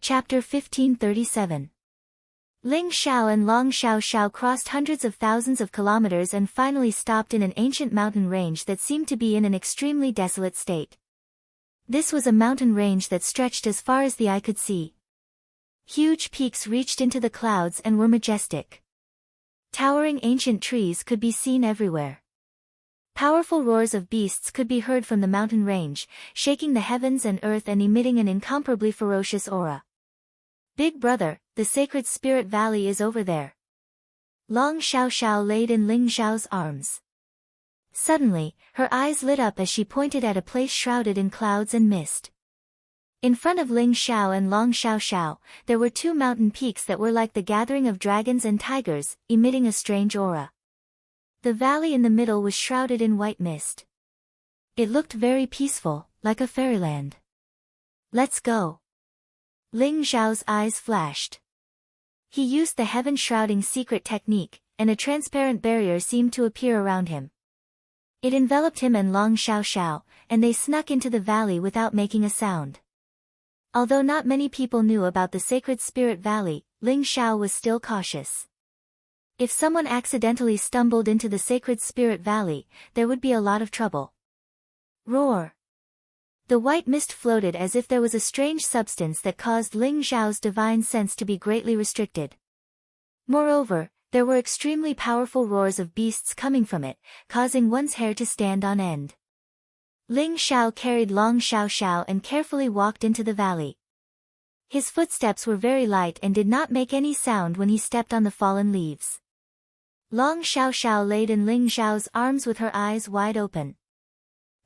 Chapter 1537. Ling Xiao and Long Xiao Xiao crossed hundreds of thousands of kilometers and finally stopped in an ancient mountain range that seemed to be in an extremely desolate state. This was a mountain range that stretched as far as the eye could see. Huge peaks reached into the clouds and were majestic. Towering ancient trees could be seen everywhere. Powerful roars of beasts could be heard from the mountain range, shaking the heavens and earth and emitting an incomparably ferocious aura. Big brother, the sacred spirit valley is over there. Long Xiao Xiao laid in Ling Xiao's arms. Suddenly, her eyes lit up as she pointed at a place shrouded in clouds and mist. In front of Ling Xiao and Long Xiao Xiao, there were two mountain peaks that were like the gathering of dragons and tigers, emitting a strange aura. The valley in the middle was shrouded in white mist. It looked very peaceful, like a fairyland. Let's go. Ling Xiao's eyes flashed. He used the heaven-shrouding secret technique, and a transparent barrier seemed to appear around him. It enveloped him and Long Xiao Xiao, and they snuck into the valley without making a sound. Although not many people knew about the sacred spirit valley, Ling Xiao was still cautious. If someone accidentally stumbled into the sacred spirit valley, there would be a lot of trouble. Roar! The white mist floated as if there was a strange substance that caused Ling Xiao's divine sense to be greatly restricted. Moreover, there were extremely powerful roars of beasts coming from it, causing one's hair to stand on end. Ling Xiao carried Long Xiao Xiao and carefully walked into the valley. His footsteps were very light and did not make any sound when he stepped on the fallen leaves. Long Xiao Xiao laid in Ling Xiao's arms with her eyes wide open.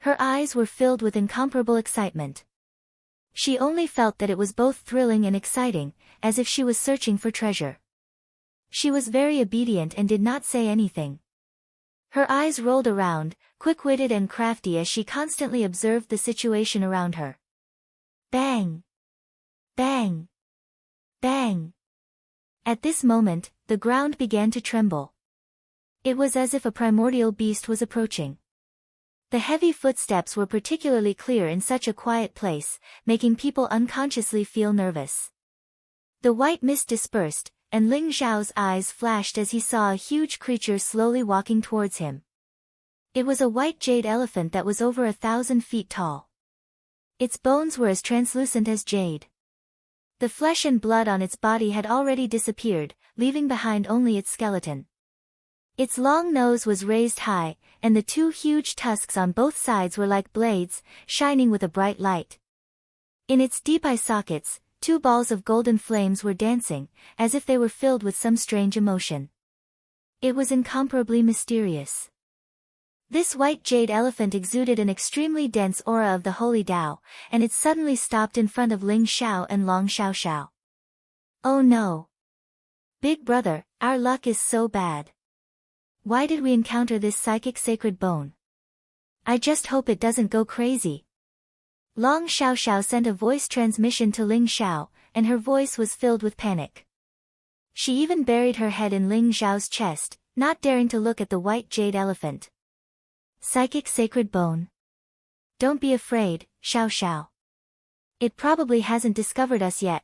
Her eyes were filled with incomparable excitement. She only felt that it was both thrilling and exciting, as if she was searching for treasure. She was very obedient and did not say anything. Her eyes rolled around, quick-witted and crafty as she constantly observed the situation around her. Bang! Bang! Bang! At this moment, the ground began to tremble. It was as if a primordial beast was approaching. The heavy footsteps were particularly clear in such a quiet place, making people unconsciously feel nervous. The white mist dispersed, and Ling Xiao's eyes flashed as he saw a huge creature slowly walking towards him. It was a white jade elephant that was over 1,000 feet tall. Its bones were as translucent as jade. The flesh and blood on its body had already disappeared, leaving behind only its skeleton. Its long nose was raised high, and the two huge tusks on both sides were like blades, shining with a bright light. In its deep eye sockets, two balls of golden flames were dancing, as if they were filled with some strange emotion. It was incomparably mysterious. This white jade elephant exuded an extremely dense aura of the holy Tao, and it suddenly stopped in front of Ling Xiao and Long Xiao Xiao. Oh no! Big brother, our luck is so bad. Why did we encounter this psychic sacred bone? I just hope it doesn't go crazy. Long Xiao Xiao sent a voice transmission to Ling Xiao, and her voice was filled with panic. She even buried her head in Ling Xiao's chest, not daring to look at the white jade elephant. Psychic sacred bone. Don't be afraid, Xiao Xiao. It probably hasn't discovered us yet.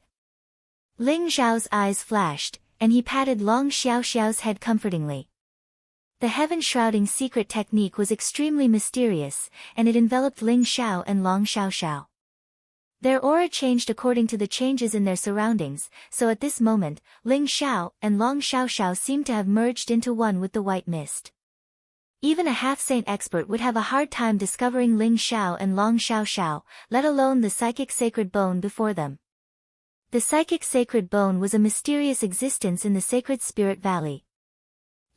Ling Xiao's eyes flashed, and he patted Long Xiao Xiao's head comfortingly. The heaven-shrouding secret technique was extremely mysterious, and it enveloped Ling Xiao and Long Xiao Xiao. Their aura changed according to the changes in their surroundings, so at this moment, Ling Xiao and Long Xiao Xiao seemed to have merged into one with the white mist. Even a half-saint expert would have a hard time discovering Ling Xiao and Long Xiao Xiao, let alone the psychic sacred bone before them. The psychic sacred bone was a mysterious existence in the sacred spirit valley.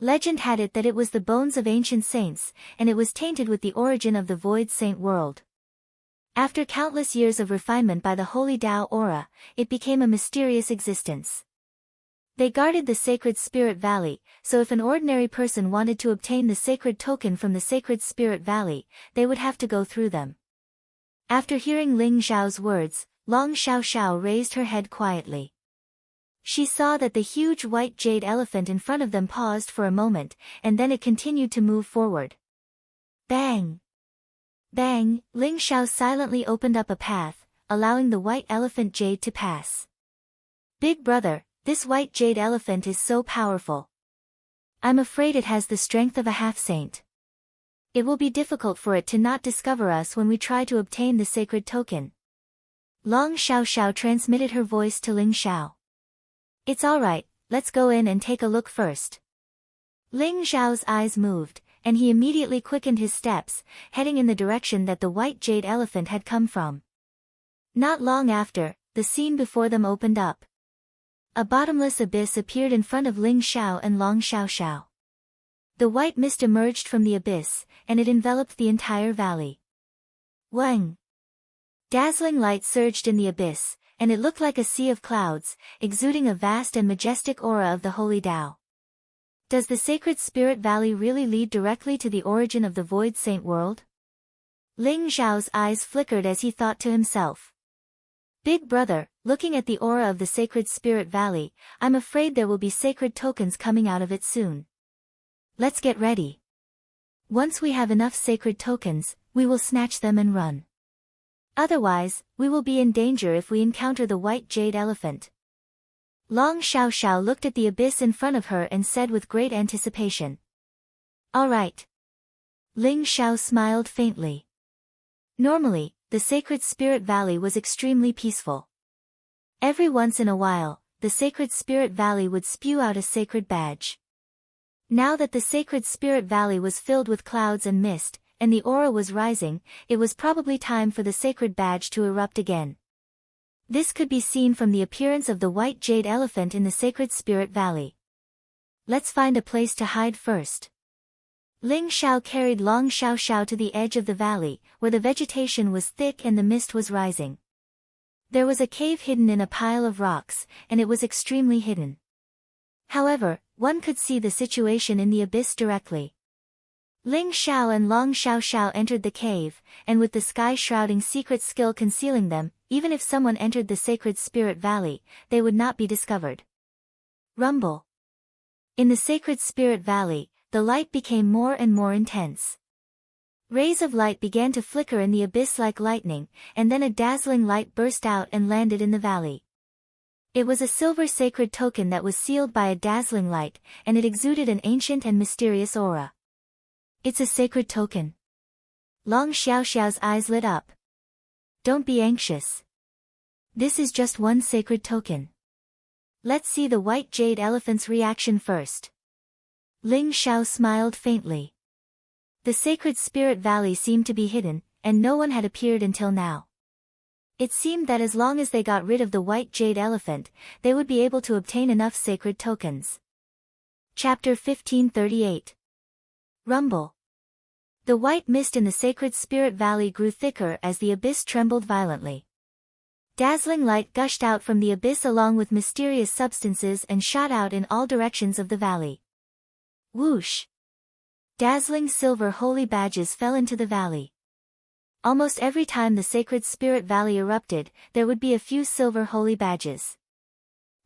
Legend had it that it was the bones of ancient saints, and it was tainted with the origin of the void saint world. After countless years of refinement by the holy Tao aura, it became a mysterious existence. They guarded the sacred spirit valley, so if an ordinary person wanted to obtain the sacred token from the sacred spirit valley, they would have to go through them. After hearing Ling Xiao's words, Long Xiao Xiao raised her head quietly. She saw that the huge white jade elephant in front of them paused for a moment, and then it continued to move forward. Bang! Bang! Ling Xiao silently opened up a path, allowing the white elephant jade to pass. Big brother, this white jade elephant is so powerful. I'm afraid it has the strength of a half-saint. It will be difficult for it to not discover us when we try to obtain the sacred token. Long Xiao Xiao transmitted her voice to Ling Xiao. It's alright, let's go in and take a look first. Ling Xiao's eyes moved, and he immediately quickened his steps, heading in the direction that the white jade elephant had come from. Not long after, the scene before them opened up. A bottomless abyss appeared in front of Ling Xiao and Long Xiao Xiao. The white mist emerged from the abyss, and it enveloped the entire valley. Wang! Dazzling light surged in the abyss, and it looked like a sea of clouds, exuding a vast and majestic aura of the Holy Tao. Does the Sacred Spirit Valley really lead directly to the origin of the Void Saint World? Ling Xiao's eyes flickered as he thought to himself. Big brother, looking at the aura of the Sacred Spirit Valley, I'm afraid there will be sacred tokens coming out of it soon. Let's get ready. Once we have enough sacred tokens, we will snatch them and run. Otherwise, we will be in danger if we encounter the white jade elephant. Long Xiao Xiao looked at the abyss in front of her and said with great anticipation. All right. Ling Xiao smiled faintly. Normally, the Sacred Spirit Valley was extremely peaceful. Every once in a while, the Sacred Spirit Valley would spew out a sacred badge. Now that the Sacred Spirit Valley was filled with clouds and mist, and the aura was rising, it was probably time for the sacred badge to erupt again. This could be seen from the appearance of the white jade elephant in the Sacred Spirit Valley. Let's find a place to hide first. Ling Xiao carried Long Xiao Xiao to the edge of the valley, where the vegetation was thick and the mist was rising. There was a cave hidden in a pile of rocks, and it was extremely hidden. However, one could see the situation in the abyss directly. Ling Xiao and Long Xiao Xiao entered the cave, and with the sky-shrouding secret skill concealing them, even if someone entered the Sacred Spirit Valley, they would not be discovered. Rumble. In the Sacred Spirit Valley, the light became more and more intense. Rays of light began to flicker in the abyss like lightning, and then a dazzling light burst out and landed in the valley. It was a silver sacred token that was sealed by a dazzling light, and it exuded an ancient and mysterious aura. It's a sacred token. Long Xiao Xiao's eyes lit up. Don't be anxious. This is just one sacred token. Let's see the white jade elephant's reaction first. Ling Xiao smiled faintly. The Sacred Spirit Valley seemed to be hidden, and no one had appeared until now. It seemed that as long as they got rid of the white jade elephant, they would be able to obtain enough sacred tokens. Chapter 1538. Rumble. The white mist in the Sacred Spirit Valley grew thicker as the abyss trembled violently. Dazzling light gushed out from the abyss along with mysterious substances and shot out in all directions of the valley. Whoosh! Dazzling silver holy badges fell into the valley. Almost every time the Sacred Spirit Valley erupted, there would be a few silver holy badges.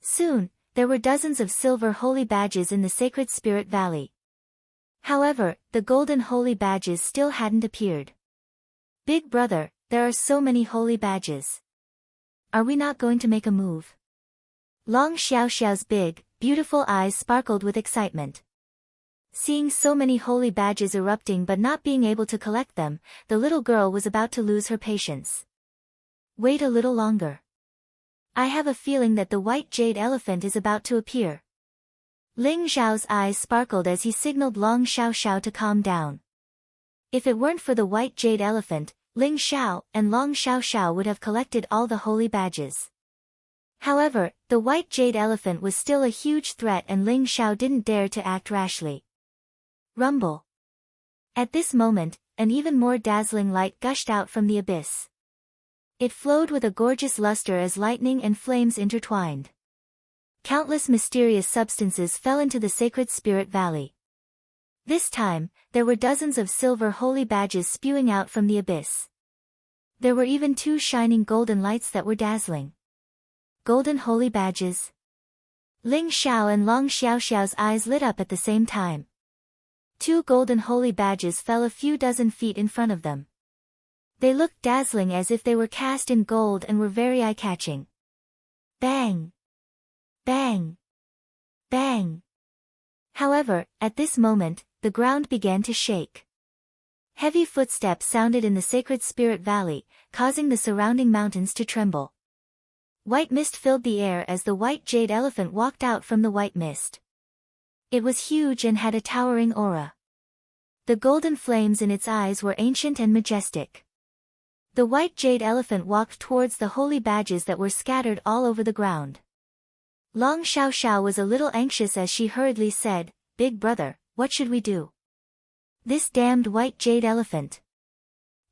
Soon, there were dozens of silver holy badges in the Sacred Spirit Valley. However, the golden holy badges still hadn't appeared. Big brother, there are so many holy badges. Are we not going to make a move? Long Xiao Xiao's big, beautiful eyes sparkled with excitement. Seeing so many holy badges erupting but not being able to collect them, the little girl was about to lose her patience. Wait a little longer. I have a feeling that the white jade elephant is about to appear. Ling Xiao's eyes sparkled as he signaled Long Xiao Xiao to calm down. If it weren't for the white jade elephant, Ling Xiao and Long Xiao Xiao would have collected all the holy badges. However, the white jade elephant was still a huge threat and Ling Xiao didn't dare to act rashly. Rumble. At this moment, an even more dazzling light gushed out from the abyss. It flowed with a gorgeous luster as lightning and flames intertwined. Countless mysterious substances fell into the Sacred Spirit Valley. This time, there were dozens of silver holy badges spewing out from the abyss. There were even 2 shining golden lights that were dazzling. Golden holy badges. Ling Xiao and Long Xiao Xiao's eyes lit up at the same time. 2 golden holy badges fell a few dozen feet in front of them. They looked dazzling as if they were cast in gold and were very eye-catching. Bang! Bang! Bang! However, at this moment, the ground began to shake. Heavy footsteps sounded in the sacred spirit valley, causing the surrounding mountains to tremble. White mist filled the air as the white jade elephant walked out from the white mist. It was huge and had a towering aura. The golden flames in its eyes were ancient and majestic. The white jade elephant walked towards the holy badges that were scattered all over the ground. Long Xiao Xiao was a little anxious as she hurriedly said, "Big brother, what should we do? This damned white jade elephant.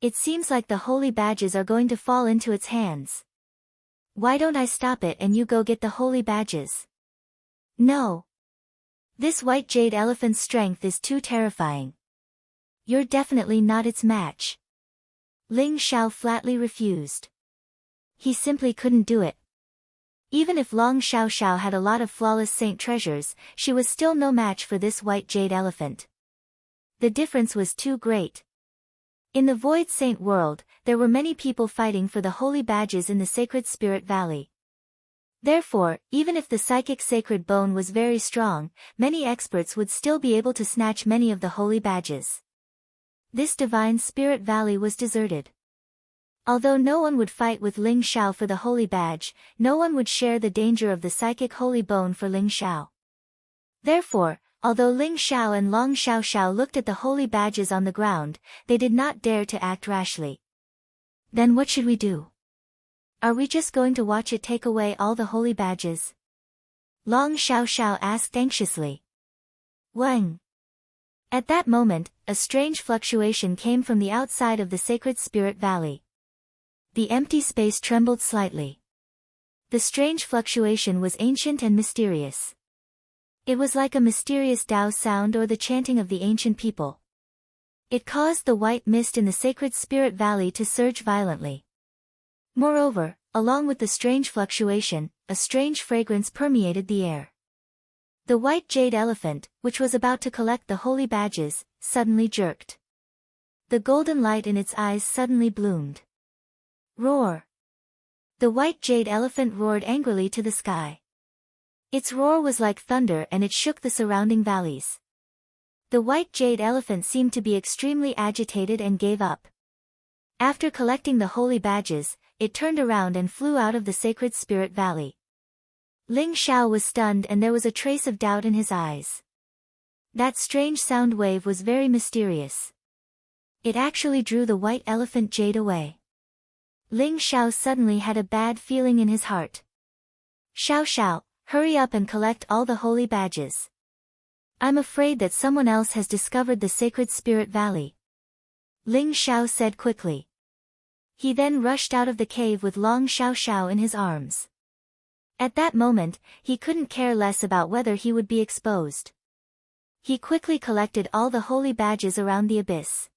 It seems like the holy badges are going to fall into its hands. Why don't I stop it and you go get the holy badges?" "No. This white jade elephant's strength is too terrifying. You're definitely not its match." Ling Xiao flatly refused. He simply couldn't do it. Even if Long Xiao Xiao had a lot of flawless saint treasures, she was still no match for this white jade elephant. The difference was too great. In the Void Saint world, there were many people fighting for the holy badges in the Sacred Spirit Valley. Therefore, even if the psychic sacred bone was very strong, many experts would still be able to snatch many of the holy badges. This divine spirit valley was deserted. Although no one would fight with Ling Xiao for the holy badge, no one would share the danger of the psychic holy bone for Ling Xiao. Therefore, although Ling Xiao and Long Xiao Xiao looked at the holy badges on the ground, they did not dare to act rashly. "Then what should we do? Are we just going to watch it take away all the holy badges?" Long Xiao Xiao asked anxiously. "When?" At that moment, a strange fluctuation came from the outside of the Sacred Spirit Valley. The empty space trembled slightly. The strange fluctuation was ancient and mysterious. It was like a mysterious Tao sound or the chanting of the ancient people. It caused the white mist in the Sacred Spirit Valley to surge violently. Moreover, along with the strange fluctuation, a strange fragrance permeated the air. The white jade elephant, which was about to collect the holy badges, suddenly jerked. The golden light in its eyes suddenly bloomed. Roar! The white jade elephant roared angrily to the sky. Its roar was like thunder and it shook the surrounding valleys. The white jade elephant seemed to be extremely agitated and gave up. After collecting the holy badges, it turned around and flew out of the Sacred Spirit Valley. Ling Xiao was stunned and there was a trace of doubt in his eyes. That strange sound wave was very mysterious. It actually drew the white elephant jade away. Ling Xiao suddenly had a bad feeling in his heart. "Xiao Xiao, hurry up and collect all the holy badges. I'm afraid that someone else has discovered the Sacred Spirit Valley," Ling Xiao said quickly. He then rushed out of the cave with Long Xiao Xiao in his arms. At that moment, he couldn't care less about whether he would be exposed. He quickly collected all the holy badges around the abyss.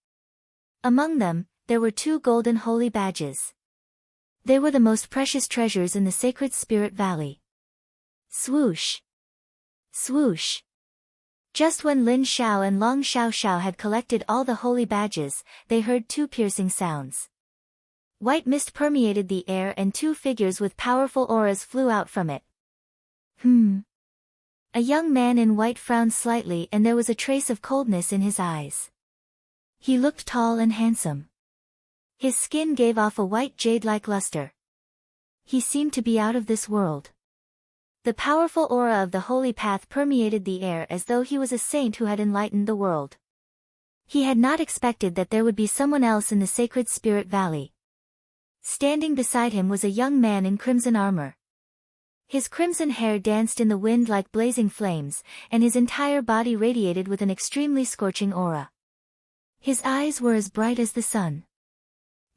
Among them, there were 2 golden holy badges. They were the most precious treasures in the Sacred Spirit Valley. Swoosh! Swoosh! Just when Lin Xiao and Long Xiao Xiao had collected all the holy badges, they heard 2 piercing sounds. White mist permeated the air and 2 figures with powerful auras flew out from it. A young man in white frowned slightly and there was a trace of coldness in his eyes. He looked tall and handsome. His skin gave off a white jade-like luster. He seemed to be out of this world. The powerful aura of the holy path permeated the air as though he was a saint who had enlightened the world. He had not expected that there would be someone else in the Sacred Spirit Valley. Standing beside him was a young man in crimson armor. His crimson hair danced in the wind like blazing flames, and his entire body radiated with an extremely scorching aura. His eyes were as bright as the sun.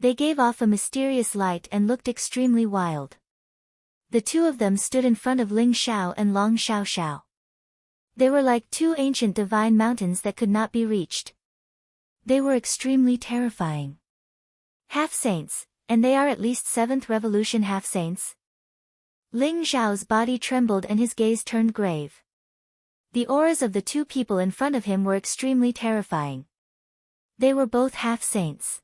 They gave off a mysterious light and looked extremely wild. The 2 of them stood in front of Ling Xiao and Long Xiao Xiao. They were like 2 ancient divine mountains that could not be reached. They were extremely terrifying. Half-saints, and they are at least 7th Revolution half-saints? Ling Xiao's body trembled and his gaze turned grave. The auras of the 2 people in front of him were extremely terrifying. They were both half-saints.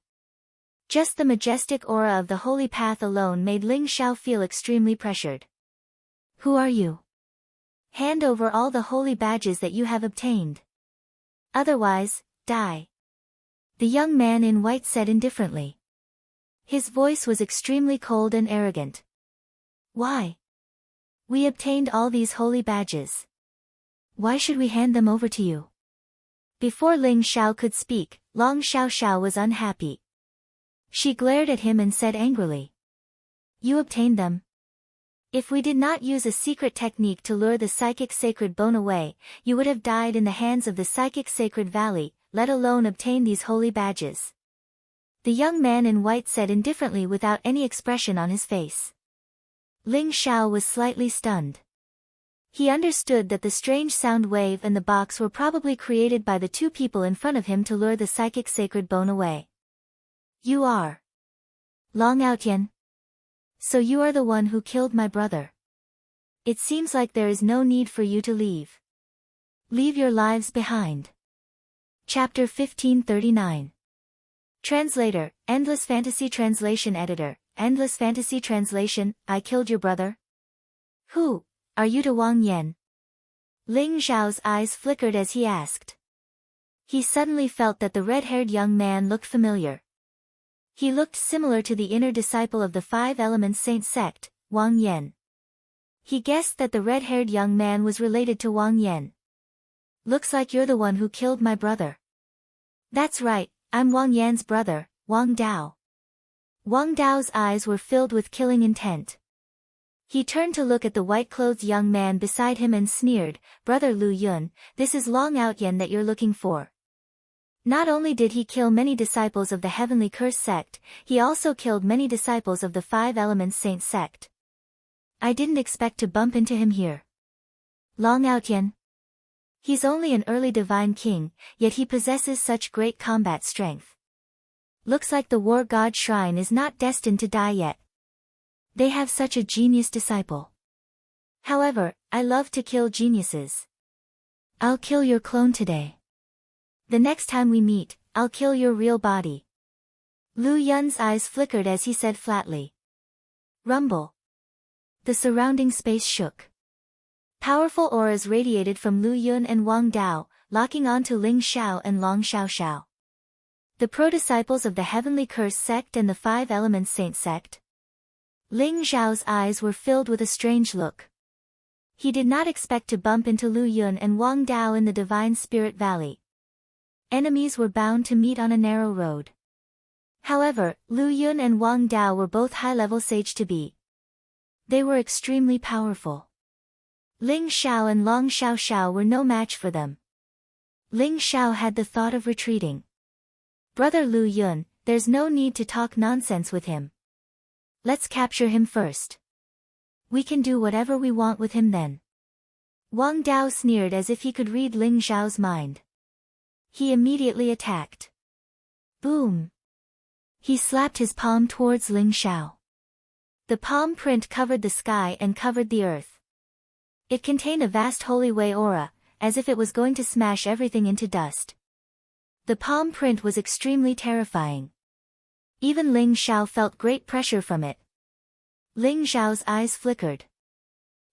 Just the majestic aura of the holy path alone made Ling Xiao feel extremely pressured. "Who are you?" Hand over all the holy badges that you have obtained. Otherwise, die. The young man in white said indifferently. His voice was extremely cold and arrogant. Why? We obtained all these holy badges. Why should we hand them over to you? Before Ling Xiao could speak, Long Xiao Xiao was unhappy. She glared at him and said angrily. You obtained them. If we did not use a secret technique to lure the psychic sacred bone away, you would have died in the hands of the psychic sacred valley, let alone obtain these holy badges. The young man in white said indifferently without any expression on his face. Ling Xiao was slightly stunned. He understood that the strange sound wave and the box were probably created by the two people in front of him to lure the psychic sacred bone away. You are Long Outyan. So you are the one who killed my brother. It seems like there is no need for you to leave. Leave your lives behind. Chapter 1539. Translator, Endless Fantasy Translation Editor, Endless Fantasy Translation, I killed your brother? Who are you to Wang Yan? Ling Zhao's eyes flickered as he asked. He suddenly felt that the red-haired young man looked familiar. He looked similar to the inner disciple of the Five Elements Saint sect, Wang Yan. He guessed that the red-haired young man was related to Wang Yan. Looks like you're the one who killed my brother. That's right, I'm Wang Yan's brother, Wang Dao. Wang Dao's eyes were filled with killing intent. He turned to look at the white-clothed young man beside him and sneered, Brother Lu Yun, this is Long Outyan that you're looking for. Not only did he kill many disciples of the Heavenly Curse sect, he also killed many disciples of the Five Elements Saint sect. I didn't expect to bump into him here. Long Outyan. He's only an early divine king, yet he possesses such great combat strength. Looks like the War God Shrine is not destined to die yet. They have such a genius disciple. However, I love to kill geniuses. I'll kill your clone today. The next time we meet, I'll kill your real body. Lu Yun's eyes flickered as he said flatly. Rumble. The surrounding space shook. Powerful auras radiated from Lu Yun and Wang Dao, locking onto Ling Xiao and Long Xiao Xiao. The pro-disciples of the Heavenly Curse sect and the Five Elements Saint sect. Ling Xiao's eyes were filled with a strange look. He did not expect to bump into Lu Yun and Wang Dao in the Divine Spirit Valley. Enemies were bound to meet on a narrow road. However, Lu Yun and Wang Dao were both high-level sage to be. They were extremely powerful. Ling Xiao and Long Xiao Xiao were no match for them. Ling Xiao had the thought of retreating. Brother Lu Yun, there's no need to talk nonsense with him. Let's capture him first. We can do whatever we want with him then. Wang Dao sneered as if he could read Ling Xiao's mind. He immediately attacked. Boom! He slapped his palm towards Ling Xiao. The palm print covered the sky and covered the earth. It contained a vast holy way aura, as if it was going to smash everything into dust. The palm print was extremely terrifying. Even Ling Xiao felt great pressure from it. Ling Xiao's eyes flickered.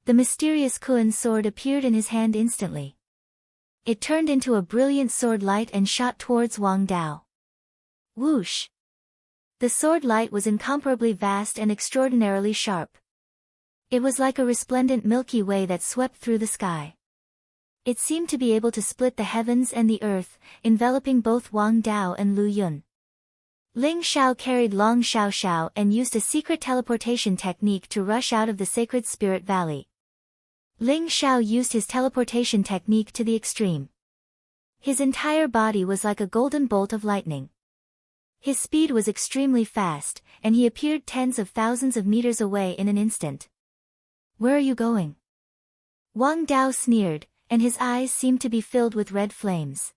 The mysterious Kuan sword appeared in his hand instantly. It turned into a brilliant sword light and shot towards Wang Dao. Whoosh! The sword light was incomparably vast and extraordinarily sharp. It was like a resplendent Milky Way that swept through the sky. It seemed to be able to split the heavens and the earth, enveloping both Wang Dao and Lu Yun. Ling Xiao carried Long Xiao Xiao and used a secret teleportation technique to rush out of the Sacred Spirit Valley. Ling Xiao used his teleportation technique to the extreme. His entire body was like a golden bolt of lightning. His speed was extremely fast, and he appeared tens of thousands of meters away in an instant. Where are you going? Wang Dao sneered, and his eyes seemed to be filled with red flames.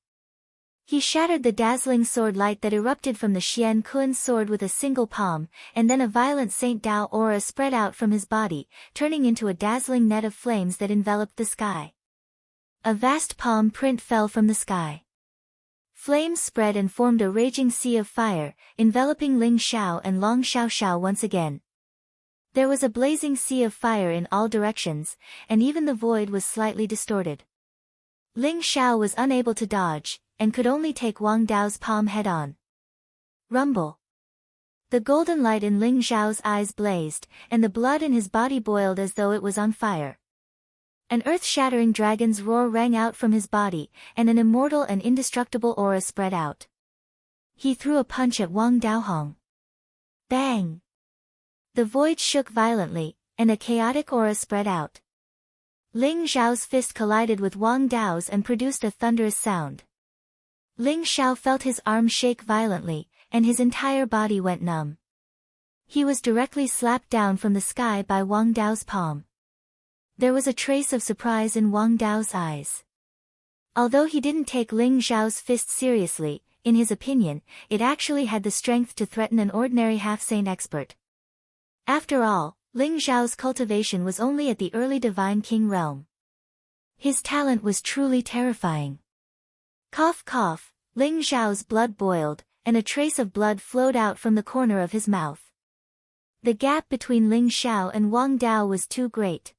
He shattered the dazzling sword light that erupted from the Xian Kuan sword with a single palm, and then a violent Saint Dao aura spread out from his body, turning into a dazzling net of flames that enveloped the sky. A vast palm print fell from the sky. Flames spread and formed a raging sea of fire, enveloping Ling Xiao and Long Xiao Xiao once again. There was a blazing sea of fire in all directions, and even the void was slightly distorted. Ling Xiao was unable to dodge, and could only take Wang Dao's palm head-on. Rumble. The golden light in Ling Xiao's eyes blazed, and the blood in his body boiled as though it was on fire. An earth-shattering dragon's roar rang out from his body, and an immortal and indestructible aura spread out. He threw a punch at Wang Daohong. Bang! The void shook violently, and a chaotic aura spread out. Ling Xiao's fist collided with Wang Dao's and produced a thunderous sound. Ling Xiao felt his arm shake violently, and his entire body went numb. He was directly slapped down from the sky by Wang Dao's palm. There was a trace of surprise in Wang Dao's eyes. Although he didn't take Ling Xiao's fist seriously, in his opinion, it actually had the strength to threaten an ordinary half-saint expert. After all, Ling Xiao's cultivation was only at the early Divine King realm. His talent was truly terrifying. Cough cough, Ling Xiao's blood boiled, and a trace of blood flowed out from the corner of his mouth. The gap between Ling Xiao and Wang Dao was too great.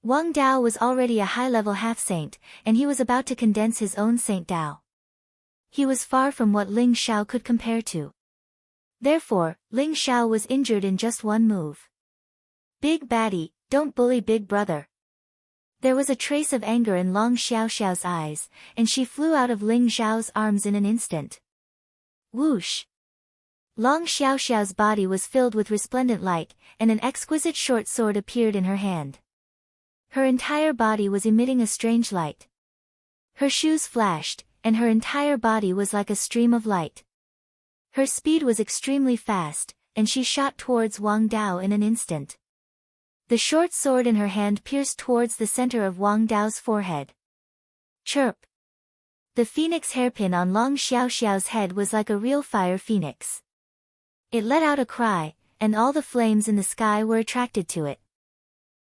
Wang Dao was already a high-level half-saint, and he was about to condense his own Saint Dao. He was far from what Ling Xiao could compare to. Therefore, Ling Xiao was injured in just one move. Big baddie, don't bully big brother. There was a trace of anger in Long Xiaoxiao's eyes, and she flew out of Ling Xiao's arms in an instant. Whoosh! Long Xiaoxiao's body was filled with resplendent light, and an exquisite short sword appeared in her hand. Her entire body was emitting a strange light. Her shoes flashed, and her entire body was like a stream of light. Her speed was extremely fast, and she shot towards Wang Dao in an instant. The short sword in her hand pierced towards the center of Wang Dao's forehead. Chirp! The phoenix hairpin on Long Xiaoxiao's head was like a real fire phoenix. It let out a cry, and all the flames in the sky were attracted to it.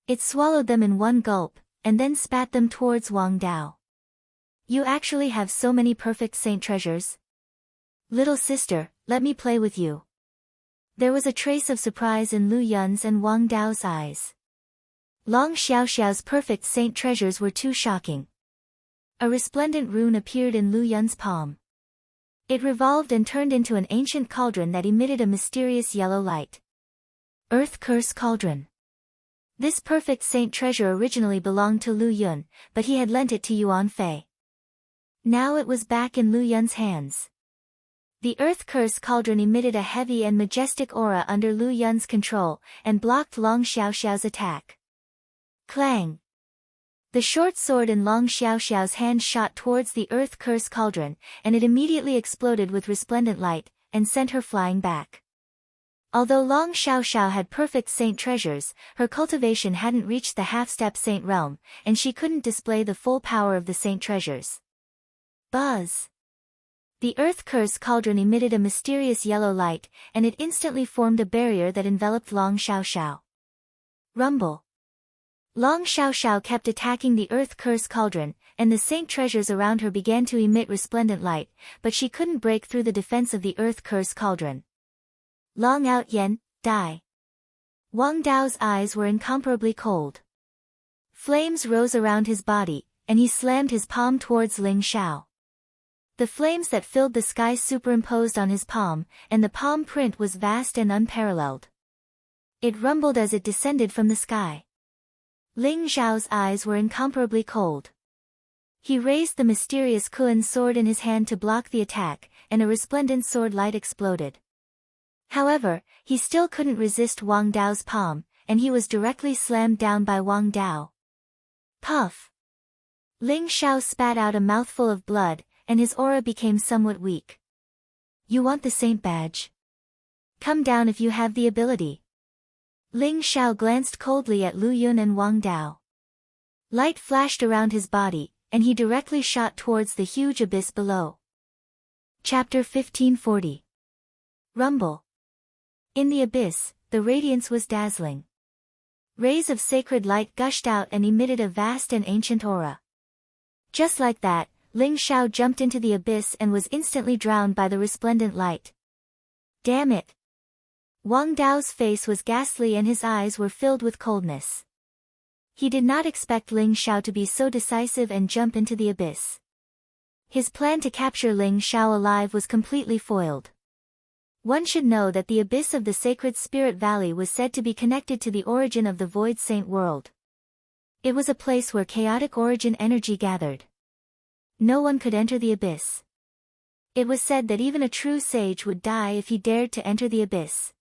It swallowed them in one gulp, and then spat them towards Wang Dao. You actually have so many perfect saint treasures? Little sister, let me play with you. There was a trace of surprise in Lu Yun's and Wang Dao's eyes. Long Xiaoxiao's perfect saint treasures were too shocking. A resplendent rune appeared in Lu Yun's palm. It revolved and turned into an ancient cauldron that emitted a mysterious yellow light. Earth Curse Cauldron. This perfect saint treasure originally belonged to Lu Yun, but he had lent it to Yuan Fei. Now it was back in Lu Yun's hands. The Earth Curse Cauldron emitted a heavy and majestic aura under Lu Yun's control, and blocked Long Xiaoxiao's attack. Clang! The short sword in Long Xiaoxiao's hand shot towards the Earth Curse Cauldron, and it immediately exploded with resplendent light, and sent her flying back. Although Long Xiaoxiao had perfect saint treasures, her cultivation hadn't reached the half-step saint realm, and she couldn't display the full power of the saint treasures. Buzz! The Earth Curse Cauldron emitted a mysterious yellow light, and it instantly formed a barrier that enveloped Long Xiaoxiao. Rumble! Long Xiaoxiao kept attacking the Earth Curse Cauldron, and the saint treasures around her began to emit resplendent light, but she couldn't break through the defense of the Earth Curse Cauldron. Long Out Yen, die! Wang Dao's eyes were incomparably cold. Flames rose around his body, and he slammed his palm towards Ling Xiao. The flames that filled the sky superimposed on his palm, and the palm print was vast and unparalleled. It rumbled as it descended from the sky. Ling Xiao's eyes were incomparably cold. He raised the mysterious Kuan sword in his hand to block the attack, and a resplendent sword light exploded. However, he still couldn't resist Wang Dao's palm, and he was directly slammed down by Wang Dao. Puff! Ling Xiao spat out a mouthful of blood, and his aura became somewhat weak. You want the saint badge? Come down if you have the ability. Ling Xiao glanced coldly at Lu Yun and Wang Dao. Light flashed around his body, and he directly shot towards the huge abyss below. Chapter 1540. Rumble. In the abyss, the radiance was dazzling. Rays of sacred light gushed out and emitted a vast and ancient aura. Just like that, Ling Xiao jumped into the abyss and was instantly drowned by the resplendent light. Damn it! Wang Dao's face was ghastly and his eyes were filled with coldness. He did not expect Ling Xiao to be so decisive and jump into the abyss. His plan to capture Ling Xiao alive was completely foiled. One should know that the abyss of the sacred spirit valley was said to be connected to the origin of the void saint world. It was a place where chaotic origin energy gathered. No one could enter the abyss. It was said that even a true sage would die if he dared to enter the abyss.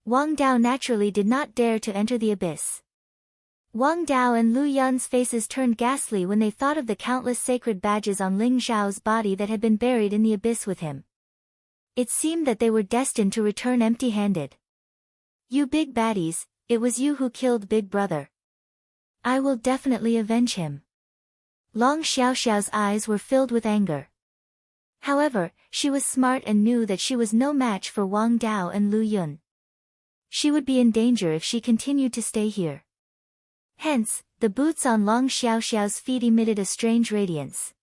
Wang Dao naturally did not dare to enter the abyss. Wang Dao and Lu Yun's faces turned ghastly when they thought of the countless sacred badges on Ling Xiao's body that had been buried in the abyss with him. It seemed that they were destined to return empty-handed. "You big baddies, it was you who killed Big Brother. I will definitely avenge him." Long Xiaoxiao's eyes were filled with anger. However, she was smart and knew that she was no match for Wang Dao and Lu Yun. She would be in danger if she continued to stay here. Hence, the boots on Long Xiaoxiao's feet emitted a strange radiance.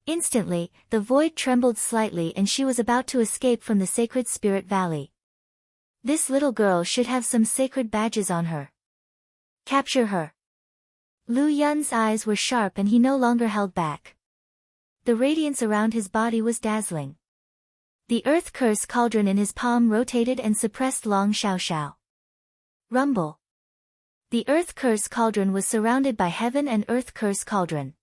Instantly, the void trembled slightly and she was about to escape from the sacred spirit valley. This little girl should have some sacred badges on her. Capture her. Lu Yun's eyes were sharp and he no longer held back. The radiance around his body was dazzling. The earth curse cauldron in his palm rotated and suppressed Long Xiaoxiao. Rumble. The earth curse cauldron was surrounded by heaven and earth curse cauldron.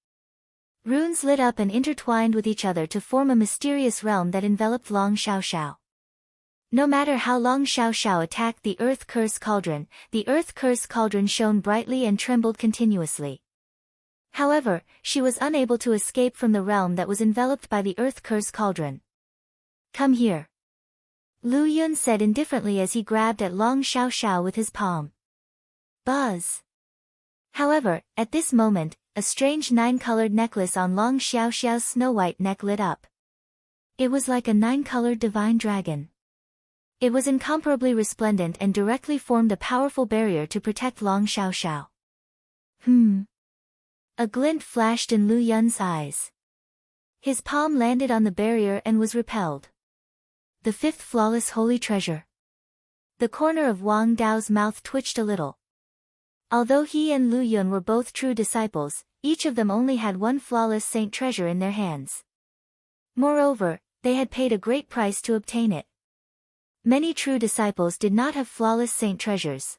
Runes lit up and intertwined with each other to form a mysterious realm that enveloped Long Xiaoxiao. No matter how Long Xiaoxiao attacked the earth curse cauldron shone brightly and trembled continuously. However, she was unable to escape from the realm that was enveloped by the earth curse cauldron. "Come here," Lu Yun said indifferently as he grabbed at Long Xiaoxiao with his palm. Buzz. However, at this moment, a strange nine-colored necklace on Long Xiaoxiao's snow-white neck lit up. It was like a nine-colored divine dragon. It was incomparably resplendent and directly formed a powerful barrier to protect Long Xiaoxiao. A glint flashed in Lu Yun's eyes. His palm landed on the barrier and was repelled. The fifth flawless holy treasure. The corner of Wang Dao's mouth twitched a little. Although he and Lu Yun were both true disciples, each of them only had one flawless saint treasure in their hands. Moreover, they had paid a great price to obtain it. Many true disciples did not have flawless saint treasures.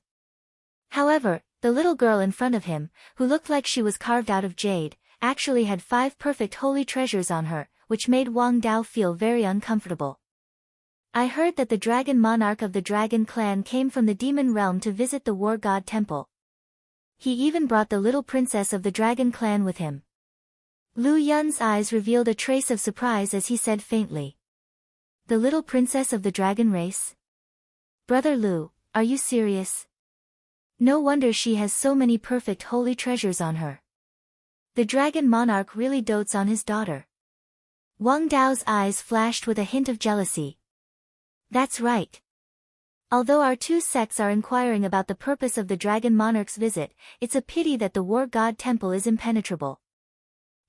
However, the little girl in front of him, who looked like she was carved out of jade, actually had 5 perfect holy treasures on her, which made Wang Dao feel very uncomfortable. "I heard that the dragon monarch of the dragon clan came from the demon realm to visit the war god temple. He even brought the little princess of the dragon clan with him." Lu Yun's eyes revealed a trace of surprise as he said faintly. "The little princess of the dragon race? Brother Lu, are you serious? No wonder she has so many perfect holy treasures on her. The dragon monarch really dotes on his daughter." Wang Dao's eyes flashed with a hint of jealousy. "That's right. Although our two sects are inquiring about the purpose of the dragon monarch's visit, it's a pity that the war god temple is impenetrable.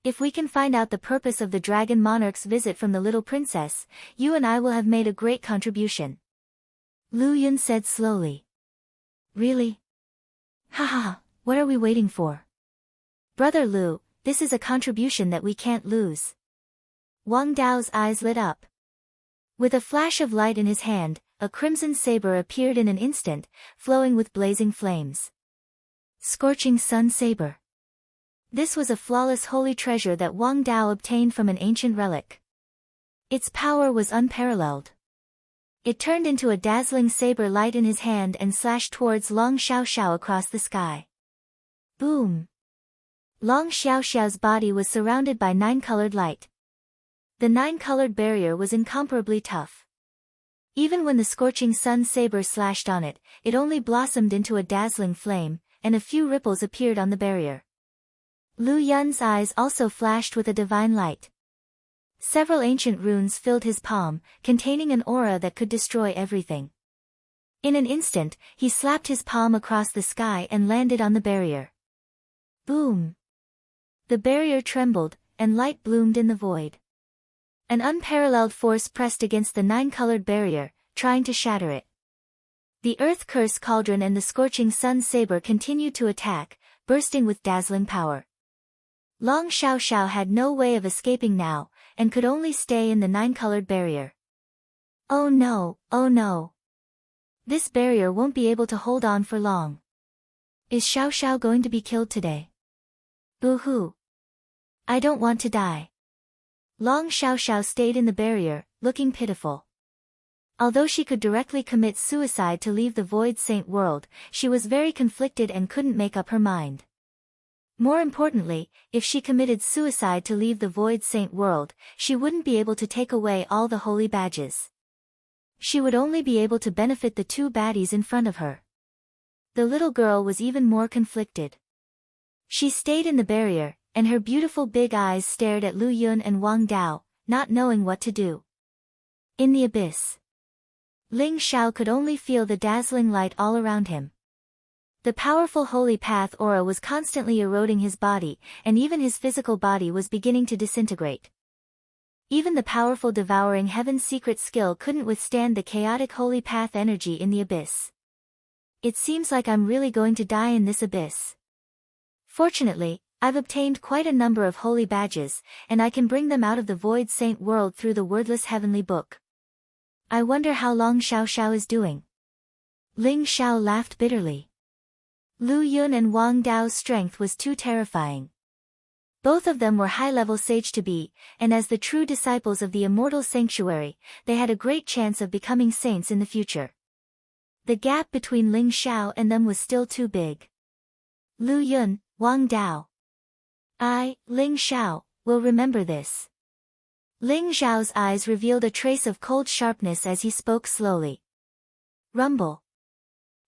If we can find out the purpose of the dragon monarch's visit from the little princess, you and I will have made a great contribution," Lu Yun said slowly. "Really? Haha, what are we waiting for? Brother Lu, this is a contribution that we can't lose." Wang Dao's eyes lit up. With a flash of light in his hand, a crimson saber appeared in an instant, flowing with blazing flames. Scorching Sun Saber. This was a flawless holy treasure that Wang Dao obtained from an ancient relic. Its power was unparalleled. It turned into a dazzling saber light in his hand and slashed towards Long Xiaoxiao across the sky. Boom! Long Xiaoxiao's body was surrounded by 9-colored light. The 9-colored barrier was incomparably tough. Even when the scorching sun saber slashed on it, it only blossomed into a dazzling flame, and a few ripples appeared on the barrier. Lu Yun's eyes also flashed with a divine light. Several ancient runes filled his palm, containing an aura that could destroy everything. In an instant, he slapped his palm across the sky and landed on the barrier. Boom! The barrier trembled, and light bloomed in the void. An unparalleled force pressed against the 9-colored barrier, trying to shatter it. The Earth Curse Cauldron and the Scorching Sun Saber continued to attack, bursting with dazzling power. Long Xiao Xiao had no way of escaping now, and could only stay in the nine-colored barrier. Oh no, oh no. This barrier won't be able to hold on for long. Is Xiao Xiao going to be killed today? Boo-hoo. I don't want to die. Long Xiao Xiao stayed in the barrier, looking pitiful. Although she could directly commit suicide to leave the Void Saint world, she was very conflicted and couldn't make up her mind. More importantly, if she committed suicide to leave the Void Saint world, she wouldn't be able to take away all the holy badges. She would only be able to benefit the two baddies in front of her. The little girl was even more conflicted. She stayed in the barrier, and her beautiful big eyes stared at Lu Yun and Wang Dao, not knowing what to do. In the abyss, Ling Xiao could only feel the dazzling light all around him. The powerful holy path aura was constantly eroding his body, and even his physical body was beginning to disintegrate. Even the powerful devouring heaven's secret skill couldn't withstand the chaotic holy path energy in the abyss. It seems like I'm really going to die in this abyss. Fortunately, I've obtained quite a number of holy badges, and I can bring them out of the Void Saint world through the wordless heavenly book. I wonder how Long Xiao Xiao is doing. Ling Xiao laughed bitterly. Lu Yun and Wang Dao's strength was too terrifying. Both of them were high-level sage to be, and as the true disciples of the immortal sanctuary, they had a great chance of becoming saints in the future. The gap between Ling Xiao and them was still too big. Lu Yun, Wang Dao. I, Ling Xiao, will remember this. Ling Xiao's eyes revealed a trace of cold sharpness as he spoke slowly. Rumble.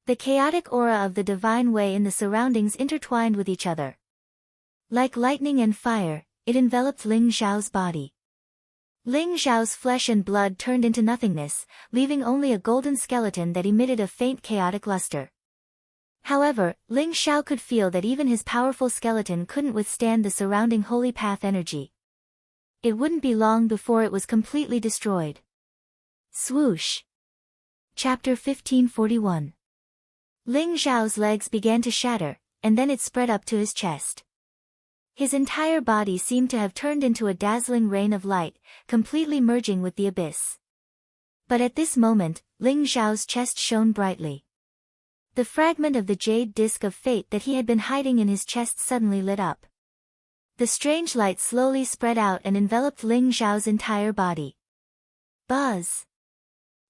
The chaotic aura of the divine way in the surroundings intertwined with each other. Like lightning and fire, it enveloped Ling Xiao's body. Ling Xiao's flesh and blood turned into nothingness, leaving only a golden skeleton that emitted a faint chaotic luster. However, Ling Xiao could feel that even his powerful skeleton couldn't withstand the surrounding holy path energy. It wouldn't be long before it was completely destroyed. Swoosh. Chapter 1541. Ling Xiao's legs began to shatter, and then it spread up to his chest. His entire body seemed to have turned into a dazzling rain of light, completely merging with the abyss. But at this moment, Ling Xiao's chest shone brightly. The fragment of the jade disc of fate that he had been hiding in his chest suddenly lit up. The strange light slowly spread out and enveloped Ling Xiao's entire body. Buzz!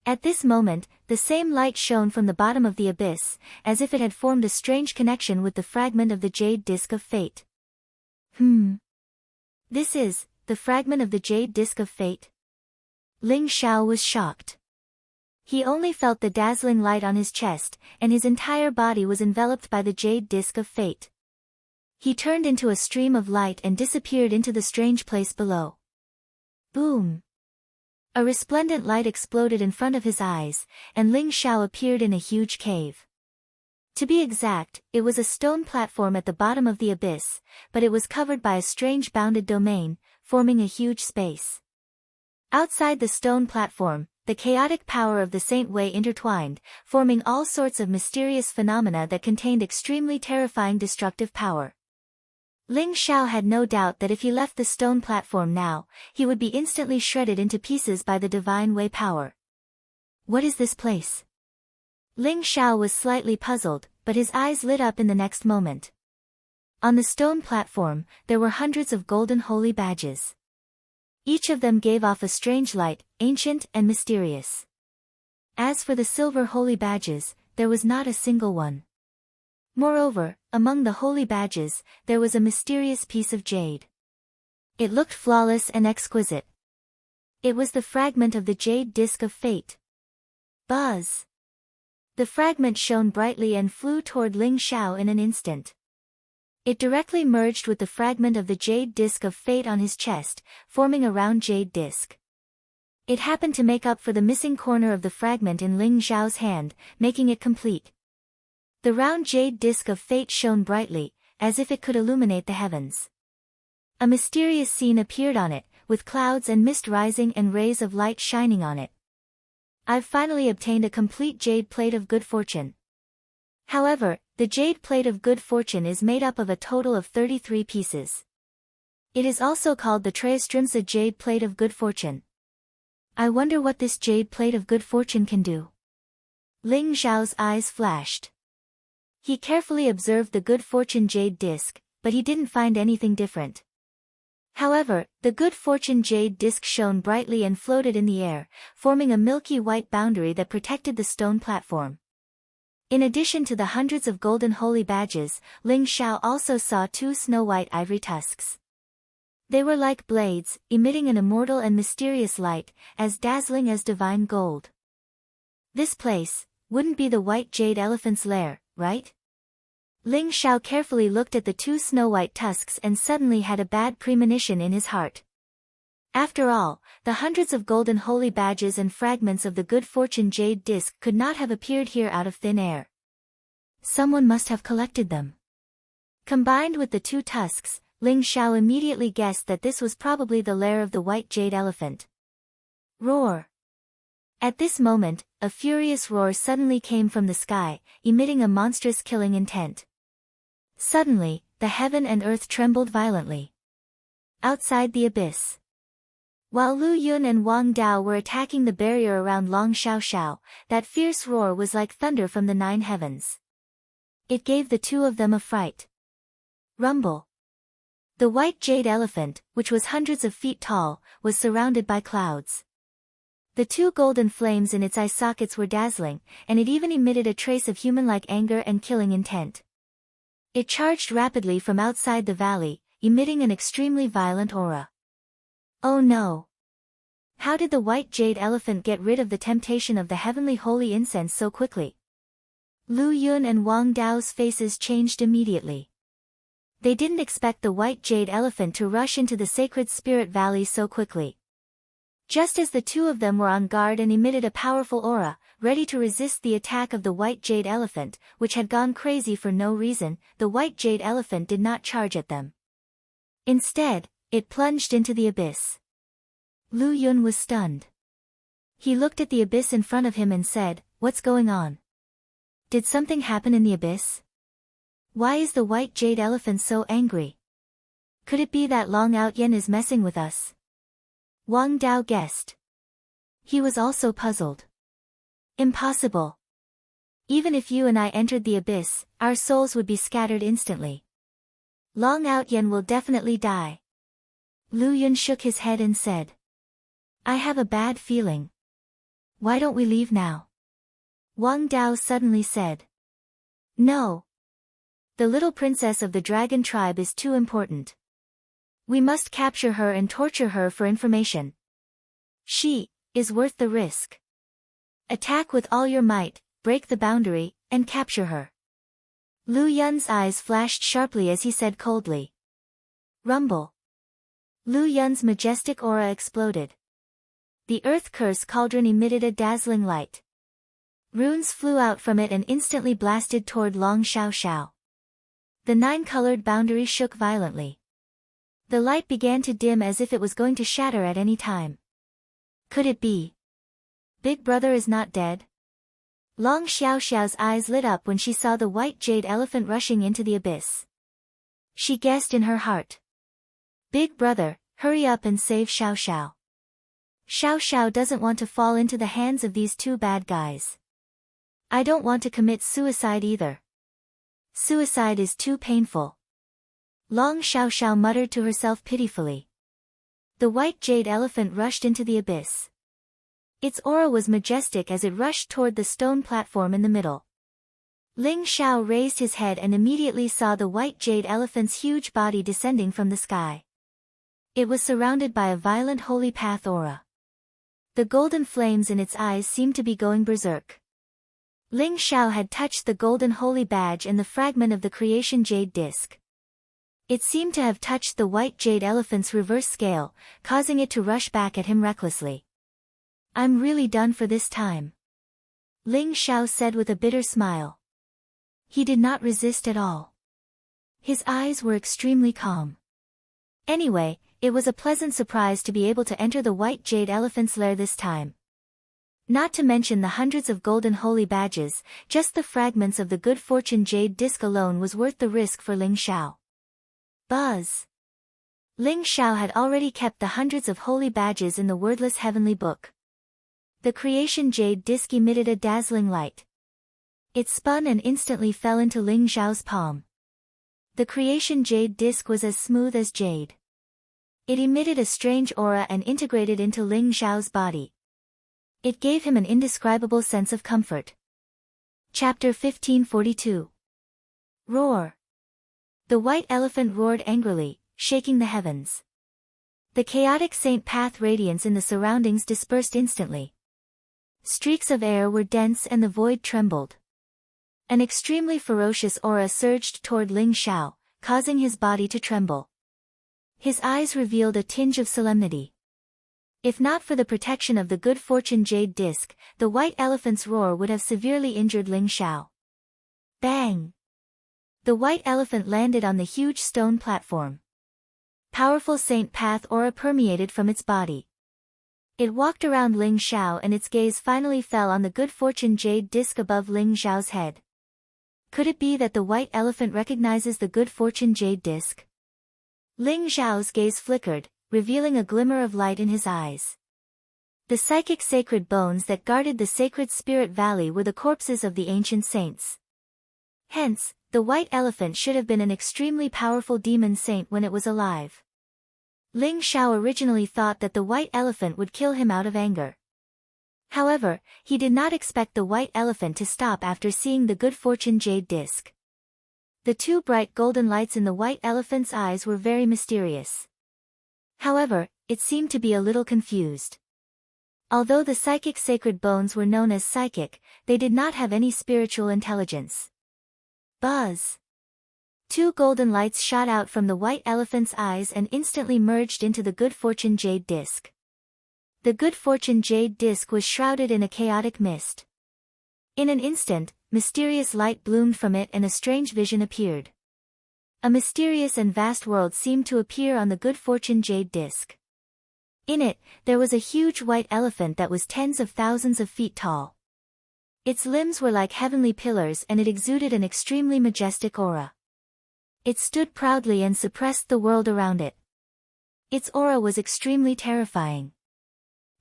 At this moment, the same light shone from the bottom of the abyss, as if it had formed a strange connection with the fragment of the jade disc of fate. This is, the fragment of the jade disc of fate? Ling Xiao was shocked. He only felt the dazzling light on his chest, and his entire body was enveloped by the jade disc of fate. He turned into a stream of light and disappeared into the strange place below. Boom! A resplendent light exploded in front of his eyes, and Ling Xiao appeared in a huge cave. To be exact, it was a stone platform at the bottom of the abyss, but it was covered by a strange bounded domain, forming a huge space. Outside the stone platform, the chaotic power of the Saint Way intertwined, forming all sorts of mysterious phenomena that contained extremely terrifying destructive power. Ling Xiao had no doubt that if he left the stone platform now, he would be instantly shredded into pieces by the divine way power. What is this place? Ling Xiao was slightly puzzled, but his eyes lit up in the next moment. On the stone platform, there were hundreds of golden holy badges. Each of them gave off a strange light, ancient and mysterious. As for the silver holy badges, there was not a single one. Moreover, among the holy badges, there was a mysterious piece of jade. It looked flawless and exquisite. It was the fragment of the jade disc of fate. Buzz! The fragment shone brightly and flew toward Ling Xiao in an instant. It directly merged with the fragment of the jade disc of fate on his chest, forming a round jade disc. It happened to make up for the missing corner of the fragment in Ling Xiao's hand, making it complete. The round jade disc of fate shone brightly, as if it could illuminate the heavens. A mysterious scene appeared on it, with clouds and mist rising and rays of light shining on it. I've finally obtained a complete jade plate of good fortune. However, the jade plate of good fortune is made up of a total of 33 pieces. It is also called the Treistrimsa jade plate of good fortune. I wonder what this jade plate of good fortune can do. Ling Xiao's eyes flashed. He carefully observed the good fortune jade disc, but he didn't find anything different. However, the good fortune jade disc shone brightly and floated in the air, forming a milky white boundary that protected the stone platform. In addition to the hundreds of golden holy badges, Ling Xiao also saw 2 snow-white ivory tusks. They were like blades, emitting an immortal and mysterious light, as dazzling as divine gold. This place wouldn't be the white jade elephant's lair, right? Ling Xiao carefully looked at the 2 snow-white tusks and suddenly had a bad premonition in his heart. After all, the hundreds of golden holy badges and fragments of the good fortune jade disc could not have appeared here out of thin air. Someone must have collected them. Combined with the 2 tusks, Ling Xiao immediately guessed that this was probably the lair of the white jade elephant. Roar! At this moment, a furious roar suddenly came from the sky, emitting a monstrous killing intent. Suddenly, the heaven and earth trembled violently. Outside the abyss. While Lu Yun and Wang Dao were attacking the barrier around Long Xiao, that fierce roar was like thunder from the 9 heavens. It gave the 2 of them a fright. Rumble. The white jade elephant, which was hundreds of feet tall, was surrounded by clouds. The 2 golden flames in its eye sockets were dazzling, and it even emitted a trace of human-like anger and killing intent. It charged rapidly from outside the valley, emitting an extremely violent aura. Oh no! How did the white jade elephant get rid of the temptation of the heavenly holy incense so quickly? Lu Yun and Wang Dao's faces changed immediately. They didn't expect the white jade elephant to rush into the sacred spirit valley so quickly. Just as the 2 of them were on guard and emitted a powerful aura, ready to resist the attack of the white jade elephant, which had gone crazy for no reason, the white jade elephant did not charge at them. Instead, it plunged into the abyss. Lu Yun was stunned. He looked at the abyss in front of him and said, "What's going on? Did something happen in the abyss? Why is the white jade elephant so angry? Could it be that Long Outyen is messing with us?" Wang Dao guessed. He was also puzzled. Impossible. Even if you and I entered the abyss, our souls would be scattered instantly. Long Outyen will definitely die. Lu Yun shook his head and said, "I have a bad feeling. Why don't we leave now?" Wang Dao suddenly said, "No. The little princess of the dragon tribe is too important. We must capture her and torture her for information. She is worth the risk. Attack with all your might, break the boundary, and capture her." Lu Yun's eyes flashed sharply as he said coldly, "Rumble." Lu Yun's majestic aura exploded. The earth curse cauldron emitted a dazzling light. Runes flew out from it and instantly blasted toward Long Xiao. The 9-colored boundary shook violently. The light began to dim as if it was going to shatter at any time. Could it be? Big Brother is not dead? Long Xiao's eyes lit up when she saw the white jade elephant rushing into the abyss. She guessed in her heart, "Big Brother, hurry up and save Xiao. Xiao doesn't want to fall into the hands of these 2 bad guys. I don't want to commit suicide either. Suicide is too painful." Long Xiao muttered to herself pitifully. The white jade elephant rushed into the abyss. Its aura was majestic as it rushed toward the stone platform in the middle. Ling Xiao raised his head and immediately saw the white jade elephant's huge body descending from the sky. It was surrounded by a violent holy path aura. The golden flames in its eyes seemed to be going berserk. Ling Xiao had touched the golden holy badge and the fragment of the creation jade disc. It seemed to have touched the white jade elephant's reverse scale, causing it to rush back at him recklessly. "I'm really done for this time," Ling Xiao said with a bitter smile. He did not resist at all. His eyes were extremely calm. Anyway, it was a pleasant surprise to be able to enter the white jade elephant's lair this time. Not to mention the hundreds of golden holy badges, just the fragments of the good fortune jade disc alone was worth the risk for Ling Xiao. Buzz. Ling Xiao had already kept the hundreds of holy badges in the wordless heavenly book. The creation jade disc emitted a dazzling light. It spun and instantly fell into Ling Xiao's palm. The creation jade disc was as smooth as jade. It emitted a strange aura and integrated into Ling Xiao's body. It gave him an indescribable sense of comfort. Chapter 1542. Roar. The white elephant roared angrily, shaking the heavens. The chaotic Saint Path radiance in the surroundings dispersed instantly. Streaks of air were dense and the void trembled. An extremely ferocious aura surged toward Ling Xiao, causing his body to tremble. His eyes revealed a tinge of solemnity. If not for the protection of the good fortune jade disc, the white elephant's roar would have severely injured Ling Xiao. Bang! The white elephant landed on the huge stone platform. Powerful Saint Path aura permeated from its body. It walked around Ling Xiao and its gaze finally fell on the good fortune jade disc above Ling Xiao's head. Could it be that the white elephant recognizes the good fortune jade disc? Ling Xiao's gaze flickered, revealing a glimmer of light in his eyes. The psychic sacred bones that guarded the sacred spirit valley were the corpses of the ancient saints. Hence, the white elephant should have been an extremely powerful demon saint when it was alive. Ling Xiao originally thought that the white elephant would kill him out of anger. However, he did not expect the white elephant to stop after seeing the good fortune jade disc. The two bright golden lights in the white elephant's eyes were very mysterious. However, it seemed to be a little confused. Although the psychic sacred bones were known as psychic, they did not have any spiritual intelligence. Buzz! Two golden lights shot out from the white elephant's eyes and instantly merged into the good fortune jade disc. The good fortune jade disc was shrouded in a chaotic mist. In an instant, mysterious light bloomed from it and a strange vision appeared. A mysterious and vast world seemed to appear on the good fortune jade disc. In it, there was a huge white elephant that was tens of thousands of feet tall. Its limbs were like heavenly pillars and it exuded an extremely majestic aura. It stood proudly and suppressed the world around it. Its aura was extremely terrifying.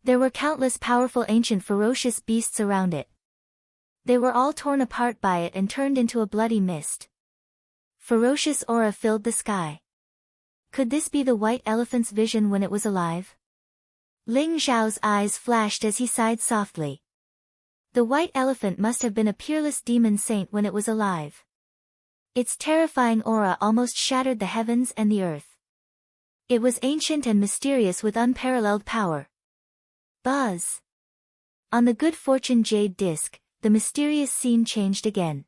There were countless powerful ancient ferocious beasts around it. They were all torn apart by it and turned into a bloody mist. Ferocious aura filled the sky. Could this be the white elephant's vision when it was alive? Ling Xiao's eyes flashed as he sighed softly. The white elephant must have been a peerless demon saint when it was alive. Its terrifying aura almost shattered the heavens and the earth. It was ancient and mysterious with unparalleled power. Buzz! On the good fortune jade disc, the mysterious scene changed again.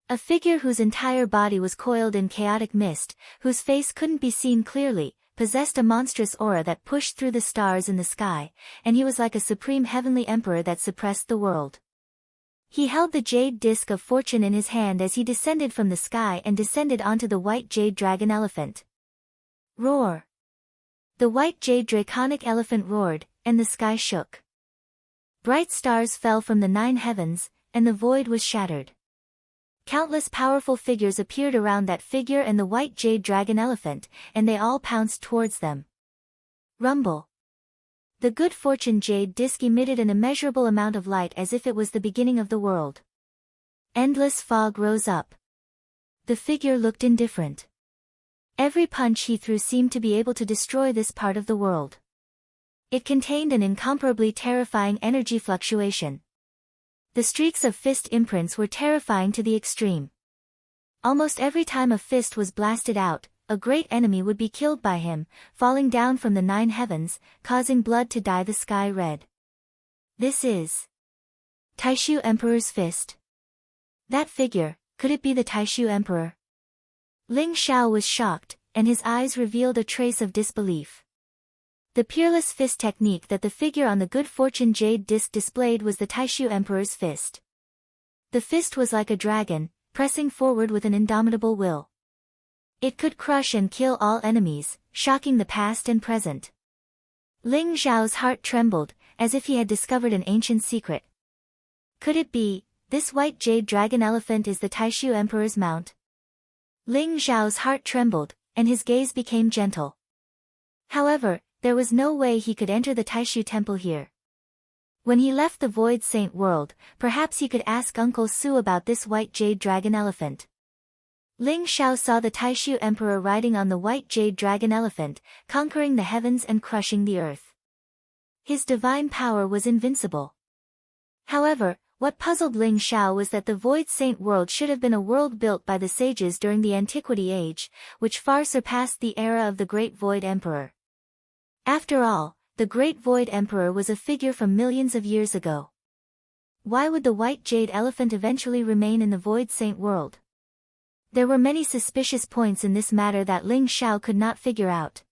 A figure whose entire body was coiled in chaotic mist, whose face couldn't be seen clearly, possessed a monstrous aura that pushed through the stars in the sky, and he was like a supreme heavenly emperor that suppressed the world. He held the jade disc of fortune in his hand as he descended from the sky and descended onto the white jade dragon elephant. Roar! The white jade draconic elephant roared, and the sky shook. Bright stars fell from the 9 heavens, and the void was shattered. Countless powerful figures appeared around that figure and the white jade dragon elephant, and they all pounced towards them. Rumble! The good fortune jade disc emitted an immeasurable amount of light as if it was the beginning of the world. Endless fog rose up. The figure looked indifferent. Every punch he threw seemed to be able to destroy this part of the world. It contained an incomparably terrifying energy fluctuation. The streaks of fist imprints were terrifying to the extreme. Almost every time a fist was blasted out, a great enemy would be killed by him, falling down from the 9 heavens, causing blood to dye the sky red. This is Taishu Emperor's fist. That figure, could it be the Taishu Emperor? Ling Xiao was shocked, and his eyes revealed a trace of disbelief. The peerless fist technique that the figure on the good fortune jade disc displayed was the Taishu Emperor's fist. The fist was like a dragon, pressing forward with an indomitable will. It could crush and kill all enemies, shocking the past and present. Ling Xiao's heart trembled, as if he had discovered an ancient secret. Could it be, this white jade dragon elephant is the Taishu Emperor's mount? Ling Zhao's heart trembled, and his gaze became gentle. However, there was no way he could enter the Taishu temple here. When he left the Void Saint world, perhaps he could ask Uncle Su about this white jade dragon elephant. Ling Zhao saw the Taishu Emperor riding on the white jade dragon elephant, conquering the heavens and crushing the earth. His divine power was invincible. However, what puzzled Ling Zhao was that the Void Saint world should have been a world built by the sages during the Antiquity Age, which far surpassed the era of the Great Void Emperor. After all, the Great Void Emperor was a figure from millions of years ago. Why would the white jade elephant eventually remain in the Void Saint world? There were many suspicious points in this matter that Ling Zhao could not figure out.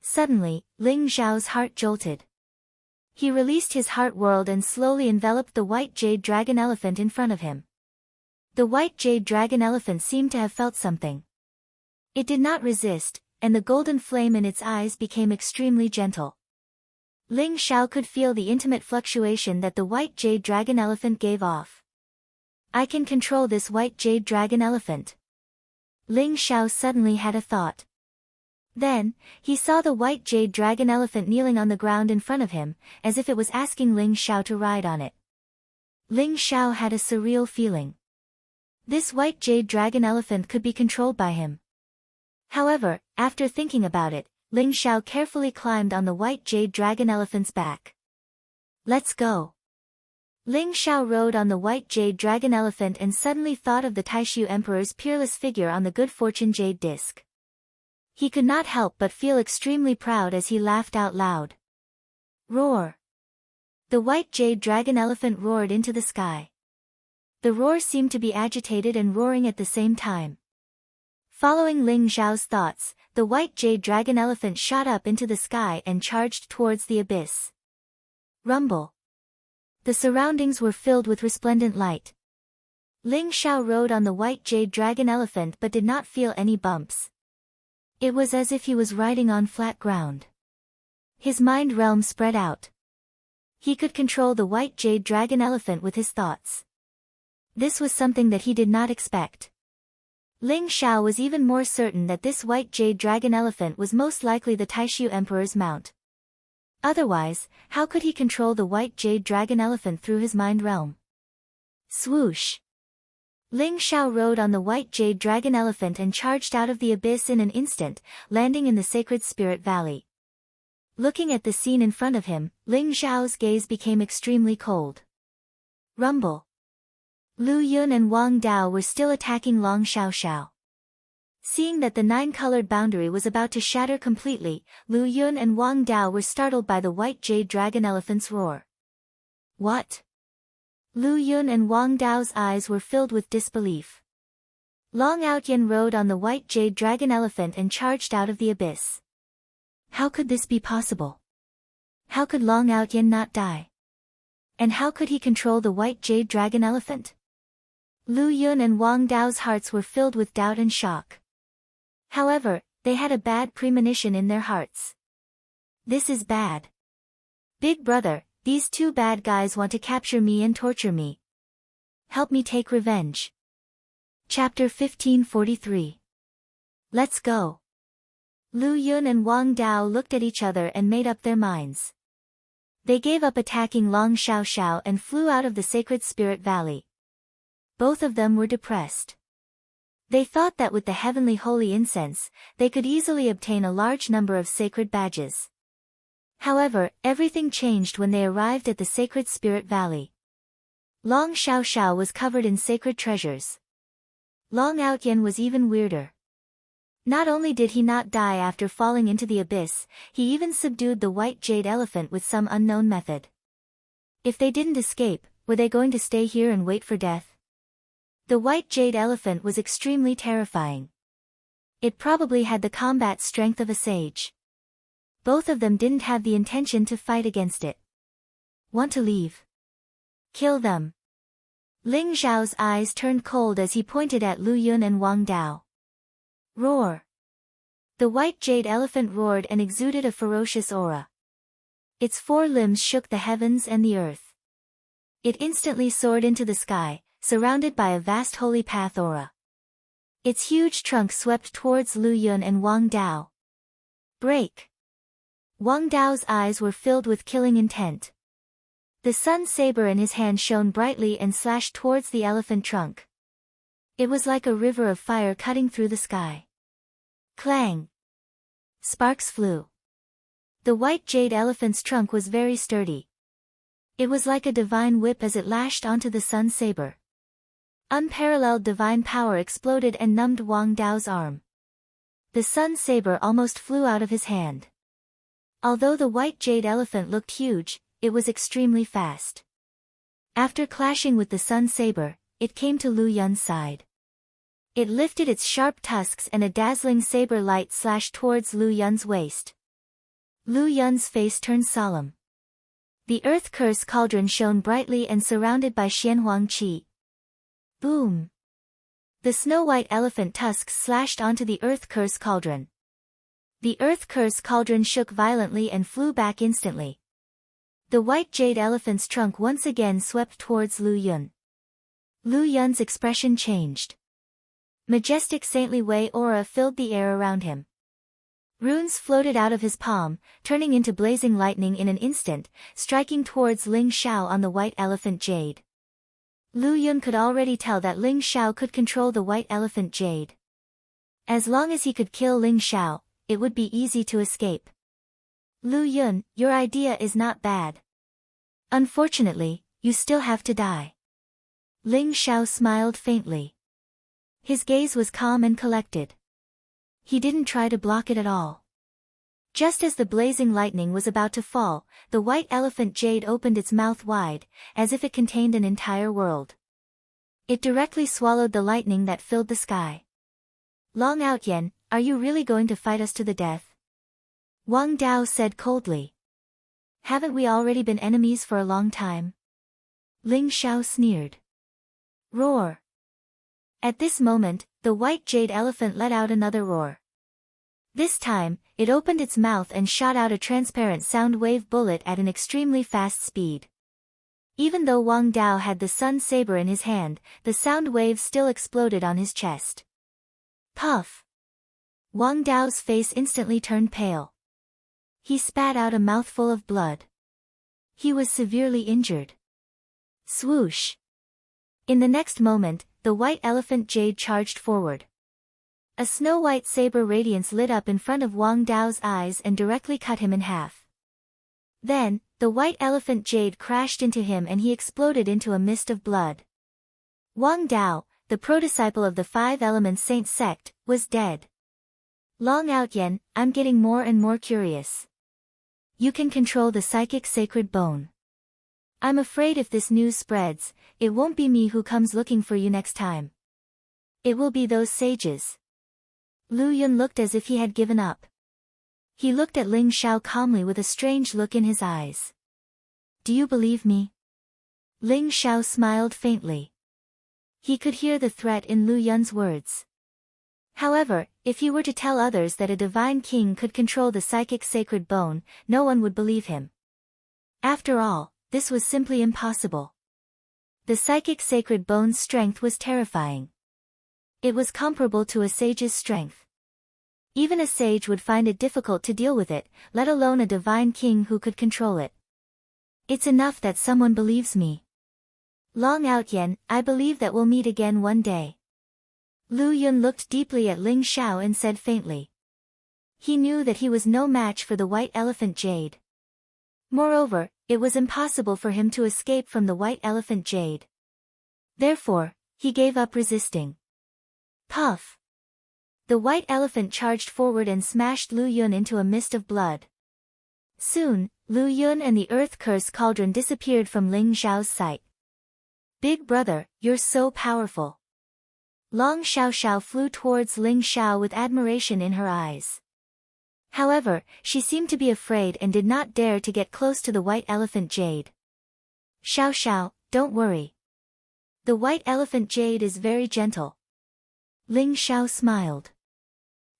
Suddenly, Ling Zhao's heart jolted. He released his heart world and slowly enveloped the white jade dragon elephant in front of him. The white jade dragon elephant seemed to have felt something. It did not resist, and the golden flame in its eyes became extremely gentle. Ling Zhao could feel the intimate fluctuation that the white jade dragon elephant gave off. I can control this white jade dragon elephant. Ling Zhao suddenly had a thought. Then, he saw the white jade dragon elephant kneeling on the ground in front of him, as if it was asking Ling Zhao to ride on it. Ling Zhao had a surreal feeling. This white jade dragon elephant could be controlled by him. However, after thinking about it, Ling Zhao carefully climbed on the white jade dragon elephant's back. Let's go. Ling Zhao rode on the white jade dragon elephant and suddenly thought of the Taishu Emperor's peerless figure on the good fortune jade disc. He could not help but feel extremely proud as he laughed out loud. Roar! The white jade dragon elephant roared into the sky. The roar seemed to be agitated and roaring at the same time. Following Ling Zhao's thoughts, the white jade dragon elephant shot up into the sky and charged towards the abyss. Rumble! The surroundings were filled with resplendent light. Ling Zhao rode on the white jade dragon elephant but did not feel any bumps. It was as if he was riding on flat ground. His mind realm spread out. He could control the white jade dragon elephant with his thoughts. This was something that he did not expect. Ling Zhao was even more certain that this white jade dragon elephant was most likely the Taishu Emperor's mount. Otherwise, how could he control the white jade dragon elephant through his mind realm? Swoosh! Ling Zhao rode on the white jade dragon elephant and charged out of the abyss in an instant, landing in the sacred spirit valley. Looking at the scene in front of him, Ling Zhao's gaze became extremely cold. Rumble! Lu Yun and Wang Dao were still attacking Long Xiaoxiao. Seeing that the nine-colored boundary was about to shatter completely, Lu Yun and Wang Dao were startled by the white jade dragon elephant's roar. What? Lu Yun and Wang Dao's eyes were filled with disbelief. Long Outyan rode on the white jade dragon elephant and charged out of the abyss. How could this be possible? How could Long Outyan not die? And how could he control the white jade dragon elephant? Lu Yun and Wang Dao's hearts were filled with doubt and shock. However, they had a bad premonition in their hearts. This is bad. Big brother, these two bad guys want to capture me and torture me. Help me take revenge. Chapter 1543. Let's go. Lu Yun and Wang Dao looked at each other and made up their minds. They gave up attacking Long Xiaoxiao and flew out of the sacred spirit valley. Both of them were depressed. They thought that with the heavenly holy incense, they could easily obtain a large number of sacred badges. However, everything changed when they arrived at the sacred spirit valley. Long Xiaoxiao was covered in sacred treasures. Long Outyan was even weirder. Not only did he not die after falling into the abyss, he even subdued the white jade elephant with some unknown method. If they didn't escape, were they going to stay here and wait for death? The white jade elephant was extremely terrifying. It probably had the combat strength of a sage. Both of them didn't have the intention to fight against it. Want to leave? Kill them. Ling Zhao's eyes turned cold as he pointed at Lu Yun and Wang Dao. Roar! The white jade elephant roared and exuded a ferocious aura. Its 4 limbs shook the heavens and the earth. It instantly soared into the sky, surrounded by a vast holy path aura. Its huge trunk swept towards Lu Yun and Wang Dao. Break! Wang Dao's eyes were filled with killing intent. The sun saber in his hand shone brightly and slashed towards the elephant trunk. It was like a river of fire cutting through the sky. Clang! Sparks flew. The white jade elephant's trunk was very sturdy. It was like a divine whip as it lashed onto the sun saber. Unparalleled divine power exploded and numbed Wang Dao's arm. The sun saber almost flew out of his hand. Although the white jade elephant looked huge, it was extremely fast. After clashing with the sun saber, it came to Lu Yun's side. It lifted its sharp tusks and a dazzling saber light slashed towards Lu Yun's waist. Lu Yun's face turned solemn. The earth curse cauldron shone brightly and surrounded by Xianhuang qi. Boom! The snow-white elephant tusks slashed onto the earth curse cauldron. The earth curse cauldron shook violently and flew back instantly. The white jade elephant's trunk once again swept towards Lu Yun. Lu Yun's expression changed. Majestic saintly Wei aura filled the air around him. Runes floated out of his palm, turning into blazing lightning in an instant, striking towards Ling Xiao on the white elephant jade. Lu Yun could already tell that Ling Xiao could control the white elephant jade. As long as he could kill Ling Xiao, it would be easy to escape. Lu Yun, your idea is not bad. Unfortunately, you still have to die. Ling Xiao smiled faintly. His gaze was calm and collected. He didn't try to block it at all. Just as the blazing lightning was about to fall, the white elephant jade opened its mouth wide, as if it contained an entire world. It directly swallowed the lightning that filled the sky. Long Outyen, are you really going to fight us to the death? Wang Dao said coldly. Haven't we already been enemies for a long time? Ling Xiao sneered. Roar! At this moment, the white jade elephant let out another roar. This time, it opened its mouth and shot out a transparent sound wave bullet at an extremely fast speed. Even though Wang Dao had the sun saber in his hand, the sound wave still exploded on his chest. Puff! Wang Dao's face instantly turned pale. He spat out a mouthful of blood. He was severely injured. Swoosh! In the next moment, the white elephant jade charged forward. A snow-white saber radiance lit up in front of Wang Dao's eyes and directly cut him in half. Then, the white elephant jade crashed into him and he exploded into a mist of blood. Wang Dao, the pro-disciple of the Five Elements Saint sect, was dead. Long Outyen, I'm getting more and more curious. You can control the psychic sacred bone. I'm afraid if this news spreads, it won't be me who comes looking for you next time. It will be those sages. Lu Yun looked as if he had given up. He looked at Ling Xiao calmly with a strange look in his eyes. Do you believe me? Ling Xiao smiled faintly. He could hear the threat in Lu Yun's words. However, if he were to tell others that a divine king could control the psychic sacred bone, no one would believe him. After all, this was simply impossible. The psychic sacred bone's strength was terrifying. It was comparable to a sage's strength. Even a sage would find it difficult to deal with it, let alone a divine king who could control it. It's enough that someone believes me. Long Outyen, I believe that we'll meet again one day. Lu Yun looked deeply at Ling Xiao and said faintly. He knew that he was no match for the white elephant jade. Moreover, it was impossible for him to escape from the white elephant jade. Therefore, he gave up resisting. Puff! The white elephant charged forward and smashed Lu Yun into a mist of blood. Soon, Lu Yun and the earth curse cauldron disappeared from Ling Xiao's sight. Big brother, you're so powerful. Long Xiao flew towards Ling Xiao with admiration in her eyes. However, she seemed to be afraid and did not dare to get close to the white elephant jade. Xiao, don't worry. The white elephant jade is very gentle. Ling Xiao smiled.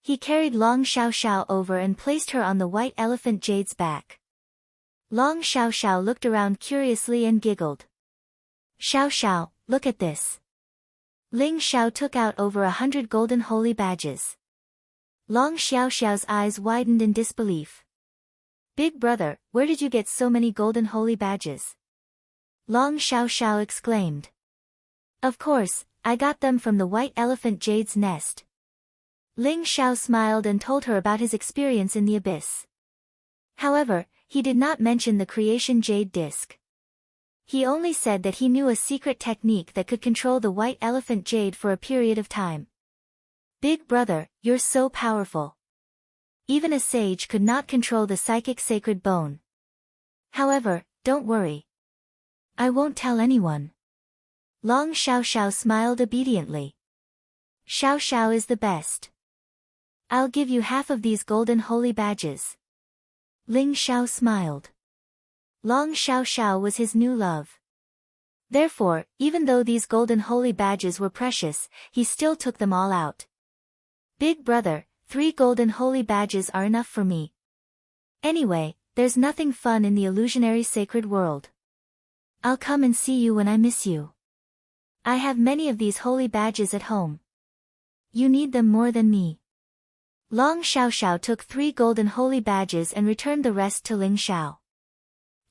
He carried Long Xiao over and placed her on the white elephant jade's back. Long Xiao Xiao looked around curiously and giggled. Xiao Xiao, look at this. Ling Xiao took out over 100 golden holy badges. Long Xiao Xiao's eyes widened in disbelief. Big brother, where did you get so many golden holy badges? Long Xiao Xiao exclaimed. Of course, I got them from the white elephant jade's nest. Ling Xiao smiled and told her about his experience in the abyss. However, he did not mention the creation jade disc. He only said that he knew a secret technique that could control the white elephant jade for a period of time. Big brother, you're so powerful. Even a sage could not control the psychic sacred bone. However, don't worry. I won't tell anyone. Long Xiao Xiao smiled obediently. Xiao Xiao is the best. I'll give you half of these golden holy badges. Ling Xiao smiled. Long Xiao Xiao was his new love. Therefore, even though these golden holy badges were precious, he still took them all out. Big brother, 3 golden holy badges are enough for me. Anyway, there's nothing fun in the illusionary sacred world. I'll come and see you when I miss you. I have many of these holy badges at home. You need them more than me. Long Xiao Xiao took 3 golden holy badges and returned the rest to Ling Xiao.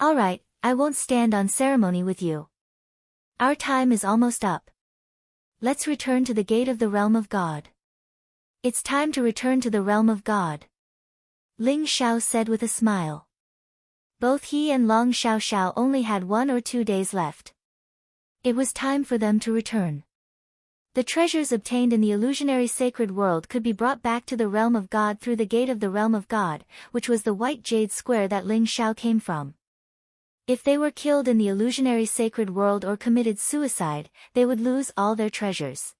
Alright, I won't stand on ceremony with you. Our time is almost up. Let's return to the gate of the realm of God. It's time to return to the realm of God. Ling Xiao said with a smile. Both he and Long Xiao Xiao only had 1 or 2 days left. It was time for them to return. The treasures obtained in the illusionary sacred world could be brought back to the realm of God through the gate of the realm of God, which was the white jade square that Ling Xiao came from. If they were killed in the illusionary sacred world or committed suicide, they would lose all their treasures.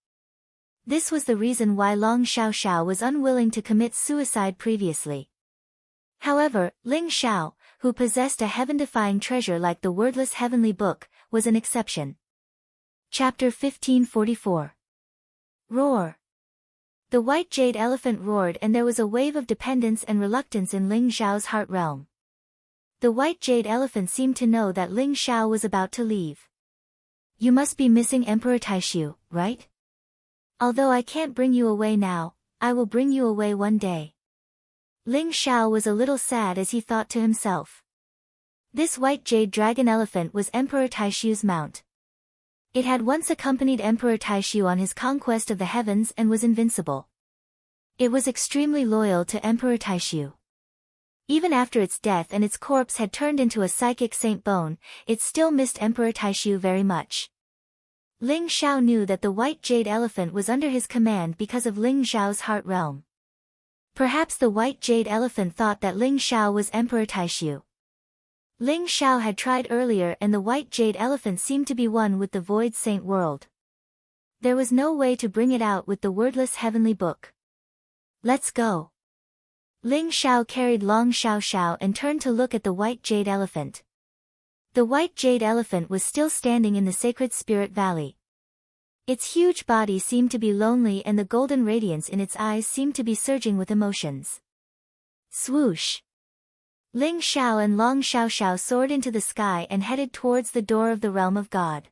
This was the reason why Long Xiao Xiao was unwilling to commit suicide previously. However, Ling Xiao, who possessed a heaven-defying treasure like the wordless heavenly book, was an exception. Chapter 1544. Roar. The white jade elephant roared and there was a wave of dependence and reluctance in Ling Xiao's heart realm. The white jade elephant seemed to know that Ling Xiao was about to leave. You must be missing Emperor Taishu, right? Although I can't bring you away now, I will bring you away one day. Ling Xiao was a little sad as he thought to himself. This white jade dragon elephant was Emperor Taishu's mount. It had once accompanied Emperor Taishu on his conquest of the heavens and was invincible. It was extremely loyal to Emperor Taishu. Even after its death and its corpse had turned into a psychic saint bone, it still missed Emperor Taishu very much. Ling Xiao knew that the white jade elephant was under his command because of Ling Xiao's heart realm. Perhaps the white jade elephant thought that Ling Xiao was Emperor Taishu. Ling Xiao had tried earlier and the white jade elephant seemed to be one with the void saint world. There was no way to bring it out with the wordless heavenly book. Let's go. Ling Xiao carried Long Xiao Xiao and turned to look at the white jade elephant. The white jade elephant was still standing in the sacred spirit valley. Its huge body seemed to be lonely and the golden radiance in its eyes seemed to be surging with emotions. Swoosh! Ling Xiao and Long Xiao Xiao soared into the sky and headed towards the door of the realm of God.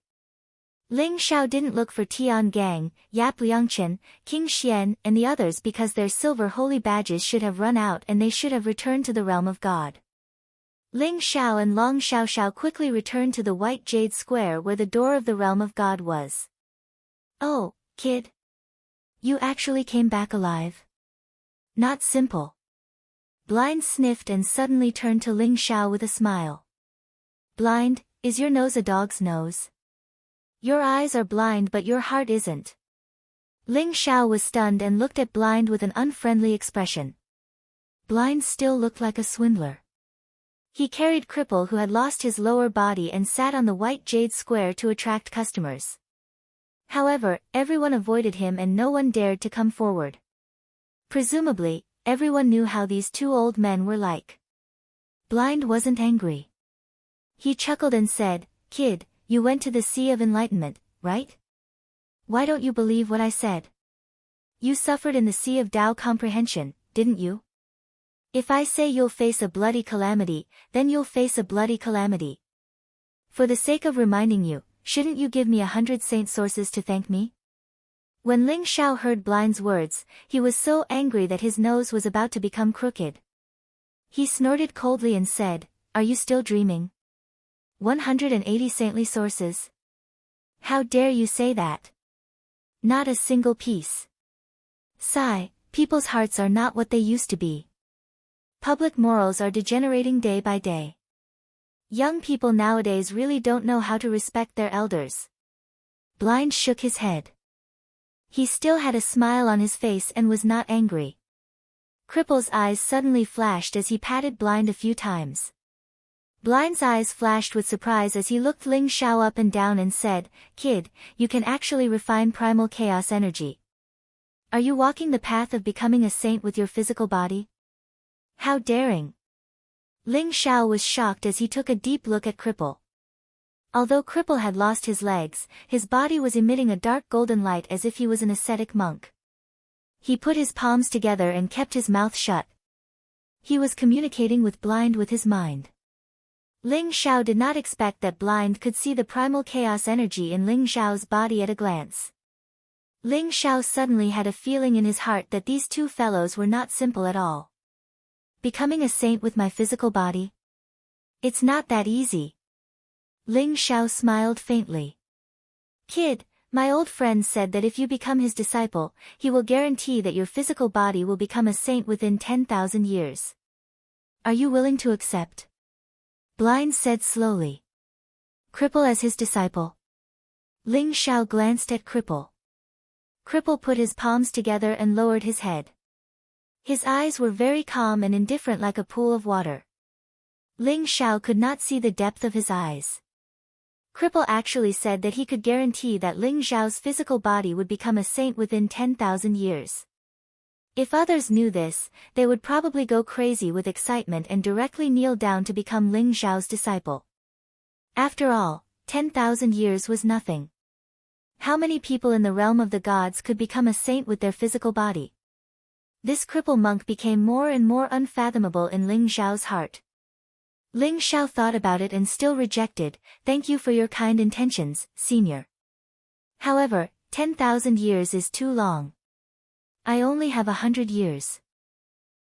Ling Xiao didn't look for Tian Gang, Yap Liangchen, King Xian, and the others because their silver holy badges should have run out and they should have returned to the realm of God. Ling Xiao and Long Xiao Xiao quickly returned to the white jade square where the door of the realm of God was. Oh, kid. You actually came back alive. Not simple. Blind sniffed and suddenly turned to Ling Xiao with a smile. Blind, is your nose a dog's nose? Your eyes are blind but your heart isn't. Ling Xiao was stunned and looked at Blind with an unfriendly expression. Blind still looked like a swindler. He carried Cripple who had lost his lower body and sat on the white jade square to attract customers. However, everyone avoided him and no one dared to come forward. Presumably, everyone knew how these 2 old men were like. Blind wasn't angry. He chuckled and said, Kid, you went to the Sea of Enlightenment, right? Why don't you believe what I said? You suffered in the Sea of Tao Comprehension, didn't you? If I say you'll face a bloody calamity, then you'll face a bloody calamity. For the sake of reminding you, shouldn't you give me 100 saint sources to thank me? When Ling Xiao heard Blind's words, he was so angry that his nose was about to become crooked. He snorted coldly and said, "Are you still dreaming? 180 saintly sources? How dare you say that? Not a single piece. Sigh, people's hearts are not what they used to be. Public morals are degenerating day by day. Young people nowadays really don't know how to respect their elders." Blind shook his head. He still had a smile on his face and was not angry. Cripple's eyes suddenly flashed as he patted Blind a few times. Blind's eyes flashed with surprise as he looked Ling Xiao up and down and said, "Kid, you can actually refine primal chaos energy. Are you walking the path of becoming a saint with your physical body? How daring!" Ling Xiao was shocked as he took a deep look at Cripple. Although Cripple had lost his legs, his body was emitting a dark golden light as if he was an ascetic monk. He put his palms together and kept his mouth shut. He was communicating with Blind with his mind. Ling Xiao did not expect that Blind could see the primal chaos energy in Ling Xiao's body at a glance. Ling Xiao suddenly had a feeling in his heart that these two fellows were not simple at all. Becoming a saint with my physical body? It's not that easy. Ling Xiao smiled faintly. "Kid, my old friend said that if you become his disciple, he will guarantee that your physical body will become a saint within 10,000 years. Are you willing to accept?" Blind said slowly. "Cripple as his disciple?" Ling Xiao glanced at Cripple. Cripple put his palms together and lowered his head. His eyes were very calm and indifferent like a pool of water. Ling Xiao could not see the depth of his eyes. Cripple actually said that he could guarantee that Ling Xiao's physical body would become a saint within 10,000 years. If others knew this, they would probably go crazy with excitement and directly kneel down to become Ling Xiao's disciple. After all, 10,000 years was nothing. How many people in the realm of the gods could become a saint with their physical body? This cripple monk became more and more unfathomable in Ling Xiao's heart. Ling Xiao thought about it and still rejected, "Thank you for your kind intentions, senior. However, 10,000 years is too long. I only have 100 years.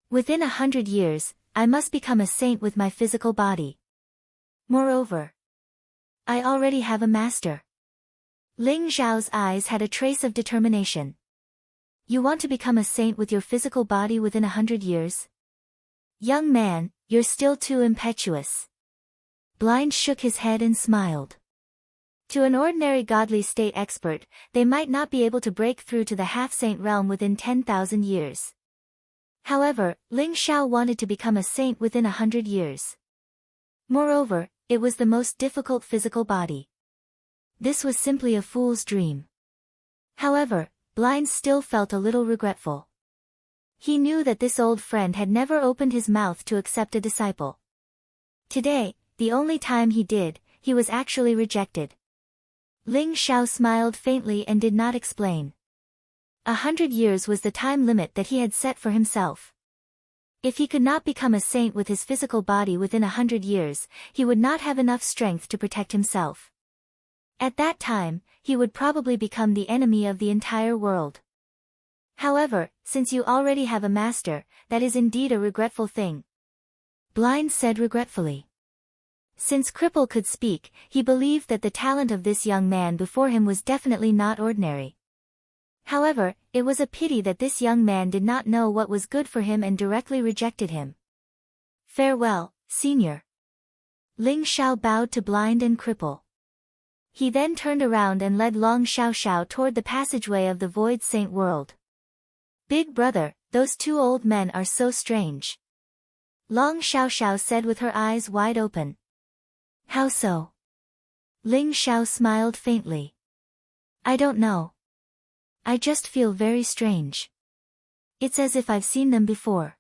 Within 100 years, I must become a saint with my physical body. Moreover, I already have a master." Ling Xiao's eyes had a trace of determination. "You want to become a saint with your physical body within 100 years? Young man, you're still too impetuous." Blind shook his head and smiled. To an ordinary godly state expert, they might not be able to break through to the half-saint realm within 10,000 years. However, Ling Xiao wanted to become a saint within 100 years. Moreover, it was the most difficult physical body. This was simply a fool's dream. However, Blind still felt a little regretful. He knew that this old friend had never opened his mouth to accept a disciple. Today, the only time he did, he was actually rejected. Ling Xiao smiled faintly and did not explain. 100 years was the time limit that he had set for himself. If he could not become a saint with his physical body within 100 years, he would not have enough strength to protect himself. At that time, he would probably become the enemy of the entire world. However, since you already have a master, that is indeed a regretful thing. Blind said regretfully. Since Cripple could speak, he believed that the talent of this young man before him was definitely not ordinary. However, it was a pity that this young man did not know what was good for him and directly rejected him. "Farewell, senior." Ling Xiao bowed to Blind and Cripple. He then turned around and led Long Xiao Xiao toward the passageway of the Void Saint world. "Big brother, those two old men are so strange," Long Xiao Xiao said with her eyes wide open. "How so?" Ling Xiao smiled faintly. "I don't know. I just feel very strange. It's as if I've seen them before.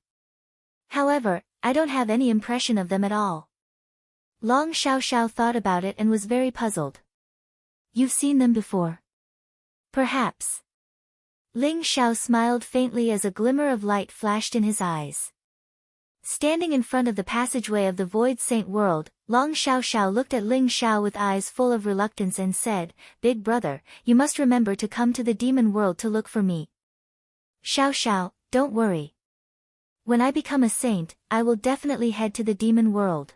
However, I don't have any impression of them at all." Long Xiao Xiao thought about it and was very puzzled. "You've seen them before?" "Perhaps." Ling Xiao smiled faintly as a glimmer of light flashed in his eyes. Standing in front of the passageway of the Void Saint World, Long Xiao Xiao looked at Ling Xiao with eyes full of reluctance and said, "Big brother, you must remember to come to the demon world to look for me." "Xiao Xiao, don't worry. When I become a saint, I will definitely head to the demon world."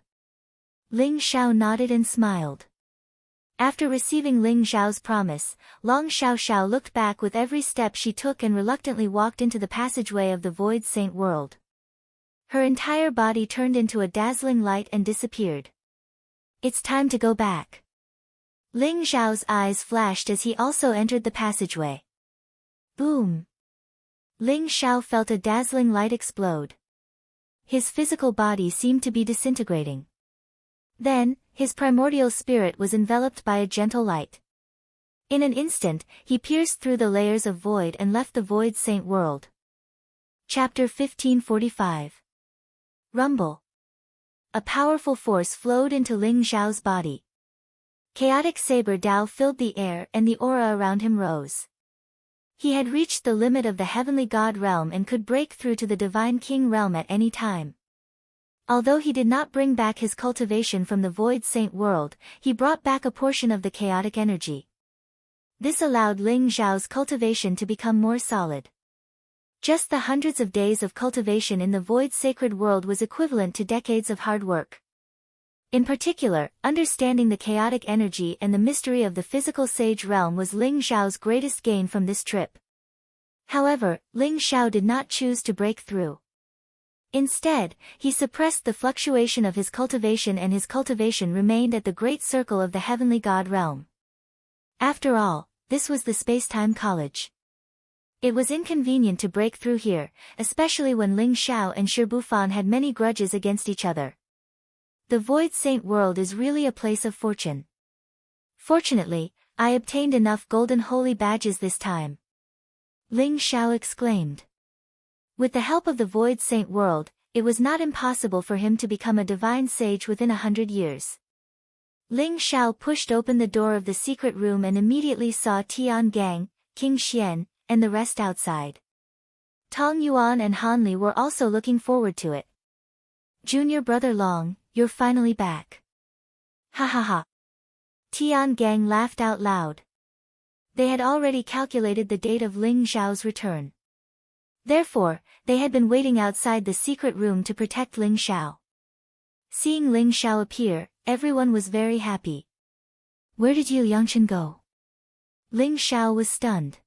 Ling Xiao nodded and smiled. After receiving Ling Xiao's promise, Long Xiao Xiao looked back with every step she took and reluctantly walked into the passageway of the Void Saint World. Her entire body turned into a dazzling light and disappeared. "It's time to go back." Ling Xiao's eyes flashed as he also entered the passageway. Boom! Ling Xiao felt a dazzling light explode. His physical body seemed to be disintegrating. Then, his primordial spirit was enveloped by a gentle light. In an instant, he pierced through the layers of void and left the Void Saint World. Chapter 1545. Rumble. A powerful force flowed into Ling Xiao's body. Chaotic saber Dao filled the air and the aura around him rose. He had reached the limit of the heavenly god realm and could break through to the divine king realm at any time. Although he did not bring back his cultivation from the Void Saint World, he brought back a portion of the chaotic energy. This allowed Ling Xiao's cultivation to become more solid. Just the hundreds of days of cultivation in the Void Sacred World was equivalent to decades of hard work. In particular, understanding the chaotic energy and the mystery of the physical sage realm was Ling Xiao's greatest gain from this trip. However, Ling Xiao did not choose to break through. Instead, he suppressed the fluctuation of his cultivation and his cultivation remained at the great circle of the heavenly god realm. After all, this was the Space-Time College. It was inconvenient to break through here, especially when Ling Xiao and Shirbufan had many grudges against each other. The Void Saint World is really a place of fortune. Fortunately, I obtained enough golden holy badges this time. Ling Xiao exclaimed. With the help of the Void Saint World, it was not impossible for him to become a divine sage within 100 years. Ling Xiao pushed open the door of the secret room and immediately saw Tian Gang, King Xian, and the rest outside. Tong Yuan and Han Li were also looking forward to it. "Junior brother Long, you're finally back." "Ha ha ha." Tian Gang laughed out loud. They had already calculated the date of Ling Xiao's return. Therefore, they had been waiting outside the secret room to protect Ling Xiao. Seeing Ling Xiao appear, everyone was very happy. "Where did Yu Yangchen go?" Ling Xiao was stunned.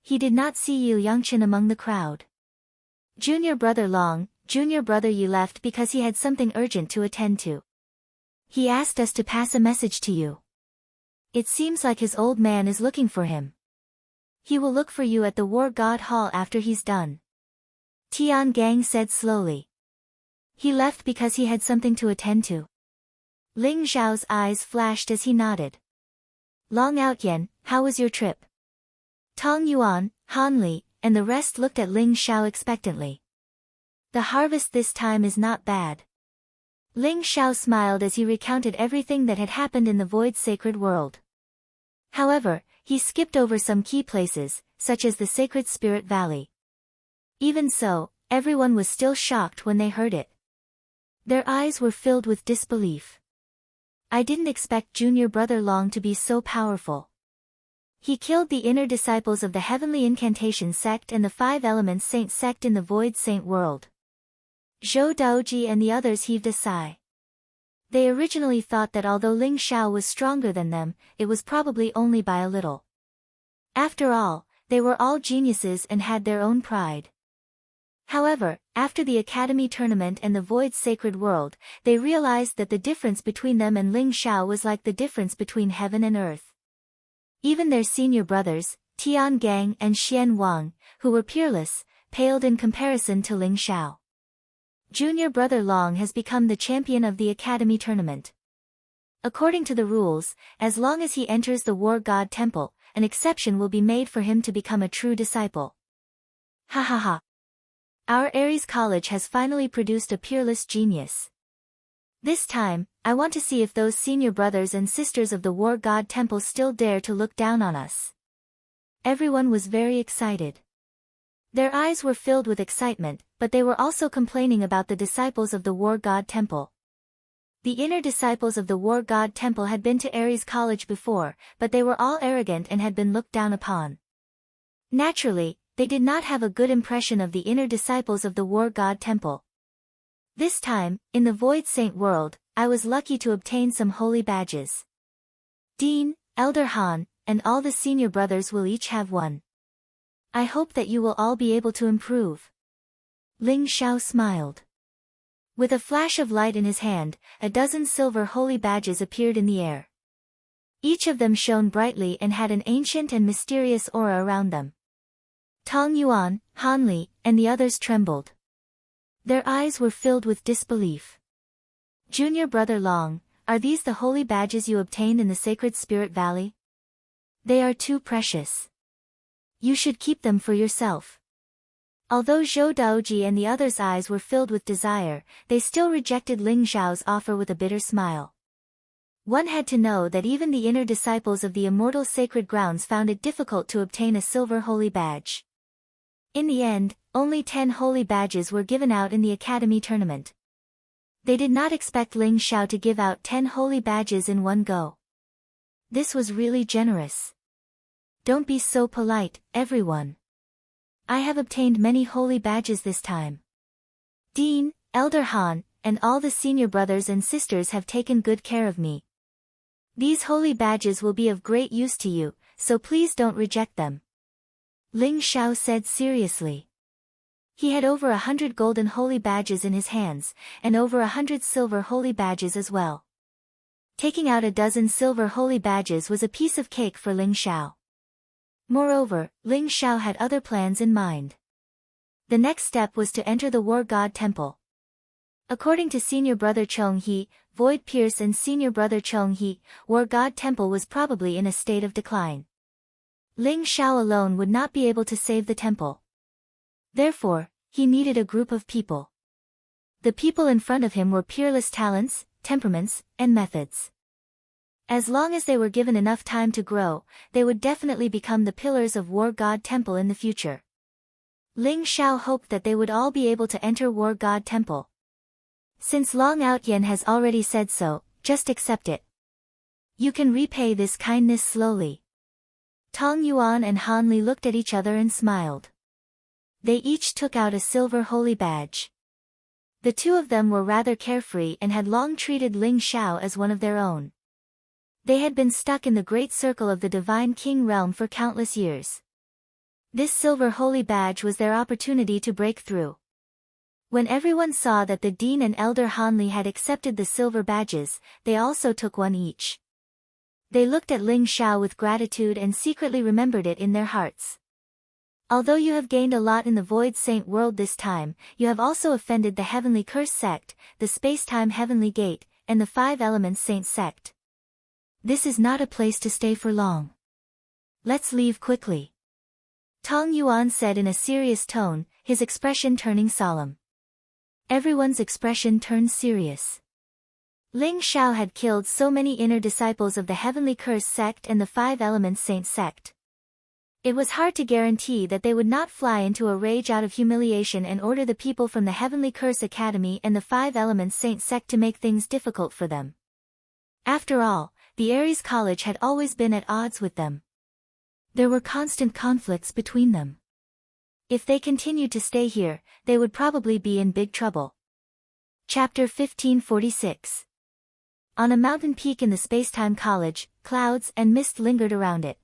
He did not see Yu Yangchen among the crowd. "Junior brother Long, junior brother Yi left because he had something urgent to attend to. He asked us to pass a message to you. It seems like his old man is looking for him. He will look for you at the War God Hall after he's done." Tian Gang said slowly. "He left because he had something to attend to." Ling Xiao's eyes flashed as he nodded. "Long Outyen, how was your trip?" Tong Yuan, Han Li, and the rest looked at Ling Xiao expectantly. "The harvest this time is not bad." Ling Xiao smiled as he recounted everything that had happened in the Void Sacred World. However, he skipped over some key places, such as the Sacred Spirit Valley. Even so, everyone was still shocked when they heard it. Their eyes were filled with disbelief. "I didn't expect junior brother Long to be so powerful. He killed the inner disciples of the Heavenly Incantation Sect and the Five Elements Saint Sect in the Void Saint World." Zhou Daoji and the others heaved a sigh. They originally thought that although Ling Xiao was stronger than them, it was probably only by a little. After all, they were all geniuses and had their own pride. However, after the Academy Tournament and the Void Sacred World, they realized that the difference between them and Ling Xiao was like the difference between heaven and earth. Even their senior brothers, Tian Gang and Xian Wang, who were peerless, paled in comparison to Ling Xiao. Junior brother Long has become the champion of the Academy Tournament. According to the rules, as long as he enters the War God Temple, an exception will be made for him to become a true disciple. Ha ha ha. Our Ares College has finally produced a peerless genius. This time, I want to see if those senior brothers and sisters of the War God Temple still dare to look down on us. Everyone was very excited. Their eyes were filled with excitement, but they were also complaining about the disciples of the War God Temple. The inner disciples of the War God Temple had been to Ares College before, but they were all arrogant and had been looked down upon. Naturally, they did not have a good impression of the inner disciples of the War God Temple. This time, in the Void Saint world, I was lucky to obtain some holy badges. Dean, Elder Han, and all the senior brothers will each have one. I hope that you will all be able to improve. Ling Xiao smiled. With a flash of light in his hand, a dozen silver holy badges appeared in the air. Each of them shone brightly and had an ancient and mysterious aura around them. Tong Yuan, Han Li, and the others trembled. Their eyes were filled with disbelief. Junior Brother Long, are these the holy badges you obtained in the Sacred Spirit Valley? They are too precious. You should keep them for yourself. Although Zhou Daoji and the others' eyes were filled with desire, they still rejected Ling Xiao's offer with a bitter smile. One had to know that even the inner disciples of the immortal sacred grounds found it difficult to obtain a silver holy badge. In the end, only 10 holy badges were given out in the academy tournament. They did not expect Ling Xiao to give out 10 holy badges in one go. This was really generous. Don't be so polite, everyone. I have obtained many holy badges this time. Dean, Elder Han, and all the senior brothers and sisters have taken good care of me. These holy badges will be of great use to you, so please don't reject them. Ling Xiao said seriously. He had over 100 golden holy badges in his hands, and over 100 silver holy badges as well. Taking out a dozen silver holy badges was a piece of cake for Ling Xiao. Moreover, Ling Xiao had other plans in mind. The next step was to enter the War God Temple. According to Senior Brother Chong He, Void Pierce and Senior Brother Chong He, War God Temple was probably in a state of decline. Ling Xiao alone would not be able to save the temple. Therefore, he needed a group of people. The people in front of him were peerless talents, temperaments, and methods. As long as they were given enough time to grow, they would definitely become the pillars of War God Temple in the future. Ling Xiao hoped that they would all be able to enter War God Temple. Since Long Outyen has already said so, just accept it. You can repay this kindness slowly. Tong Yuan and Han Li looked at each other and smiled. They each took out a silver holy badge. The two of them were rather carefree and had long treated Ling Xiao as one of their own. They had been stuck in the great circle of the Divine King realm for countless years. This silver holy badge was their opportunity to break through. When everyone saw that the Dean and Elder Han Li had accepted the silver badges, they also took one each. They looked at Ling Xiao with gratitude and secretly remembered it in their hearts. Although you have gained a lot in the Void Saint world this time, you have also offended the Heavenly Curse sect, the Space-Time Heavenly Gate, and the 5 Elements Saint sect. This is not a place to stay for long. Let's leave quickly. Tong Yuan said in a serious tone, his expression turning solemn. Everyone's expression turned serious. Ling Xiao had killed so many inner disciples of the Heavenly Curse sect and the 5 Elements Saint sect. It was hard to guarantee that they would not fly into a rage out of humiliation and order the people from the Heavenly Curse Academy and the 5 Elements Saint sect to make things difficult for them. After all, the Ares College had always been at odds with them. There were constant conflicts between them. If they continued to stay here, they would probably be in big trouble. Chapter 1546. On a mountain peak in the Spacetime College, clouds and mist lingered around it.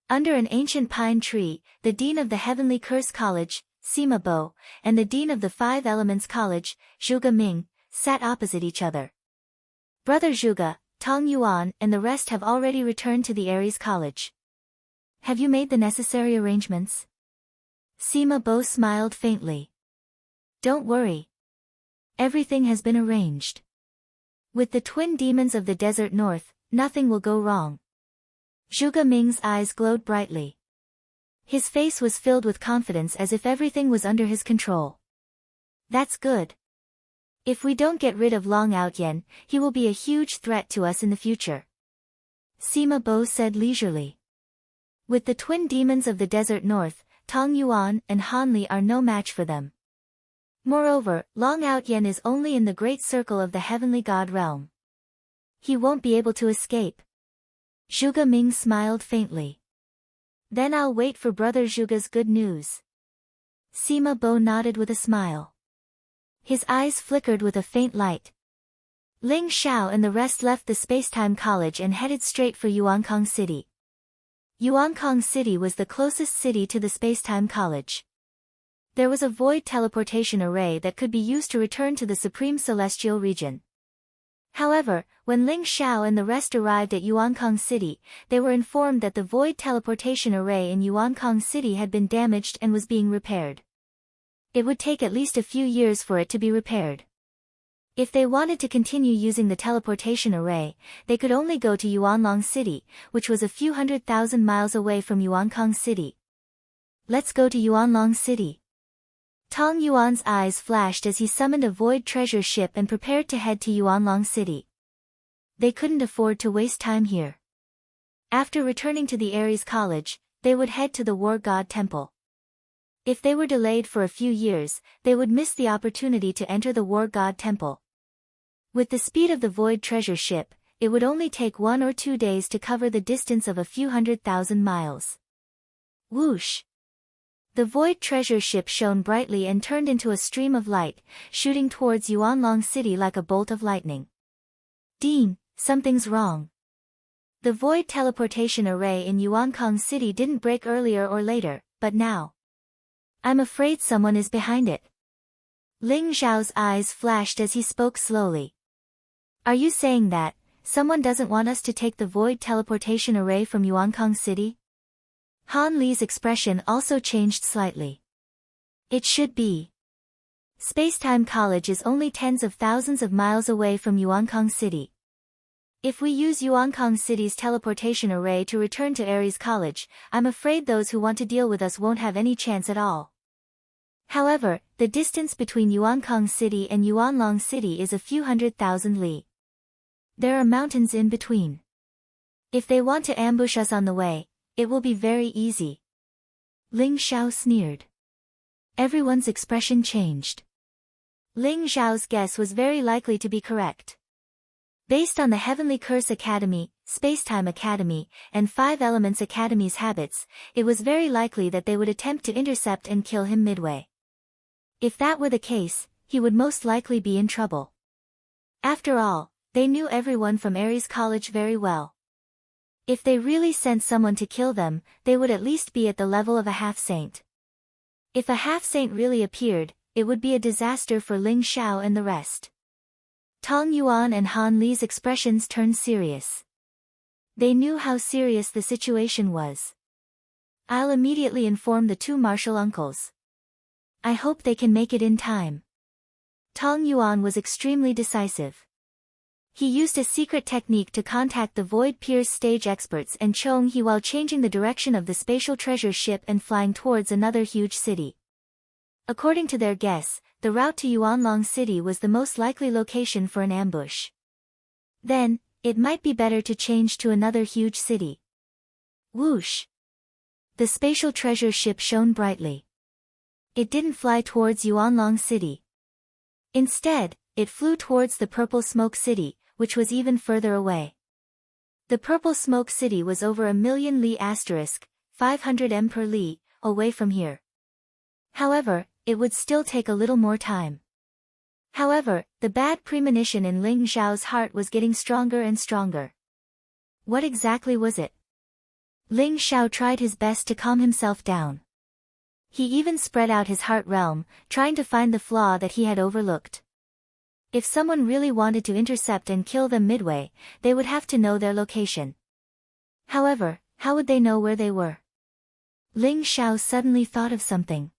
Under an ancient pine tree, the Dean of the Heavenly Curse College, Sima Bo, and the Dean of the 5 Elements College, Zhuge Ming, sat opposite each other. Brother Zhuge, Tong Yuan and the rest have already returned to the Ares College. Have you made the necessary arrangements? Sima Bo smiled faintly. Don't worry. Everything has been arranged. With the twin demons of the Desert North, nothing will go wrong. Zhuge Ming's eyes glowed brightly. His face was filled with confidence as if everything was under his control. That's good. If we don't get rid of Long Outyen, he will be a huge threat to us in the future. Sima Bo said leisurely. With the twin demons of the Desert North, Tong Yuan and Han Li are no match for them. Moreover, Long Outyen is only in the great circle of the heavenly god realm. He won't be able to escape. Zhuge Ming smiled faintly. Then I'll wait for Brother Zhuge's good news. Sima Bo nodded with a smile. His eyes flickered with a faint light. Ling Xiao and the rest left the Spacetime College and headed straight for Yuankong City. Yuankong City was the closest city to the Spacetime College. There was a void teleportation array that could be used to return to the Supreme Celestial Region. However, when Ling Xiao and the rest arrived at Yuankong City, they were informed that the void teleportation array in Yuankong City had been damaged and was being repaired. It would take at least a few years for it to be repaired. If they wanted to continue using the teleportation array, they could only go to Yuanlong City, which was a few 100,000 miles away from Yuankong City. Let's go to Yuanlong City. Tong Yuan's eyes flashed as he summoned a void treasure ship and prepared to head to Yuanlong City. They couldn't afford to waste time here. After returning to the Ares College, they would head to the War God Temple. If they were delayed for a few years, they would miss the opportunity to enter the War God Temple. With the speed of the void treasure ship, it would only take 1 or 2 days to cover the distance of a few 100,000 miles. Whoosh! The void treasure ship shone brightly and turned into a stream of light, shooting towards Yuanlong City like a bolt of lightning. Dean, something's wrong. The void teleportation array in Yuankong City didn't break earlier or later, but now. I'm afraid someone is behind it. Ling Xiao's eyes flashed as he spoke slowly. Are you saying that someone doesn't want us to take the void teleportation array from Yuankong City? Han Li's expression also changed slightly. It should be. Spacetime College is only tens of thousands of miles away from Yuankong City. If we use Yuankong City's teleportation array to return to Ares College, I'm afraid those who want to deal with us won't have any chance at all. However, the distance between Yuankong City and Yuanlong City is a few 100,000 li. There are mountains in between. If they want to ambush us on the way, it will be very easy. Ling Xiao sneered. Everyone's expression changed. Ling Xiao's guess was very likely to be correct. Based on the Heavenly Curse Academy, Spacetime Academy, and 5 Elements Academy's habits, it was very likely that they would attempt to intercept and kill him midway. If that were the case, he would most likely be in trouble. After all, they knew everyone from Ares College very well. If they really sent someone to kill them, they would at least be at the level of a half-saint. If a half-saint really appeared, it would be a disaster for Ling Xiao and the rest. Tong Yuan and Han Li's expressions turned serious. They knew how serious the situation was. I'll immediately inform the 2 martial uncles. I hope they can make it in time. Tong Yuan was extremely decisive. He used a secret technique to contact the Void Piers stage experts and Chong He while changing the direction of the spatial treasure ship and flying towards another huge city. According to their guess, the route to Yuanlong City was the most likely location for an ambush. Then, it might be better to change to another huge city. Whoosh! The spatial treasure ship shone brightly. It didn't fly towards Yuanlong City. Instead, it flew towards the Purple Smoke City, which was even further away. The Purple Smoke City was over 1,000,000 li asterisk, 500 m per li, away from here. However, it would still take a little more time. However, the bad premonition in Ling Xiao's heart was getting stronger and stronger. What exactly was it? Ling Xiao tried his best to calm himself down. He even spread out his heart realm, trying to find the flaw that he had overlooked. If someone really wanted to intercept and kill them midway, they would have to know their location. However, how would they know where they were? Ling Xiao suddenly thought of something.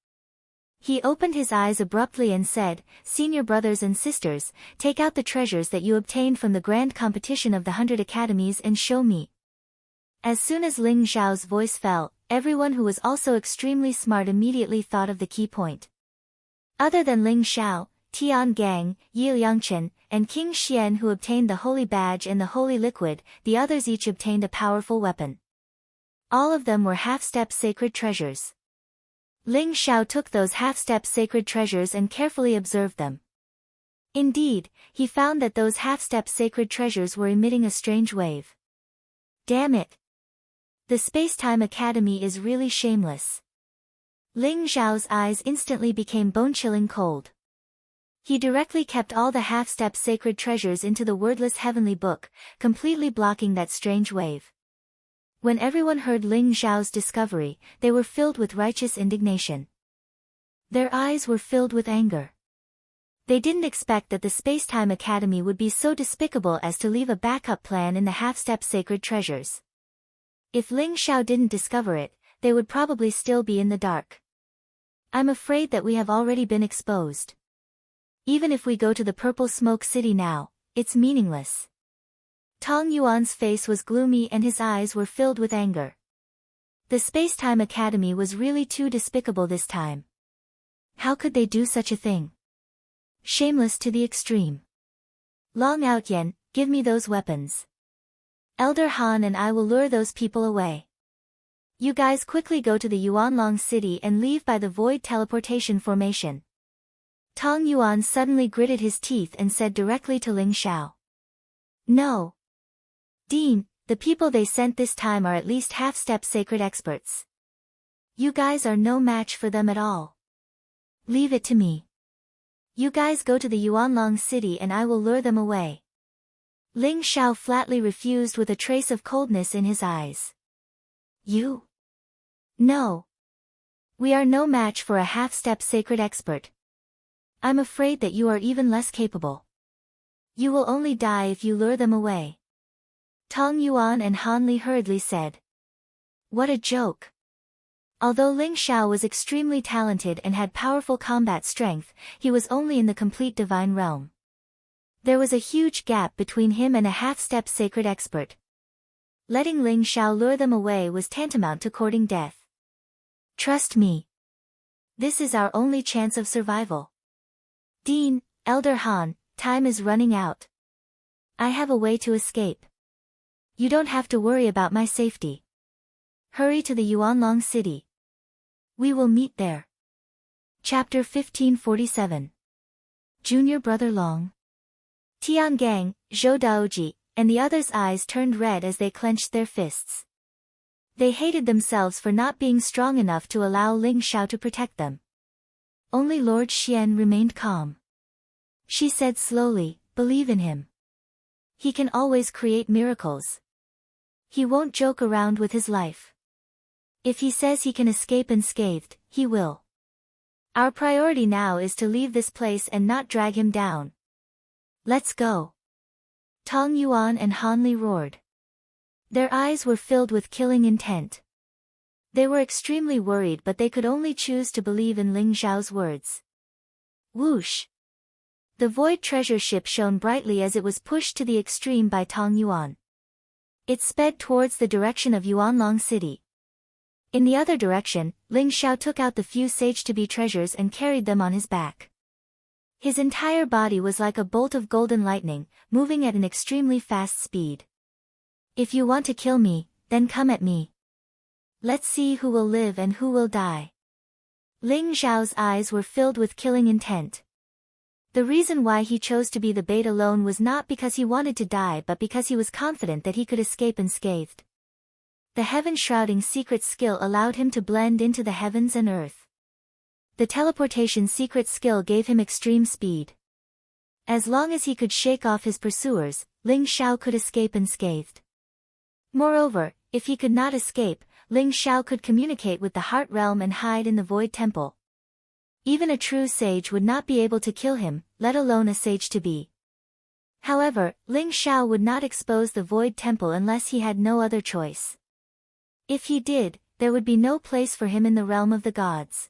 He opened his eyes abruptly and said, "Senior brothers and sisters, take out the treasures that you obtained from the grand competition of the 100 academies and show me." As soon as Ling Xiao's voice fell, everyone who was also extremely smart immediately thought of the key point. Other than Ling Xiao, Tian Gang, Yi Liangchen, and King Xian who obtained the Holy Badge and the Holy Liquid, the others each obtained a powerful weapon. All of them were half-step sacred treasures. Ling Xiao took those half-step sacred treasures and carefully observed them. Indeed, he found that those half-step sacred treasures were emitting a strange wave. Damn it! The Space-Time Academy is really shameless. Ling Xiao's eyes instantly became bone-chilling cold. He directly kept all the half-step sacred treasures into the wordless heavenly book, completely blocking that strange wave. When everyone heard Ling Xiao's discovery, they were filled with righteous indignation. Their eyes were filled with anger. They didn't expect that the Space-Time Academy would be so despicable as to leave a backup plan in the half-step sacred treasures. If Ling Xiao didn't discover it, they would probably still be in the dark. I'm afraid that we have already been exposed. Even if we go to the Purple Smoke City now, it's meaningless. Tong Yuan's face was gloomy and his eyes were filled with anger. The Space-Time Academy was really too despicable this time. How could they do such a thing? Shameless to the extreme. Long Out Yen, give me those weapons. Elder Han and I will lure those people away. You guys quickly go to the Yuanlong City and leave by the void teleportation formation. Tong Yuan suddenly gritted his teeth and said directly to Ling Xiao. No. Dean, the people they sent this time are at least half-step sacred experts. You guys are no match for them at all. Leave it to me. You guys go to the Yuanlong City and I will lure them away. Ling Xiao flatly refused with a trace of coldness in his eyes. You? No. We are no match for a half-step sacred expert. I'm afraid that you are even less capable. You will only die if you lure them away. Tong Yuan and Han Li hurriedly said. What a joke. Although Ling Xiao was extremely talented and had powerful combat strength, he was only in the complete divine realm. There was a huge gap between him and a half-step sacred expert. Letting Ling Xiao lure them away was tantamount to courting death. Trust me. This is our only chance of survival. Dean, Elder Han, time is running out. I have a way to escape. You don't have to worry about my safety. Hurry to the Yuanlong City. We will meet there. Chapter 1547. Junior Brother Long. Tiangang, Zhou Daoji, and the others' eyes turned red as they clenched their fists. They hated themselves for not being strong enough to allow Ling Xiao to protect them. Only Lord Xian remained calm. She said slowly, believe in him. He can always create miracles. He won't joke around with his life. If he says he can escape unscathed, he will. Our priority now is to leave this place and not drag him down. Let's go. Tong Yuan and Han Li roared. Their eyes were filled with killing intent. They were extremely worried, but they could only choose to believe in Ling Xiao's words. Whoosh! The void treasure ship shone brightly as it was pushed to the extreme by Tong Yuan. It sped towards the direction of Yuanlong City. In the other direction, Ling Xiao took out the few sage-to-be treasures and carried them on his back. His entire body was like a bolt of golden lightning, moving at an extremely fast speed. If you want to kill me, then come at me. Let's see who will live and who will die. Ling Xiao's eyes were filled with killing intent. The reason why he chose to be the bait alone was not because he wanted to die but because he was confident that he could escape unscathed. The heaven-shrouding secret skill allowed him to blend into the heavens and earth. The teleportation secret skill gave him extreme speed. As long as he could shake off his pursuers, Ling Xiao could escape unscathed. Moreover, if he could not escape, Ling Xiao could communicate with the Heart Realm and hide in the Void Temple. Even a true sage would not be able to kill him, let alone a sage-to-be. However, Ling Xiao would not expose the Void Temple unless he had no other choice. If he did, there would be no place for him in the realm of the gods.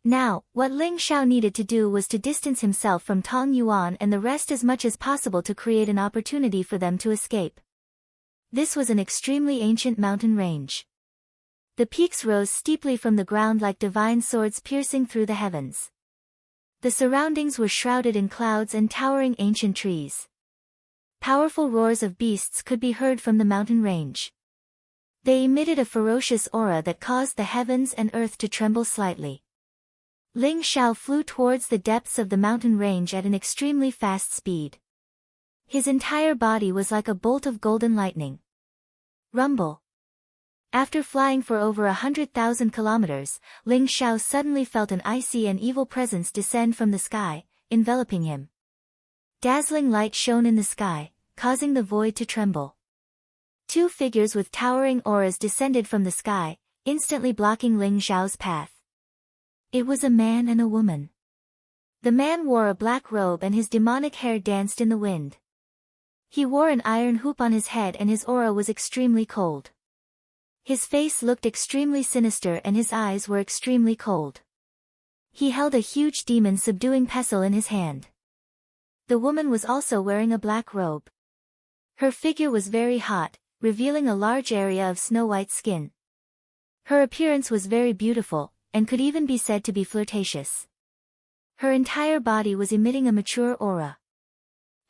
Now, what Ling Xiao needed to do was to distance himself from Tong Yuan and the rest as much as possible to create an opportunity for them to escape. This was an extremely ancient mountain range. The peaks rose steeply from the ground like divine swords piercing through the heavens. The surroundings were shrouded in clouds and towering ancient trees. Powerful roars of beasts could be heard from the mountain range. They emitted a ferocious aura that caused the heavens and earth to tremble slightly. Ling Xiao flew towards the depths of the mountain range at an extremely fast speed. His entire body was like a bolt of golden lightning. Rumble. After flying for over 100,000 kilometers, Ling Xiao suddenly felt an icy and evil presence descend from the sky, enveloping him. Dazzling light shone in the sky, causing the void to tremble. Two figures with towering auras descended from the sky, instantly blocking Ling Xiao's path. It was a man and a woman. The man wore a black robe and his demonic hair danced in the wind. He wore an iron hoop on his head and his aura was extremely cold. His face looked extremely sinister and his eyes were extremely cold. He held a huge demon subduing pestle in his hand. The woman was also wearing a black robe. Her figure was very hot, revealing a large area of snow-white skin. Her appearance was very beautiful, and could even be said to be flirtatious. Her entire body was emitting a mature aura.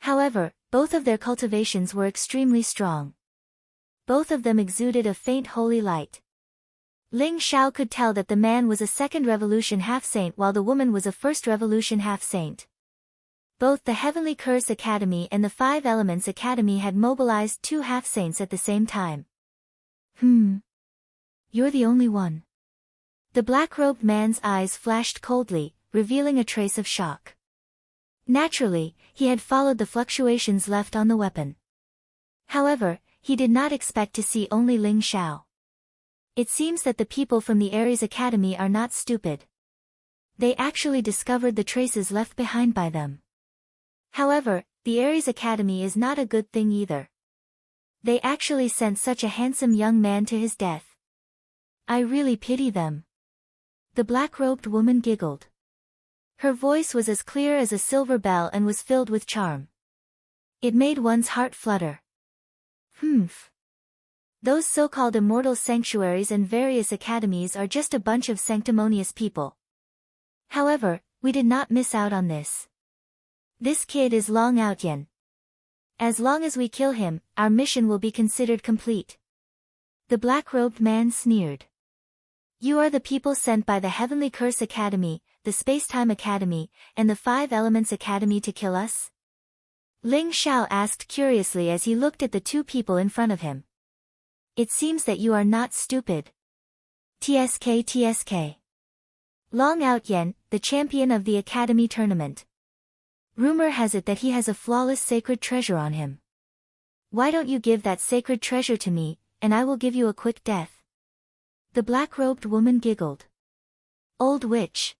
However, both of their cultivations were extremely strong. Both of them exuded a faint holy light. Ling Xiao could tell that the man was a second revolution half-saint while the woman was a first revolution half-saint. Both the Heavenly Curse Academy and the Five Elements Academy had mobilized two half-saints at the same time. You're the only one. The black-robed man's eyes flashed coldly, revealing a trace of shock. Naturally, he had followed the fluctuations left on the weapon. However, he did not expect to see only Ling Xiao. It seems that the people from the Ares Academy are not stupid. They actually discovered the traces left behind by them. However, the Ares Academy is not a good thing either. They actually sent such a handsome young man to his death. I really pity them. The black-robed woman giggled. Her voice was as clear as a silver bell and was filled with charm. It made one's heart flutter. Those so-called immortal sanctuaries and various academies are just a bunch of sanctimonious people. However, we did not miss out on this. This kid is Long Outyen. As long as we kill him, our mission will be considered complete. The black-robed man sneered. You are the people sent by the Heavenly Curse Academy, the Spacetime Academy, and the Five Elements Academy to kill us? Ling Xiao asked curiously as he looked at the two people in front of him. It seems that you are not stupid. TSK. Long Outyen, the champion of the Academy tournament. Rumor has it that he has a flawless sacred treasure on him. Why don't you give that sacred treasure to me, and I will give you a quick death? The black-robed woman giggled. Old witch.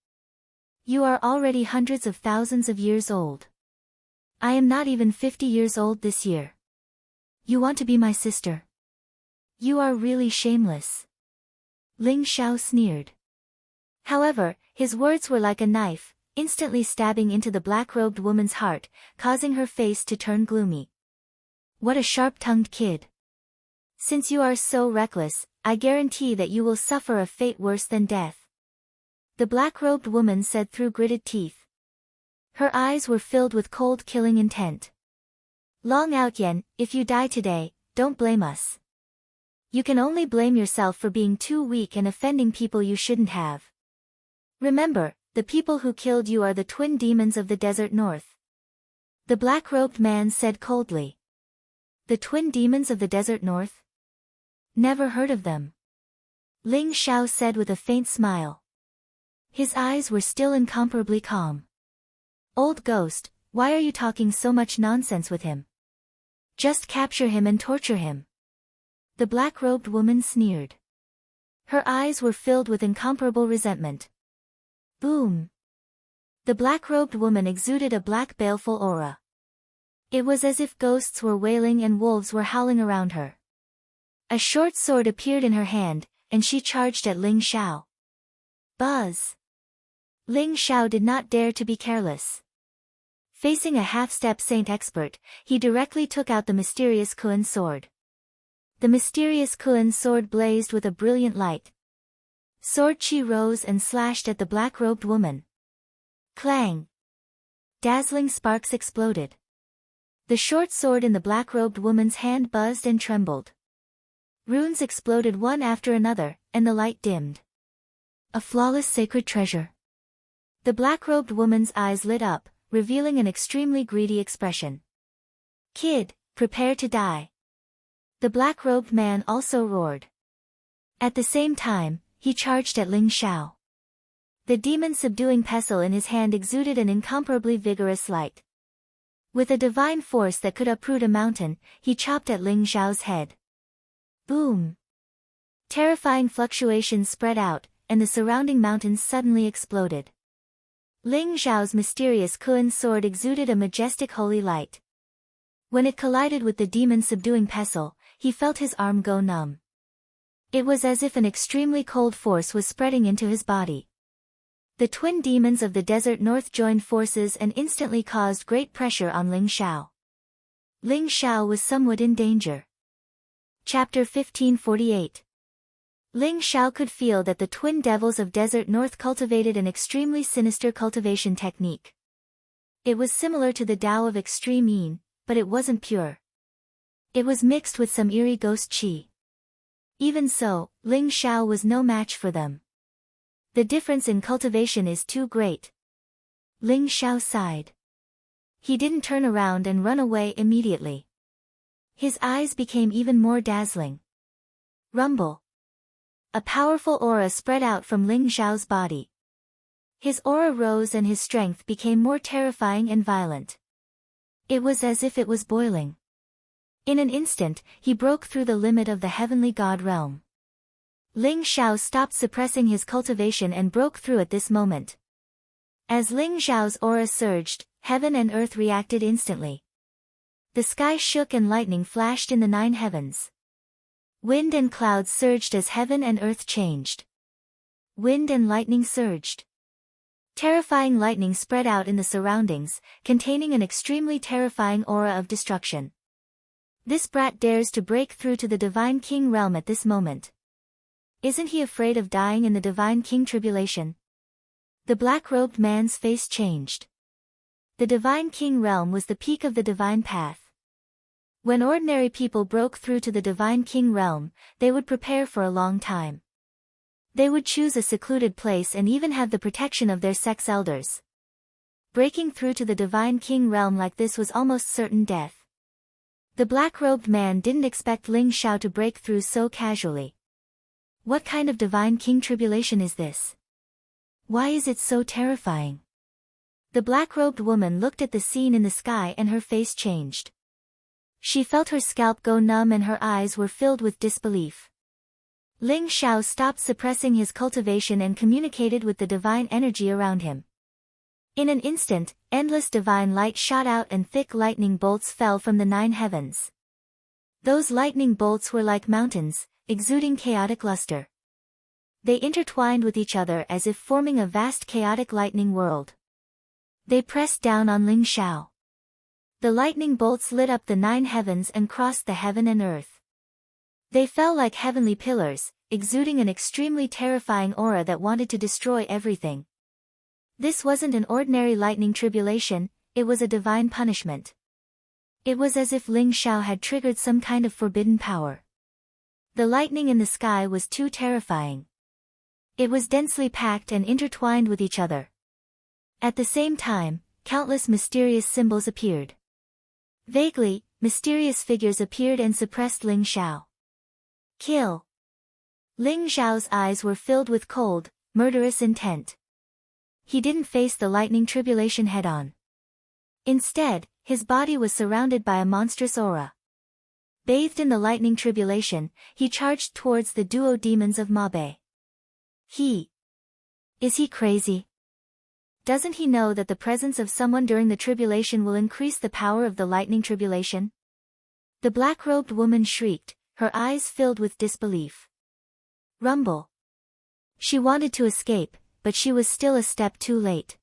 You are already hundreds of thousands of years old. I am not even 50 years old this year. You want to be my sister? You are really shameless. Ling Xiao sneered. However, his words were like a knife, instantly stabbing into the black-robed woman's heart, causing her face to turn gloomy. What a sharp-tongued kid. Since you are so reckless, I guarantee that you will suffer a fate worse than death. The black-robed woman said through gritted teeth. Her eyes were filled with cold killing intent. Long Outyen, if you die today, don't blame us. You can only blame yourself for being too weak and offending people you shouldn't have. Remember, the people who killed you are the twin demons of the desert north. The black-robed man said coldly. The twin demons of the desert north? Never heard of them. Ling Xiao said with a faint smile. His eyes were still incomparably calm. Old ghost, why are you talking so much nonsense with him? Just capture him and torture him. The black-robed woman sneered. Her eyes were filled with incomparable resentment. Boom! The black-robed woman exuded a black baleful aura. It was as if ghosts were wailing and wolves were howling around her. A short sword appeared in her hand, and she charged at Ling Xiao. Buzz! Ling Xiao did not dare to be careless. Facing a half-step saint expert, he directly took out the mysterious Kuan sword. The mysterious Kuan sword blazed with a brilliant light. Sword chi rose and slashed at the black-robed woman. Clang! Dazzling sparks exploded. The short sword in the black-robed woman's hand buzzed and trembled. Runes exploded one after another, and the light dimmed. A flawless sacred treasure. The black-robed woman's eyes lit up, revealing an extremely greedy expression. Kid, prepare to die. The black-robed man also roared. At the same time, he charged at Ling Xiao. The demon-subduing pestle in his hand exuded an incomparably vigorous light. With a divine force that could uproot a mountain, he chopped at Ling Xiao's head. Boom! Terrifying fluctuations spread out, and the surrounding mountains suddenly exploded. Ling Xiao's mysterious Kun sword exuded a majestic holy light. When it collided with the demon-subduing pestle, he felt his arm go numb. It was as if an extremely cold force was spreading into his body. The twin demons of the desert north joined forces and instantly caused great pressure on Ling Xiao. Ling Xiao was somewhat in danger. Chapter 1548. Ling Xiao could feel that the twin devils of desert north cultivated an extremely sinister cultivation technique. It was similar to the Tao of extreme yin, but it wasn't pure. It was mixed with some eerie ghost qi. Even so, Ling Xiao was no match for them. The difference in cultivation is too great. Ling Xiao sighed. He didn't turn around and run away immediately. His eyes became even more dazzling. Rumble. A powerful aura spread out from Ling Xiao's body. His aura rose and his strength became more terrifying and violent. It was as if it was boiling. In an instant, he broke through the limit of the heavenly god realm. Ling Xiao stopped suppressing his cultivation and broke through at this moment. As Ling Xiao's aura surged, heaven and earth reacted instantly. The sky shook and lightning flashed in the 9 heavens. Wind and clouds surged as heaven and earth changed. Wind and lightning surged. Terrifying lightning spread out in the surroundings, containing an extremely terrifying aura of destruction. This brat dares to break through to the Divine King realm at this moment. Isn't he afraid of dying in the Divine King tribulation? The black-robed man's face changed. The Divine King realm was the peak of the divine path. When ordinary people broke through to the Divine King realm, they would prepare for a long time. They would choose a secluded place and even have the protection of their sex elders. Breaking through to the Divine King realm like this was almost certain death. The black-robed man didn't expect Ling Xiao to break through so casually. What kind of Divine King tribulation is this? Why is it so terrifying? The black-robed woman looked at the scene in the sky and her face changed. She felt her scalp go numb and her eyes were filled with disbelief. Ling Xiao stopped suppressing his cultivation and communicated with the divine energy around him. In an instant, endless divine light shot out and thick lightning bolts fell from the 9 heavens. Those lightning bolts were like mountains, exuding chaotic luster. They intertwined with each other as if forming a vast chaotic lightning world. They pressed down on Ling Xiao. The lightning bolts lit up the 9 heavens and crossed the heaven and earth. They fell like heavenly pillars, exuding an extremely terrifying aura that wanted to destroy everything. This wasn't an ordinary lightning tribulation, it was a divine punishment. It was as if Ling Xiao had triggered some kind of forbidden power. The lightning in the sky was too terrifying. It was densely packed and intertwined with each other. At the same time, countless mysterious symbols appeared. Vaguely, mysterious figures appeared and suppressed Ling Xiao. Kill. Ling Xiao's eyes were filled with cold, murderous intent. He didn't face the lightning tribulation head-on. Instead, his body was surrounded by a monstrous aura. Bathed in the lightning tribulation, he charged towards the duo demons of Mabe. Is he crazy? Doesn't he know that the presence of someone during the tribulation will increase the power of the lightning tribulation? The black-robed woman shrieked, her eyes filled with disbelief. Rumble. She wanted to escape, but she was still a step too late.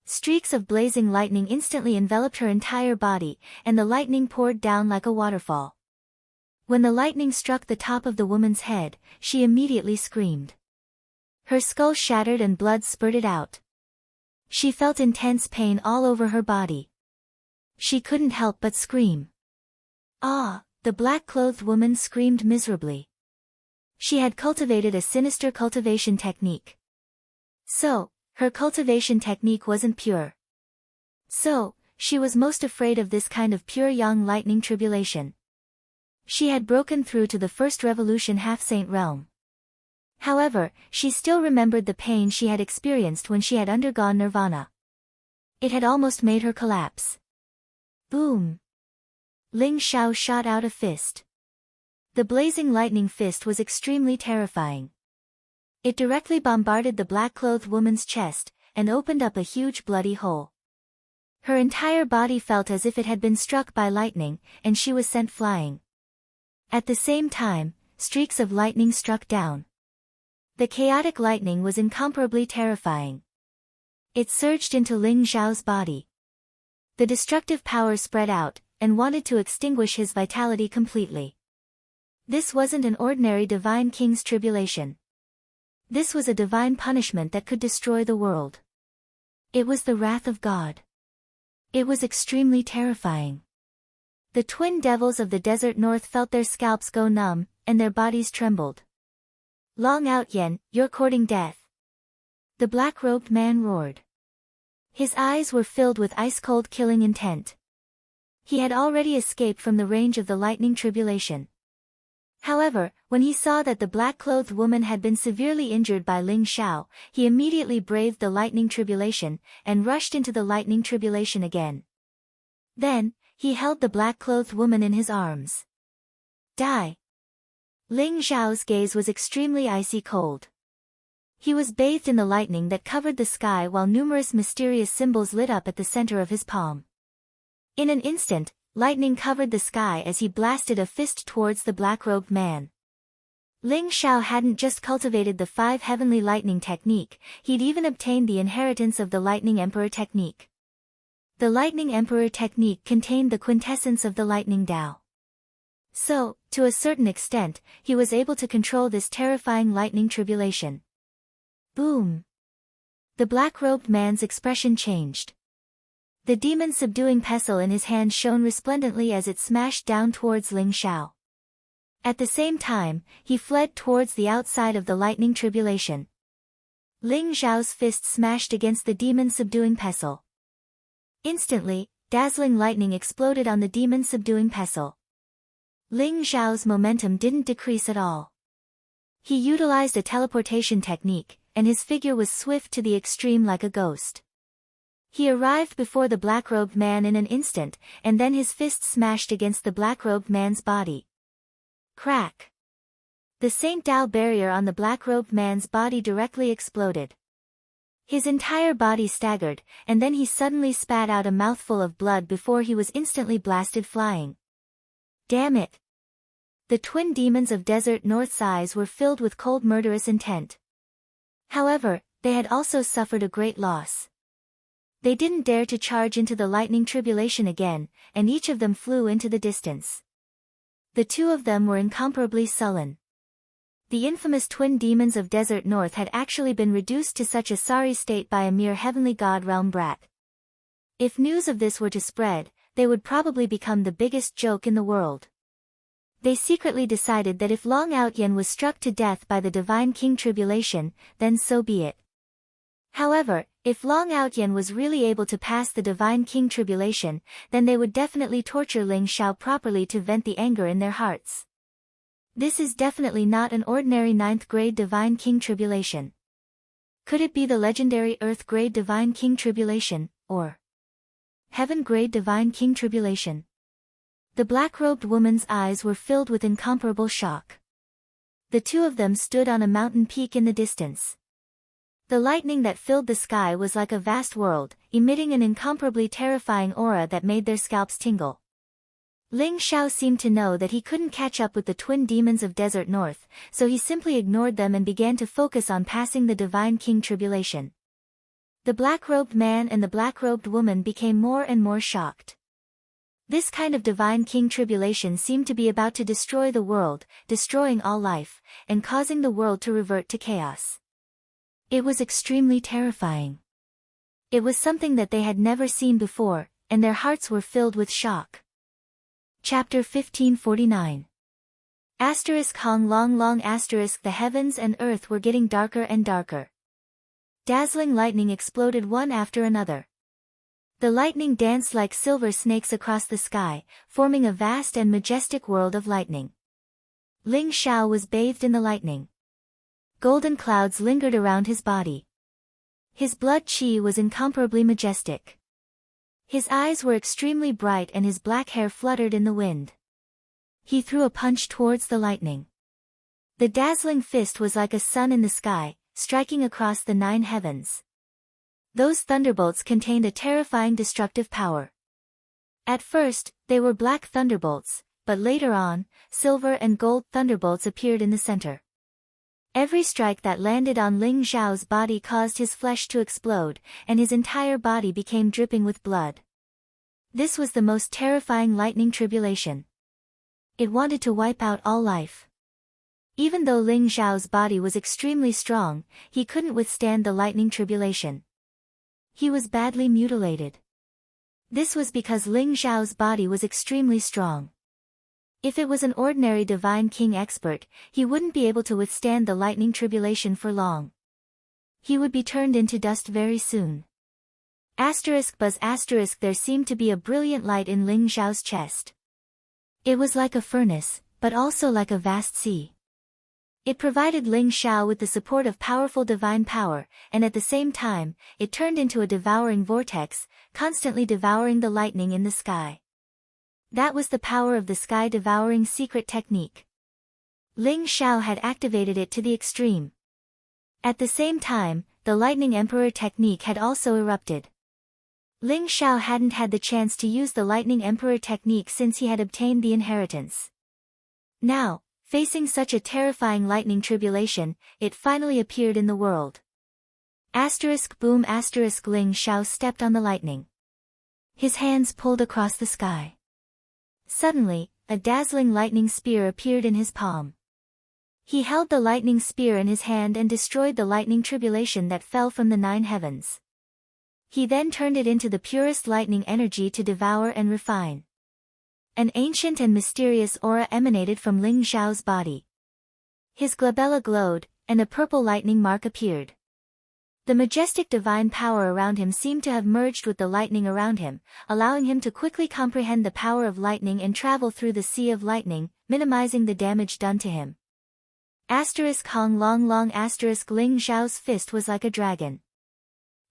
Streaks of blazing lightning instantly enveloped her entire body, and the lightning poured down like a waterfall. When the lightning struck the top of the woman's head, she immediately screamed. Her skull shattered and blood spurted out. She felt intense pain all over her body. She couldn't help but scream. Ah, The black-clothed woman screamed miserably. She had cultivated a sinister cultivation technique. So, her cultivation technique wasn't pure. So, she was most afraid of this kind of pure young lightning tribulation. She had broken through to the first revolution half-saint realm. However, she still remembered the pain she had experienced when she had undergone nirvana. It had almost made her collapse. Boom! Ling Xiao shot out a fist. The blazing lightning fist was extremely terrifying. It directly bombarded the black-clothed woman's chest, and opened up a huge bloody hole. Her entire body felt as if it had been struck by lightning, and she was sent flying. At the same time, streaks of lightning struck down. The chaotic lightning was incomparably terrifying. It surged into Ling Xiao's body. The destructive power spread out, and wanted to extinguish his vitality completely. This wasn't an ordinary divine king's tribulation. This was a divine punishment that could destroy the world. It was the wrath of God. It was extremely terrifying. The twin devils of the desert north felt their scalps go numb, and their bodies trembled. Long out Yen, you're courting death. The black-robed man roared. His eyes were filled with ice-cold killing intent. He had already escaped from the range of the lightning tribulation. However, when he saw that the black-clothed woman had been severely injured by Ling Xiao, he immediately braved the lightning tribulation, and rushed into the lightning tribulation again. Then, he held the black-clothed woman in his arms. Die! Ling Xiao's gaze was extremely icy cold. He was bathed in the lightning that covered the sky while numerous mysterious symbols lit up at the center of his palm. In an instant, lightning covered the sky as he blasted a fist towards the black-robed man. Ling Xiao hadn't just cultivated the 5 heavenly lightning technique, he'd even obtained the inheritance of the Lightning Emperor technique. The Lightning Emperor technique contained the quintessence of the Lightning Tao. So, to a certain extent, he was able to control this terrifying lightning tribulation. Boom! The black-robed man's expression changed. The demon-subduing pestle in his hand shone resplendently as it smashed down towards Ling Xiao. At the same time, he fled towards the outside of the lightning tribulation. Ling Xiao's fist smashed against the demon-subduing pestle. Instantly, dazzling lightning exploded on the demon-subduing pestle. Ling Xiao's momentum didn't decrease at all. He utilized a teleportation technique, and his figure was swift to the extreme like a ghost. He arrived before the black-robed man in an instant, and then his fist smashed against the black-robed man's body. Crack! The Saint Dao barrier on the black-robed man's body directly exploded. His entire body staggered, and then he suddenly spat out a mouthful of blood before he was instantly blasted flying. Damn it! The twin demons of Desert North's eyes were filled with cold murderous intent. However, they had also suffered a great loss. They didn't dare to charge into the lightning tribulation again, and each of them flew into the distance. The 2 of them were incomparably sullen. The infamous twin demons of Desert North had actually been reduced to such a sorry state by a mere heavenly god realm brat. If news of this were to spread, they would probably become the biggest joke in the world. They secretly decided that if Long Outyen was struck to death by the Divine King Tribulation, then so be it. However, if Long Outyen was really able to pass the Divine King Tribulation, then they would definitely torture Ling Xiao properly to vent the anger in their hearts. This is definitely not an ordinary 9th grade Divine King Tribulation. Could it be the legendary Earth grade Divine King Tribulation, or Heaven grade Divine King Tribulation? The black-robed woman's eyes were filled with incomparable shock. The 2 of them stood on a mountain peak in the distance. The lightning that filled the sky was like a vast world, emitting an incomparably terrifying aura that made their scalps tingle. Ling Xiao seemed to know that he couldn't catch up with the twin demons of Desert North, so he simply ignored them and began to focus on passing the Divine King Tribulation. The black-robed man and the black-robed woman became more and more shocked. This kind of Divine King Tribulation seemed to be about to destroy the world, destroying all life, and causing the world to revert to chaos. It was extremely terrifying. It was something that they had never seen before, and their hearts were filled with shock. Chapter 1549. Hong long asterisk. The heavens and earth were getting darker and darker. Dazzling lightning exploded one after another. The lightning danced like silver snakes across the sky, forming a vast and majestic world of lightning. Ling Xiao was bathed in the lightning. Golden clouds lingered around his body. His blood qi was incomparably majestic. His eyes were extremely bright and his black hair fluttered in the wind. He threw a punch towards the lightning. The dazzling fist was like a sun in the sky, striking across the 9 heavens. Those thunderbolts contained a terrifying destructive power. At first, they were black thunderbolts, but later on, silver and gold thunderbolts appeared in the center. Every strike that landed on Ling Xiao's body caused his flesh to explode, and his entire body became dripping with blood. This was the most terrifying lightning tribulation. It wanted to wipe out all life. Even though Ling Xiao's body was extremely strong, he couldn't withstand the lightning tribulation. He was badly mutilated. This was because Ling Xiao's body was extremely strong. If it was an ordinary divine king expert, he wouldn't be able to withstand the lightning tribulation for long. He would be turned into dust very soon. Buzz *. There seemed to be a brilliant light in Ling Xiao's chest. It was like a furnace, but also like a vast sea. It provided Ling Xiao with the support of powerful divine power, and at the same time, it turned into a devouring vortex, constantly devouring the lightning in the sky. That was the power of the sky-devouring secret technique. Ling Xiao had activated it to the extreme. At the same time, the Lightning Emperor technique had also erupted. Ling Xiao hadn't had the chance to use the Lightning Emperor technique since he had obtained the inheritance. Now, facing such a terrifying lightning tribulation, it finally appeared in the world. Boom! Ling Xiao stepped on the lightning. His hands pulled across the sky. Suddenly, a dazzling lightning spear appeared in his palm. He held the lightning spear in his hand and destroyed the lightning tribulation that fell from the 9 heavens. He then turned it into the purest lightning energy to devour and refine. An ancient and mysterious aura emanated from Ling Xiao's body. His glabella glowed, and a purple lightning mark appeared. The majestic divine power around him seemed to have merged with the lightning around him, allowing him to quickly comprehend the power of lightning and travel through the sea of lightning, minimizing the damage done to him. Hong long Ling Xiao's fist was like a dragon.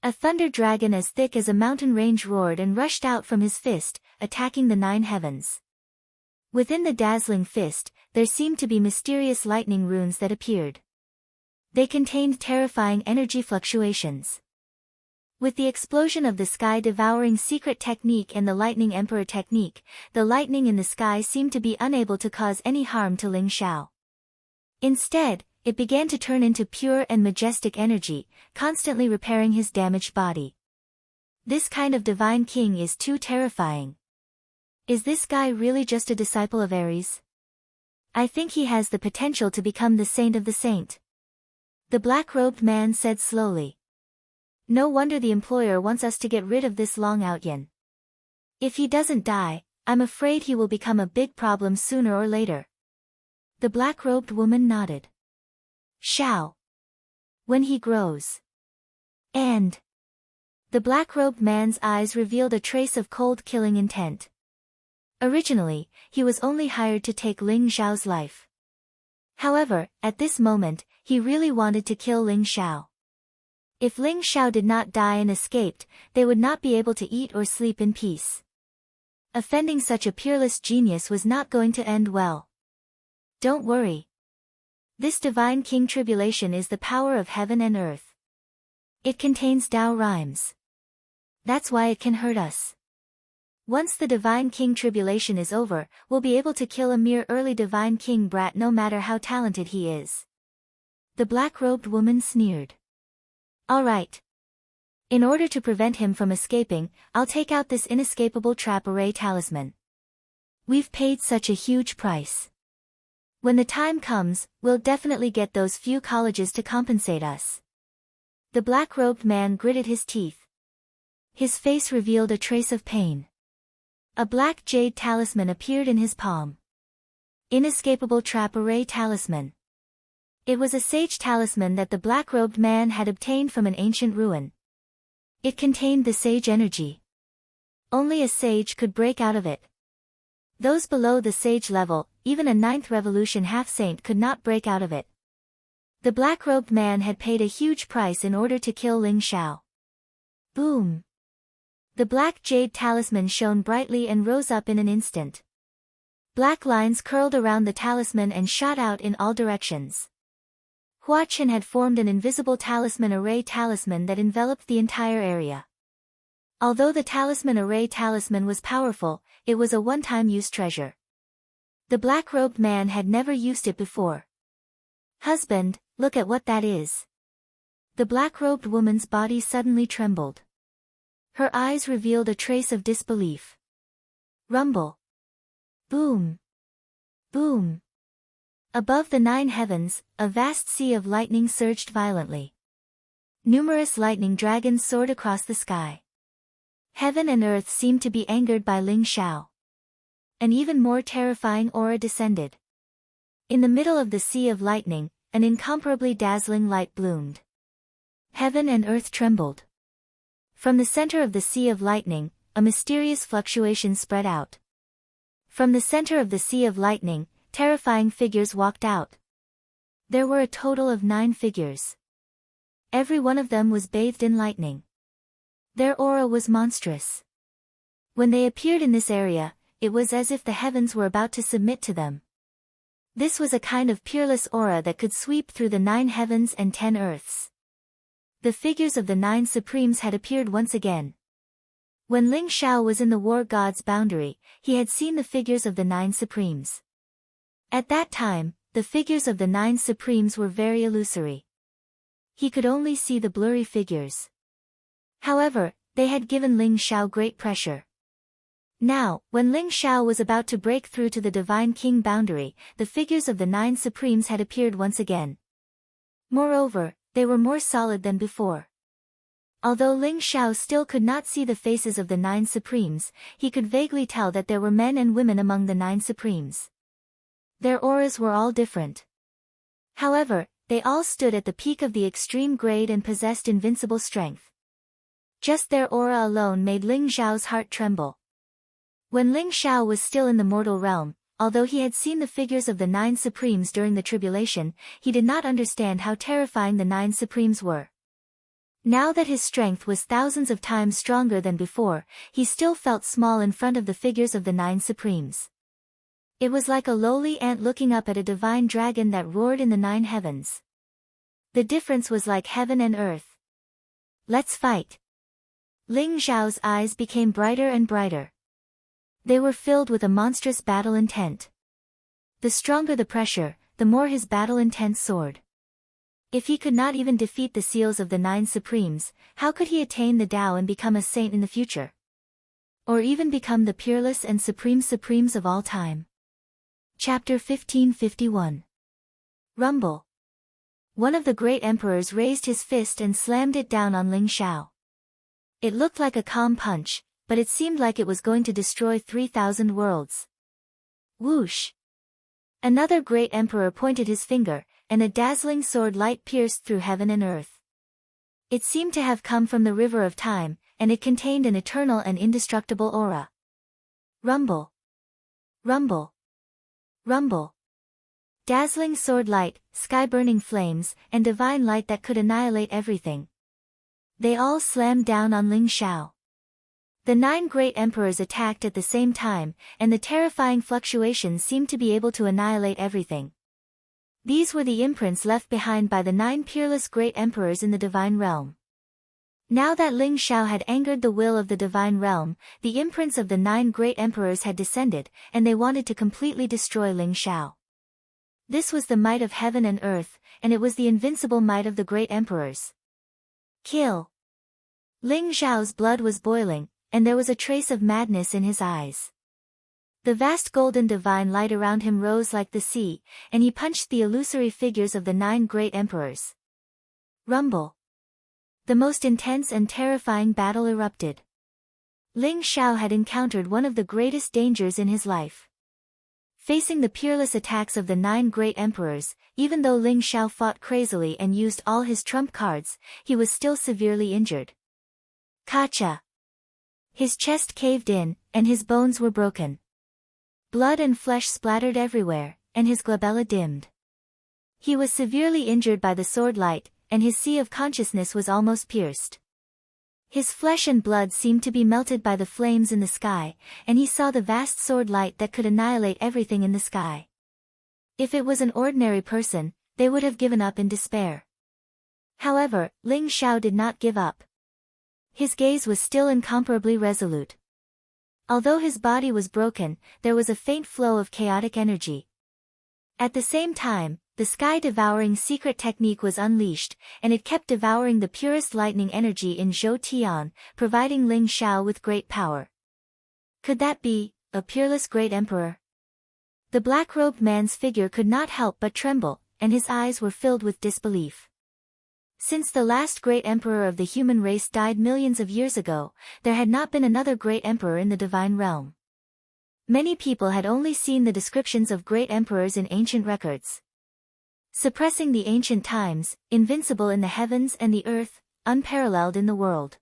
A thunder dragon as thick as a mountain range roared and rushed out from his fist, attacking the 9 heavens. Within the dazzling fist, there seemed to be mysterious lightning runes that appeared. They contained terrifying energy fluctuations. With the explosion of the sky-devouring secret technique and the Lightning Emperor technique, the lightning in the sky seemed to be unable to cause any harm to Ling Xiao. Instead, it began to turn into pure and majestic energy, constantly repairing his damaged body. This kind of divine king is too terrifying. Is this guy really just a disciple of Ares? I think he has the potential to become the saint of the saint. The black-robed man said slowly. No wonder the employer wants us to get rid of this Long Outyan. If he doesn't die, I'm afraid he will become a big problem sooner or later. The black-robed woman nodded. Xiao. When he grows. And. The black-robed man's eyes revealed a trace of cold killing intent. Originally, he was only hired to take Ling Xiao's life. However, at this moment, he really wanted to kill Ling Xiao. If Ling Xiao did not die and escaped, they would not be able to eat or sleep in peace. Offending such a peerless genius was not going to end well. Don't worry. This divine king tribulation is the power of heaven and earth. It contains Tao rhymes. That's why it can hurt us. Once the divine king tribulation is over, we'll be able to kill a mere early divine king brat no matter how talented he is. The black-robed woman sneered. All right. In order to prevent him from escaping, I'll take out this inescapable trap array talisman. We've paid such a huge price. When the time comes, we'll definitely get those few colleges to compensate us. The black-robed man gritted his teeth. His face revealed a trace of pain. A black jade talisman appeared in his palm. Inescapable trap array talisman. It was a sage talisman that the black-robed man had obtained from an ancient ruin. It contained the sage energy. Only a sage could break out of it. Those below the sage level, even a 9th revolution half-saint could not break out of it. The black-robed man had paid a huge price in order to kill Ling Xiao. Boom! The black jade talisman shone brightly and rose up in an instant. Black lines curled around the talisman and shot out in all directions. Hua Chen had formed an invisible talisman array talisman that enveloped the entire area. Although the talisman array talisman was powerful, it was a one-time use treasure. The black-robed man had never used it before. Husband, look at what that is. The black-robed woman's body suddenly trembled. Her eyes revealed a trace of disbelief. Rumble. Boom. Boom. Above the 9 heavens, a vast sea of lightning surged violently. Numerous lightning dragons soared across the sky. Heaven and earth seemed to be angered by Ling Xiao. An even more terrifying aura descended. In the middle of the sea of lightning, an incomparably dazzling light bloomed. Heaven and earth trembled. From the center of the sea of lightning, a mysterious fluctuation spread out. From the center of the sea of lightning, terrifying figures walked out. There were a total of 9 figures. Every one of them was bathed in lightning. Their aura was monstrous. When they appeared in this area, it was as if the heavens were about to submit to them. This was a kind of peerless aura that could sweep through the 9 heavens and 10 earths. The figures of the 9 supremes had appeared once again. When Ling Xiao was in the war god's boundary, he had seen the figures of the 9 supremes. At that time, the figures of the 9 supremes were very illusory. He could only see the blurry figures. However, they had given Ling Xiao great pressure. Now, when Ling Xiao was about to break through to the Divine King boundary, the figures of the 9 supremes had appeared once again. Moreover, they were more solid than before. Although Ling Xiao still could not see the faces of the 9 supremes, he could vaguely tell that there were men and women among the 9 supremes. Their auras were all different. However, they all stood at the peak of the extreme grade and possessed invincible strength. Just their aura alone made Ling Xiao's heart tremble. When Ling Xiao was still in the mortal realm, although he had seen the figures of the 9 supremes during the tribulation, he did not understand how terrifying the 9 supremes were. Now that his strength was thousands of times stronger than before, he still felt small in front of the figures of the 9 supremes. It was like a lowly ant looking up at a divine dragon that roared in the 9 heavens. The difference was like heaven and earth. Let's fight. Ling Xiao's eyes became brighter and brighter. They were filled with a monstrous battle intent. The stronger the pressure, the more his battle intent soared. If he could not even defeat the seals of the 9 supremes, how could he attain the Tao and become a saint in the future? Or even become the peerless and supreme supremes of all time? Chapter 1551. Rumble. One of the great emperors raised his fist and slammed it down on Ling Xiao. It looked like a calm punch, but it seemed like it was going to destroy 3,000 worlds. Whoosh! Another great emperor pointed his finger, and a dazzling sword light pierced through heaven and earth. It seemed to have come from the river of time, and it contained an eternal and indestructible aura. Rumble! Rumble! Rumble! Dazzling sword light, sky-burning flames, and divine light that could annihilate everything. They all slammed down on Ling Xiao. The 9 great emperors attacked at the same time, and the terrifying fluctuations seemed to be able to annihilate everything. These were the imprints left behind by the 9 peerless great emperors in the divine realm. Now that Ling Xiao had angered the will of the divine realm, the imprints of the 9 great emperors had descended, and they wanted to completely destroy Ling Xiao. This was the might of heaven and earth, and it was the invincible might of the great emperors. Kill! Ling Xiao's blood was boiling, and there was a trace of madness in his eyes. The vast golden divine light around him rose like the sea, and he punched the illusory figures of the 9 great emperors. Rumble! The most intense and terrifying battle erupted. Ling Xiao had encountered one of the greatest dangers in his life. Facing the peerless attacks of the 9 great emperors, even though Ling Xiao fought crazily and used all his trump cards, he was still severely injured. Kacha! His chest caved in, and his bones were broken. Blood and flesh splattered everywhere, and his glabella dimmed. He was severely injured by the sword light, and his sea of consciousness was almost pierced. His flesh and blood seemed to be melted by the flames in the sky, and he saw the vast sword light that could annihilate everything in the sky. If it was an ordinary person, they would have given up in despair. However, Ling Xiao did not give up. His gaze was still incomparably resolute. Although his body was broken, there was a faint flow of chaotic energy. At the same time, the sky-devouring secret technique was unleashed, and it kept devouring the purest lightning energy in Zhou Tian, providing Ling Xiao with great power. Could that be a peerless great emperor? The black-robed man's figure could not help but tremble, and his eyes were filled with disbelief. Since the last great emperor of the human race died millions of years ago, there had not been another great emperor in the divine realm. Many people had only seen the descriptions of great emperors in ancient records. Suppressing the ancient times, invincible in the heavens and the earth, unparalleled in the world.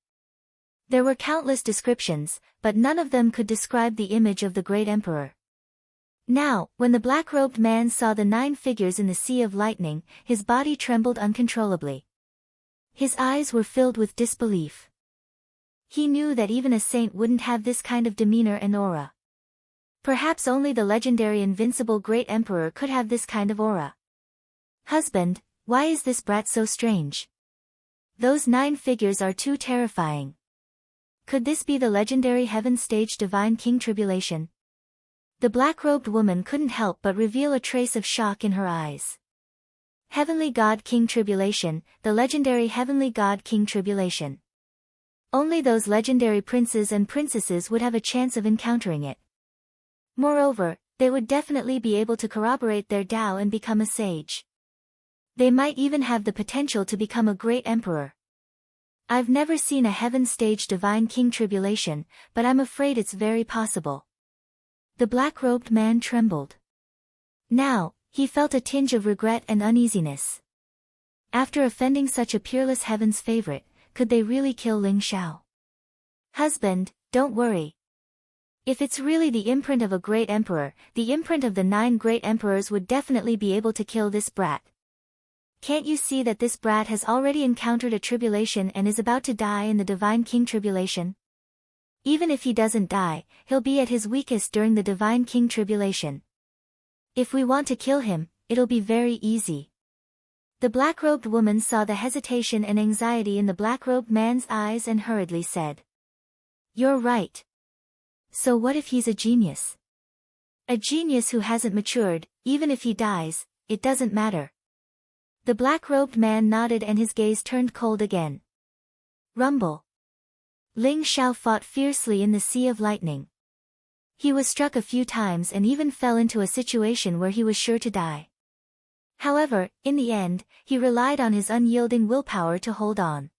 There were countless descriptions, but none of them could describe the image of the great emperor. Now, when the black-robed man saw the 9 figures in the sea of lightning, his body trembled uncontrollably. His eyes were filled with disbelief. He knew that even a saint wouldn't have this kind of demeanor and aura. Perhaps only the legendary invincible great emperor could have this kind of aura. Husband, why is this brat so strange? Those 9 figures are too terrifying. Could this be the legendary heaven stage divine King Tribulation? The black-robed woman couldn't help but reveal a trace of shock in her eyes. Heavenly God King Tribulation, the legendary Heavenly God King Tribulation. Only those legendary princes and princesses would have a chance of encountering it. Moreover, they would definitely be able to corroborate their Tao and become a sage. They might even have the potential to become a great emperor. I've never seen a heaven stage divine King Tribulation, but I'm afraid it's very possible. The black-robed man trembled. Now, he felt a tinge of regret and uneasiness. After offending such a peerless heaven's favorite, could they really kill Ling Xiao? Husband, don't worry. If it's really the imprint of a great emperor, the imprint of the 9 great emperors would definitely be able to kill this brat. Can't you see that this brat has already encountered a tribulation and is about to die in the divine King Tribulation? Even if he doesn't die, he'll be at his weakest during the divine King Tribulation. If we want to kill him, it'll be very easy. The black-robed woman saw the hesitation and anxiety in the black-robed man's eyes and hurriedly said, "You're right. So what if he's a genius? A genius who hasn't matured, even if he dies, it doesn't matter." The black-robed man nodded and his gaze turned cold again. Rumble. Ling Xiao fought fiercely in the sea of lightning. He was struck a few times and even fell into a situation where he was sure to die. However, in the end, he relied on his unyielding willpower to hold on.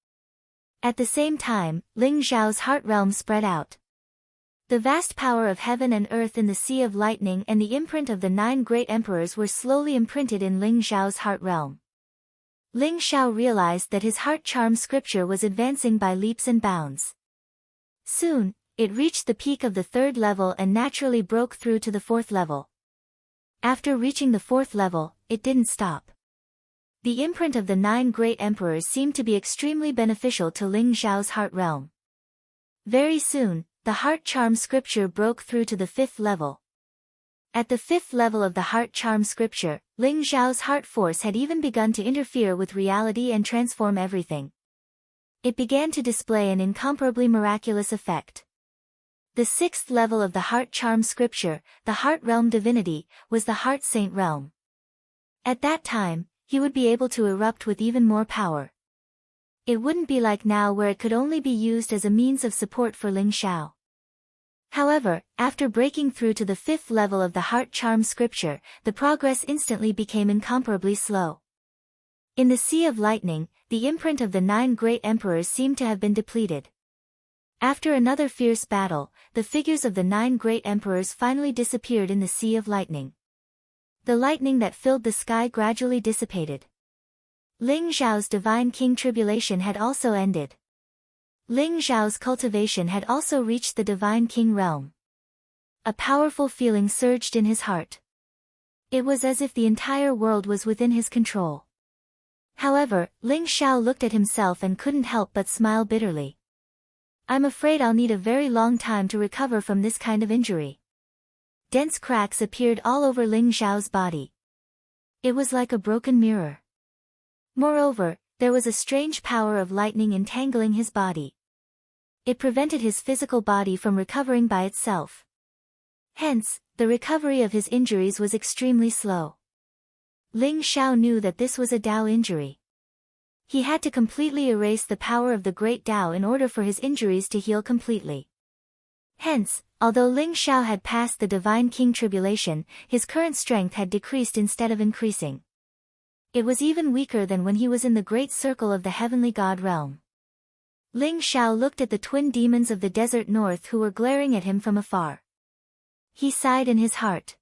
At the same time, Ling Xiao's heart realm spread out. The vast power of heaven and earth in the sea of lightning and the imprint of the 9 great emperors were slowly imprinted in Ling Xiao's heart realm. Ling Xiao realized that his heart charm scripture was advancing by leaps and bounds. Soon, it reached the peak of the 3rd level and naturally broke through to the 4th level. After reaching the 4th level, it didn't stop. The imprint of the 9 great emperors seemed to be extremely beneficial to Ling Xiao's heart realm. Very soon, the heart charm scripture broke through to the 5th level. At the 5th level of the heart charm scripture, Ling Xiao's heart force had even begun to interfere with reality and transform everything. It began to display an incomparably miraculous effect. The 6th level of the heart charm scripture, the heart realm divinity, was the heart saint realm. At that time, he would be able to erupt with even more power. It wouldn't be like now where it could only be used as a means of support for Ling Xiao. However, after breaking through to the 5th level of the heart charm scripture, the progress instantly became incomparably slow. In the sea of lightning, the imprint of the 9 great emperors seemed to have been depleted. After another fierce battle, the figures of the 9 great emperors finally disappeared in the sea of lightning. The lightning that filled the sky gradually dissipated. Ling Zhao's divine king tribulation had also ended. Ling Zhao's cultivation had also reached the divine king realm. A powerful feeling surged in his heart. It was as if the entire world was within his control. However, Ling Zhao looked at himself and couldn't help but smile bitterly. I'm afraid I'll need a very long time to recover from this kind of injury. Dense cracks appeared all over Ling Zhao's body. It was like a broken mirror. Moreover, there was a strange power of lightning entangling his body. It prevented his physical body from recovering by itself. Hence, the recovery of his injuries was extremely slow. Ling Zhao knew that this was a Dao injury. He had to completely erase the power of the great Dao in order for his injuries to heal completely. Hence, although Ling Zhao had passed the divine king tribulation, his current strength had decreased instead of increasing. It was even weaker than when he was in the great circle of the heavenly god realm. Ling Zhao looked at the twin demons of the desert north who were glaring at him from afar. He sighed in his heart.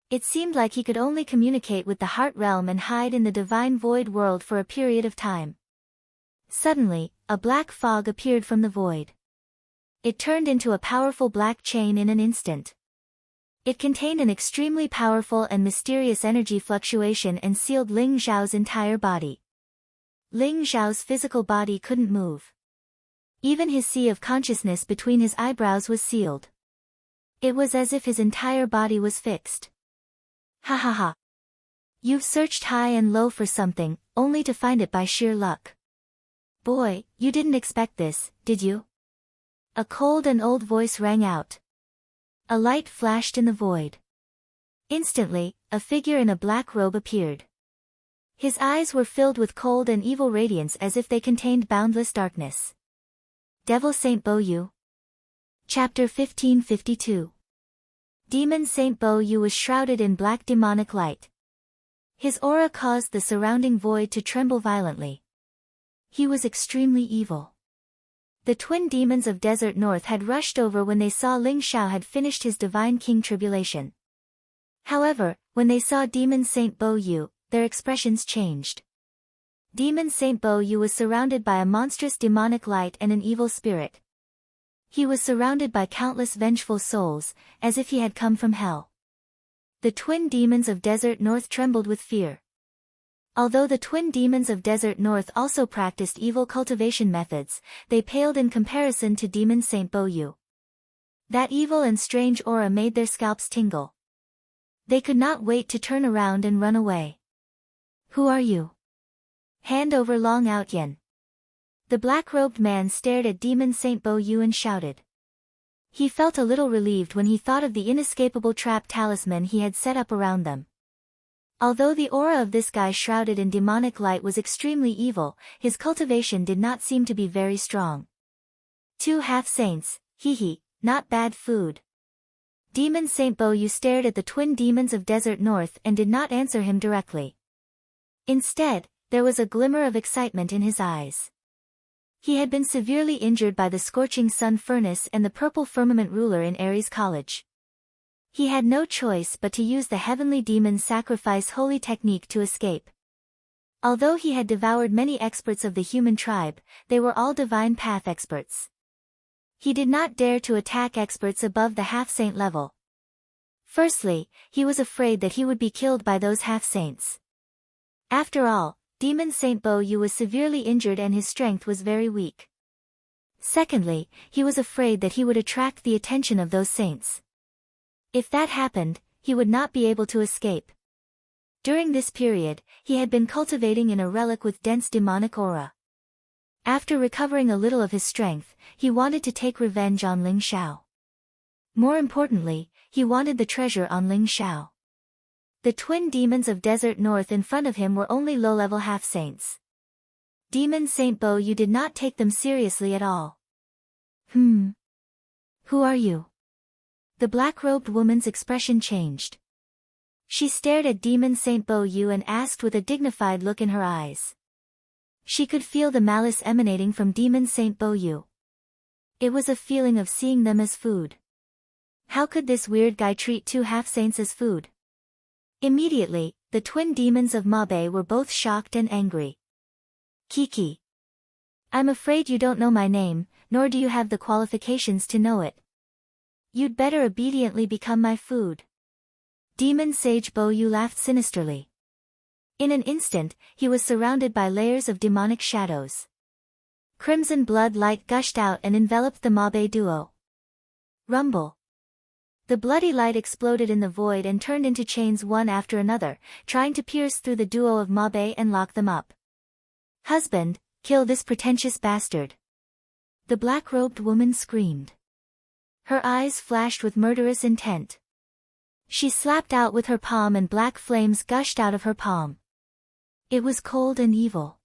It seemed like he could only communicate with the heart realm and hide in the divine void world for a period of time. Suddenly, a black fog appeared from the void. It turned into a powerful black chain in an instant. It contained an extremely powerful and mysterious energy fluctuation and sealed Ling Zhao's entire body. Ling Zhao's physical body couldn't move. Even his sea of consciousness between his eyebrows was sealed. It was as if his entire body was fixed. Ha ha ha. You've searched high and low for something, only to find it by sheer luck. Boy, you didn't expect this, did you? A cold and old voice rang out. A light flashed in the void. Instantly, a figure in a black robe appeared. His eyes were filled with cold and evil radiance as if they contained boundless darkness. Devil Saint Bo Yu. Chapter 1552. Demon Saint Bo Yu was shrouded in black demonic light. His aura caused the surrounding void to tremble violently. He was extremely evil. The twin demons of Desert North had rushed over when they saw Ling Zhao had finished his divine king tribulation. However, when they saw Demon Saint Bo Yu, their expressions changed. Demon Saint Bo Yu was surrounded by a monstrous demonic light and an evil spirit. He was surrounded by countless vengeful souls, as if he had come from hell. The twin demons of Desert North trembled with fear. Although the twin demons of Desert North also practiced evil cultivation methods, they paled in comparison to Demon Saint Bo Yu. That evil and strange aura made their scalps tingle. They could not wait to turn around and run away. Who are you? Hand over Long Out Yen. The black-robed man stared at Demon Saint Bo Yu and shouted. He felt a little relieved when he thought of the inescapable trap talisman he had set up around them. Although the aura of this guy shrouded in demonic light was extremely evil, his cultivation did not seem to be very strong. 2 half-saints, hee, not bad food. Demon Saint Bo Yu stared at the twin demons of Desert North and did not answer him directly. Instead, there was a glimmer of excitement in his eyes. He had been severely injured by the scorching sun furnace and the purple firmament ruler in Ares College. He had no choice but to use the heavenly demon sacrifice holy technique to escape. Although he had devoured many experts of the human tribe, they were all divine path experts. He did not dare to attack experts above the half-saint level. Firstly, he was afraid that he would be killed by those half-saints. After all, Demon Saint Bo Yu was severely injured and his strength was very weak. Secondly, he was afraid that he would attract the attention of those saints. If that happened, he would not be able to escape. During this period, he had been cultivating in a relic with dense demonic aura. After recovering a little of his strength, he wanted to take revenge on Ling Zhao. More importantly, he wanted the treasure on Ling Zhao. The twin demons of Desert North in front of him were only low-level half-saints. Demon Saint Bo Yu did not take them seriously at all. Who are you? The black-robed woman's expression changed. She stared at Demon Saint Bo Yu and asked with a dignified look in her eyes. She could feel the malice emanating from Demon Saint Bo Yu. It was a feeling of seeing them as food. How could this weird guy treat two half-saints as food? Immediately, the twin demons of Mabe were both shocked and angry. Kiki. I'm afraid you don't know my name, nor do you have the qualifications to know it. You'd better obediently become my food. Demon Sage Boyu laughed sinisterly. In an instant, he was surrounded by layers of demonic shadows. Crimson blood light gushed out and enveloped the Mabe duo. Rumble. The bloody light exploded in the void and turned into chains one after another, trying to pierce through the duo of Mabe and lock them up. Husband, kill this pretentious bastard. The black-robed woman screamed. Her eyes flashed with murderous intent. She slapped out with her palm and black flames gushed out of her palm. It was cold and evil.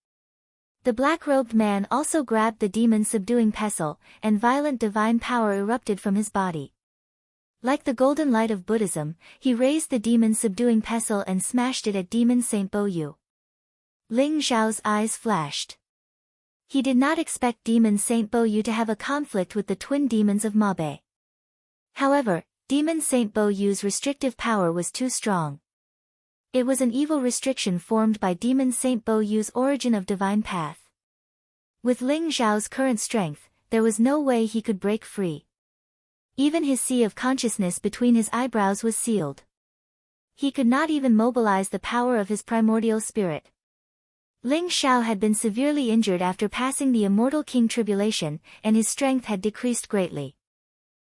The black-robed man also grabbed the demon-subduing pestle, and violent divine power erupted from his body. Like the golden light of Buddhism, he raised the demon-subduing pestle and smashed it at Demon Saint Boyu. Ling Zhao's eyes flashed. He did not expect Demon Saint Boyu to have a conflict with the twin demons of Mabe. However, Demon Saint Boyu's restrictive power was too strong. It was an evil restriction formed by Demon Saint Boyu's origin of divine path. With Ling Zhao's current strength, there was no way he could break free. Even his sea of consciousness between his eyebrows was sealed. He could not even mobilize the power of his primordial spirit. Ling Zhao had been severely injured after passing the Immortal King tribulation, and his strength had decreased greatly.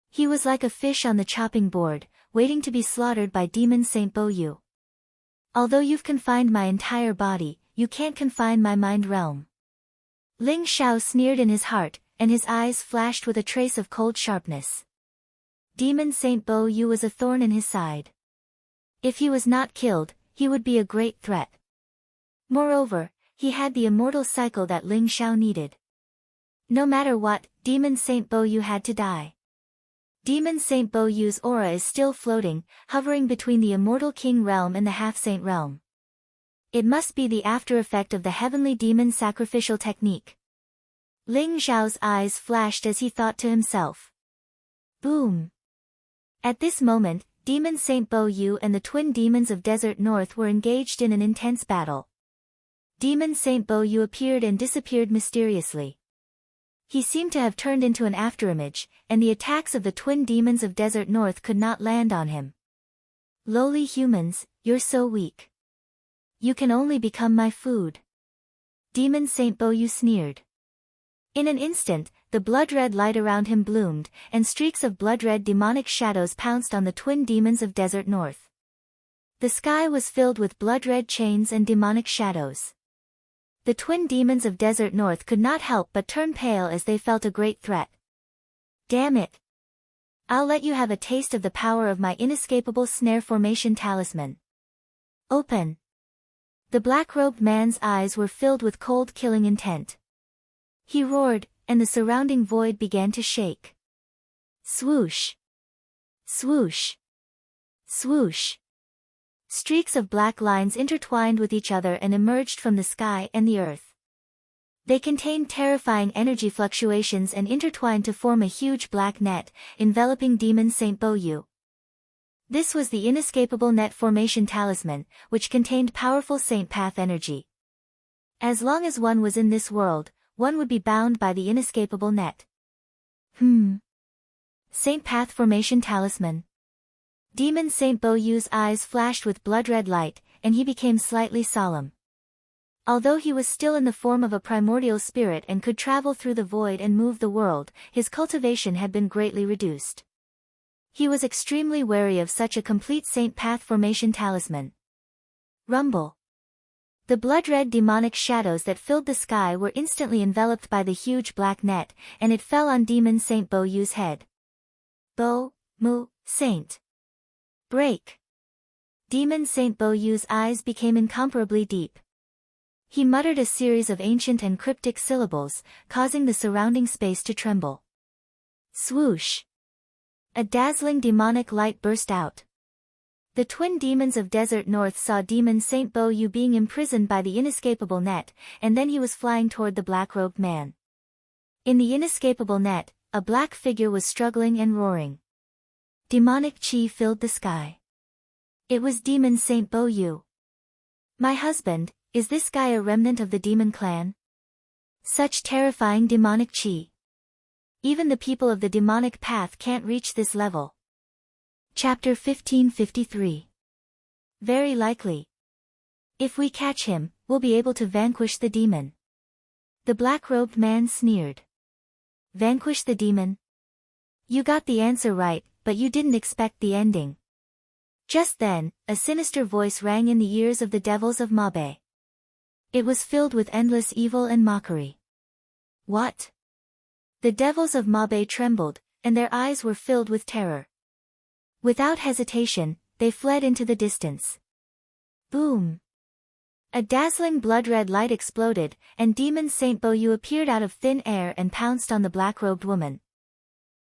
He was like a fish on the chopping board, waiting to be slaughtered by Demon Saint Boyu. Although you've confined my entire body, you can't confine my mind realm. Ling Zhao sneered in his heart, and his eyes flashed with a trace of cold sharpness. Demon Saint Boyu was a thorn in his side. If he was not killed, he would be a great threat. Moreover, he had the immortal cycle that Ling Zhao needed. No matter what, Demon Saint Boyu had to die. Demon Saint Boyu's aura is still floating, hovering between the Immortal King realm and the Half-Saint realm. It must be the after-effect of the heavenly demon sacrificial technique. Ling Zhao's eyes flashed as he thought to himself. Boom! At this moment, Demon Saint Boyu and the twin demons of Desert North were engaged in an intense battle. Demon Saint Boyu appeared and disappeared mysteriously. He seemed to have turned into an afterimage, and the attacks of the twin demons of Desert North could not land on him. Lowly humans, you're so weak. You can only become my food. Demon Saint Boyu sneered. In an instant, the blood-red light around him bloomed, and streaks of blood-red demonic shadows pounced on the twin demons of Desert North. The sky was filled with blood-red chains and demonic shadows. The twin demons of Desert North could not help but turn pale as they felt a great threat. Damn it! I'll let you have a taste of the power of my inescapable snare formation talisman. Open! The black-robed man's eyes were filled with cold killing intent. He roared, and the surrounding void began to shake. Swoosh! Swoosh! Swoosh! Streaks of black lines intertwined with each other and emerged from the sky and the earth. They contained terrifying energy fluctuations and intertwined to form a huge black net, enveloping Demon Saint Boyu. This was the inescapable net formation talisman, which contained powerful saint path energy. As long as one was in this world, one would be bound by the inescapable net. Saint path formation talisman. Demon Saint Boyu's eyes flashed with blood-red light, and he became slightly solemn. Although he was still in the form of a primordial spirit and could travel through the void and move the world, his cultivation had been greatly reduced. He was extremely wary of such a complete saint path formation talisman. Rumble. The blood-red demonic shadows that filled the sky were instantly enveloped by the huge black net, and it fell on Demon Saint Boyu's head. Saint. Break. Demon Saint Boyu's eyes became incomparably deep. He muttered a series of ancient and cryptic syllables, causing the surrounding space to tremble. Swoosh. A dazzling demonic light burst out. The twin demons of Desert North saw Demon Saint Boyu being imprisoned by the inescapable net, and then he was flying toward the black-robed man. In the inescapable net, a black figure was struggling and roaring. Demonic chi filled the sky. It was Demon Saint Bo Yu. My husband, is this guy a remnant of the demon clan? Such terrifying demonic chi. Even the people of the demonic path can't reach this level. Chapter 1553. Very likely. If we catch him, we'll be able to vanquish the demon. The black-robed man sneered. Vanquish the demon? You got the answer right, but you didn't expect the ending. Just then, a sinister voice rang in the ears of the devils of Mabe. It was filled with endless evil and mockery. What? The devils of Mabe trembled, and their eyes were filled with terror. Without hesitation, they fled into the distance. Boom! A dazzling blood-red light exploded, and Demon Saint Bo Yu appeared out of thin air and pounced on the black-robed woman.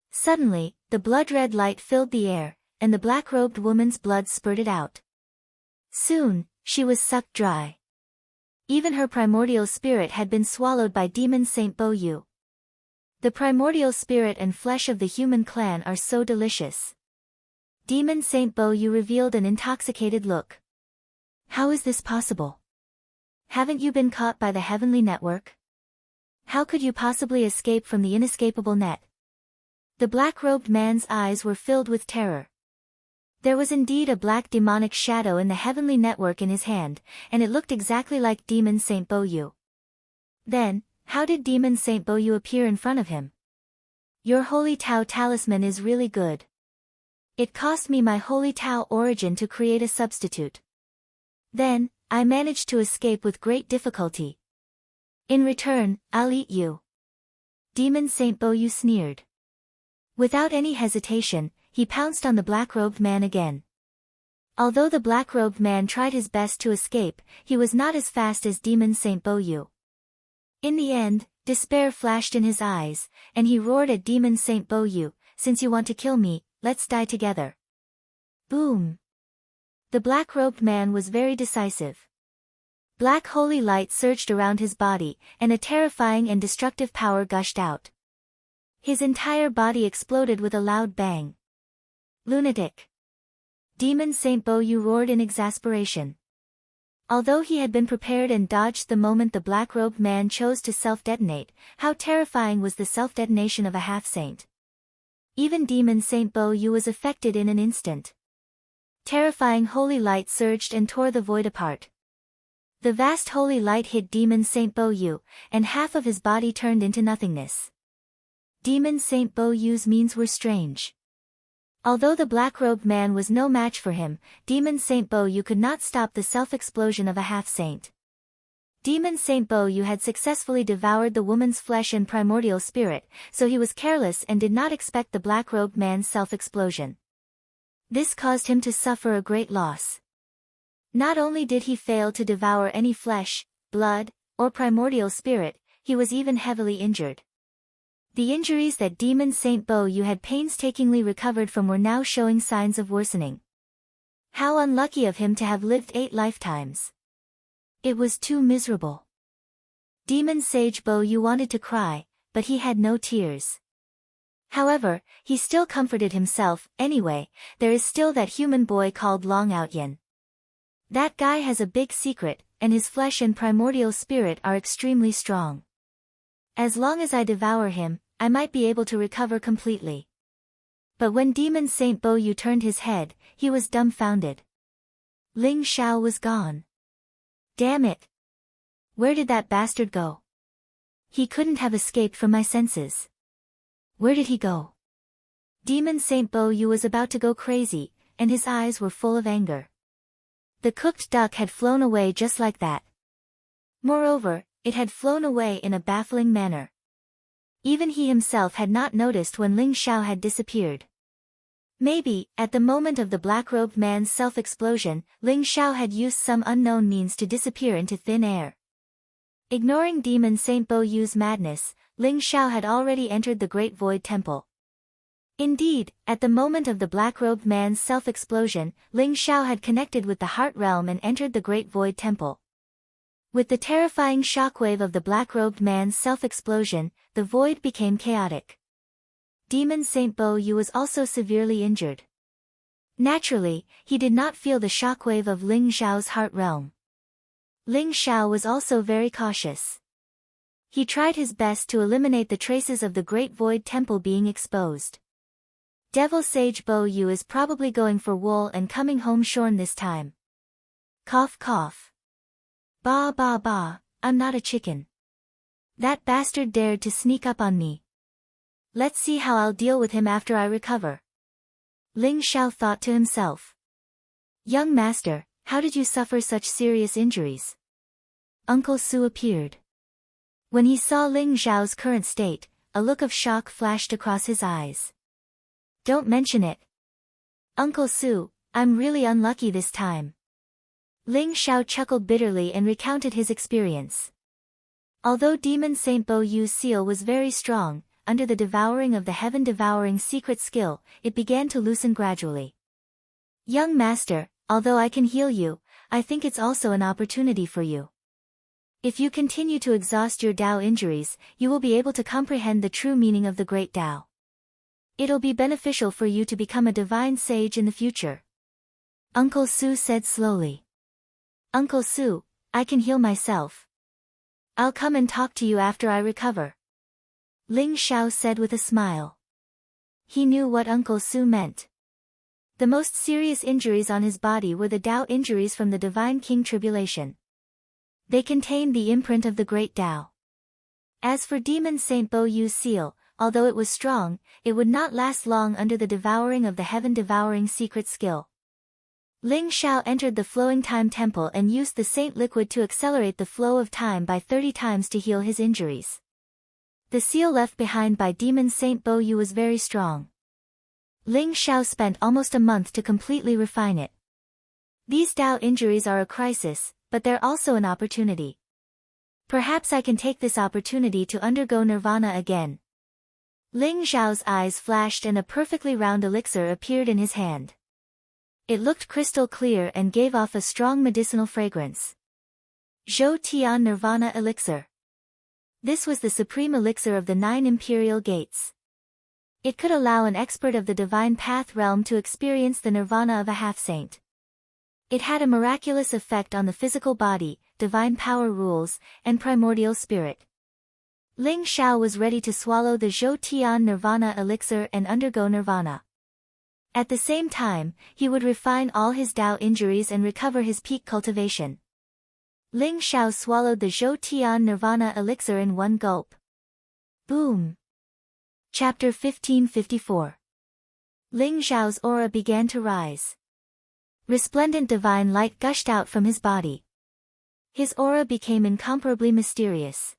Suddenly, the blood-red light filled the air, and the black-robed woman's blood spurted out. Soon, she was sucked dry. Even her primordial spirit had been swallowed by Demon Saint Bo Yu. The primordial spirit and flesh of the human clan are so delicious. Demon Saint Bo Yu revealed an intoxicated look. How is this possible? Haven't you been caught by the heavenly network? How could you possibly escape from the inescapable net? The black-robed man's eyes were filled with terror. There was indeed a black demonic shadow in the heavenly network in his hand, and it looked exactly like Demon Saint Bo Yu. Then, how did Demon Saint Bo Yu appear in front of him? Your Holy Tao talisman is really good. It cost me my Holy Tao origin to create a substitute. Then, I managed to escape with great difficulty. In return, I'll eat you. Demon Saint Bo Yu sneered. Without any hesitation, he pounced on the black-robed man again. Although the black-robed man tried his best to escape, he was not as fast as Demon Saint Bo Yu. In the end, despair flashed in his eyes, and he roared at Demon Saint Bo Yu, "Since you want to kill me, let's die together." Boom! The black-robed man was very decisive. Black holy light surged around his body, and a terrifying and destructive power gushed out. His entire body exploded with a loud bang. Lunatic! Demon Saint Bo Yu roared in exasperation. Although he had been prepared and dodged the moment the black-robed man chose to self-detonate, how terrifying was the self-detonation of a half-saint. Even Demon Saint Bo Yu was affected in an instant. Terrifying holy light surged and tore the void apart. The vast holy light hit Demon Saint Bo Yu, and half of his body turned into nothingness. Demon Saint Bo Yu's means were strange. Although the black-robed man was no match for him, Demon Saint Bo Yu could not stop the self-explosion of a half-saint. Demon Saint Bo Yu had successfully devoured the woman's flesh and primordial spirit, so he was careless and did not expect the black-robed man's self-explosion. This caused him to suffer a great loss. Not only did he fail to devour any flesh, blood, or primordial spirit, he was even heavily injured. The injuries that Demon Saint Bo Yu had painstakingly recovered from were now showing signs of worsening. How unlucky of him to have lived 8 lifetimes. It was too miserable. Demon Sage Bo Yu wanted to cry, but he had no tears. However, he still comforted himself. Anyway, there is still that human boy called Long Outyen. That guy has a big secret, and his flesh and primordial spirit are extremely strong. As long as I devour him, I might be able to recover completely. But when Demon Saint Bo Yu turned his head, he was dumbfounded. Ling Xiao was gone. Damn it! Where did that bastard go? He couldn't have escaped from my senses. Where did he go? Demon Saint Bo Yu was about to go crazy, and his eyes were full of anger. The cooked duck had flown away just like that. Moreover, it had flown away in a baffling manner. Even he himself had not noticed when Ling Xiao had disappeared. Maybe, at the moment of the black-robed man's self-explosion, Ling Xiao had used some unknown means to disappear into thin air. Ignoring Demon Saint Bo Yu's madness, Ling Xiao had already entered the Great Void Temple. Indeed, at the moment of the black-robed man's self-explosion, Ling Xiao had connected with the Heart Realm and entered the Great Void Temple. With the terrifying shockwave of the black-robed man's self-explosion, the void became chaotic. Demon Saint Bo Yu was also severely injured. Naturally, he did not feel the shockwave of Ling Xiao's heart realm. Ling Xiao was also very cautious. He tried his best to eliminate the traces of the Great Void Temple being exposed. Devil Sage Bo Yu is probably going for wool and coming home shorn this time. Cough cough. Ba ba ba, I'm not a chicken. That bastard dared to sneak up on me. Let's see how I'll deal with him after I recover. Ling Xiao thought to himself. Young master, how did you suffer such serious injuries? Uncle Su appeared. When he saw Ling Xiao's current state, a look of shock flashed across his eyes. Don't mention it. Uncle Su, I'm really unlucky this time. Ling Xiao chuckled bitterly and recounted his experience. Although Demon Saint Bo Yu's seal was very strong, under the devouring of the heaven-devouring secret skill, it began to loosen gradually. Young master, although I can heal you, I think it's also an opportunity for you. If you continue to exhaust your Tao injuries, you will be able to comprehend the true meaning of the great Tao. It'll be beneficial for you to become a divine sage in the future. Uncle Su said slowly. Uncle Su, I can heal myself. I'll come and talk to you after I recover. Ling Xiao said with a smile. He knew what Uncle Su meant. The most serious injuries on his body were the Tao injuries from the Divine King Tribulation. They contained the imprint of the Great Tao. As for Demon Saint Bo Yu's seal, although it was strong, it would not last long under the devouring of the heaven-devouring secret skill. Ling Xiao entered the Flowing Time Temple and used the Saint Liquid to accelerate the flow of time by 30 times to heal his injuries. The seal left behind by Demon Saint Bo Yu was very strong. Ling Xiao spent almost a month to completely refine it. These Tao injuries are a crisis, but they're also an opportunity. Perhaps I can take this opportunity to undergo nirvana again. Ling Xiao's eyes flashed and a perfectly round elixir appeared in his hand. It looked crystal clear and gave off a strong medicinal fragrance. Zhou Tian Nirvana Elixir. This was the supreme elixir of the 9 imperial gates. It could allow an expert of the divine path realm to experience the nirvana of a half-saint. It had a miraculous effect on the physical body, divine power rules, and primordial spirit. Ling Xiao was ready to swallow the Zhou Tian Nirvana elixir and undergo nirvana. At the same time, he would refine all his Tao injuries and recover his peak cultivation. Ling Xiao swallowed the Zhou Tian Nirvana elixir in one gulp. Boom! Chapter 1554. Ling Xiao's aura began to rise. Resplendent divine light gushed out from his body. His aura became incomparably mysterious.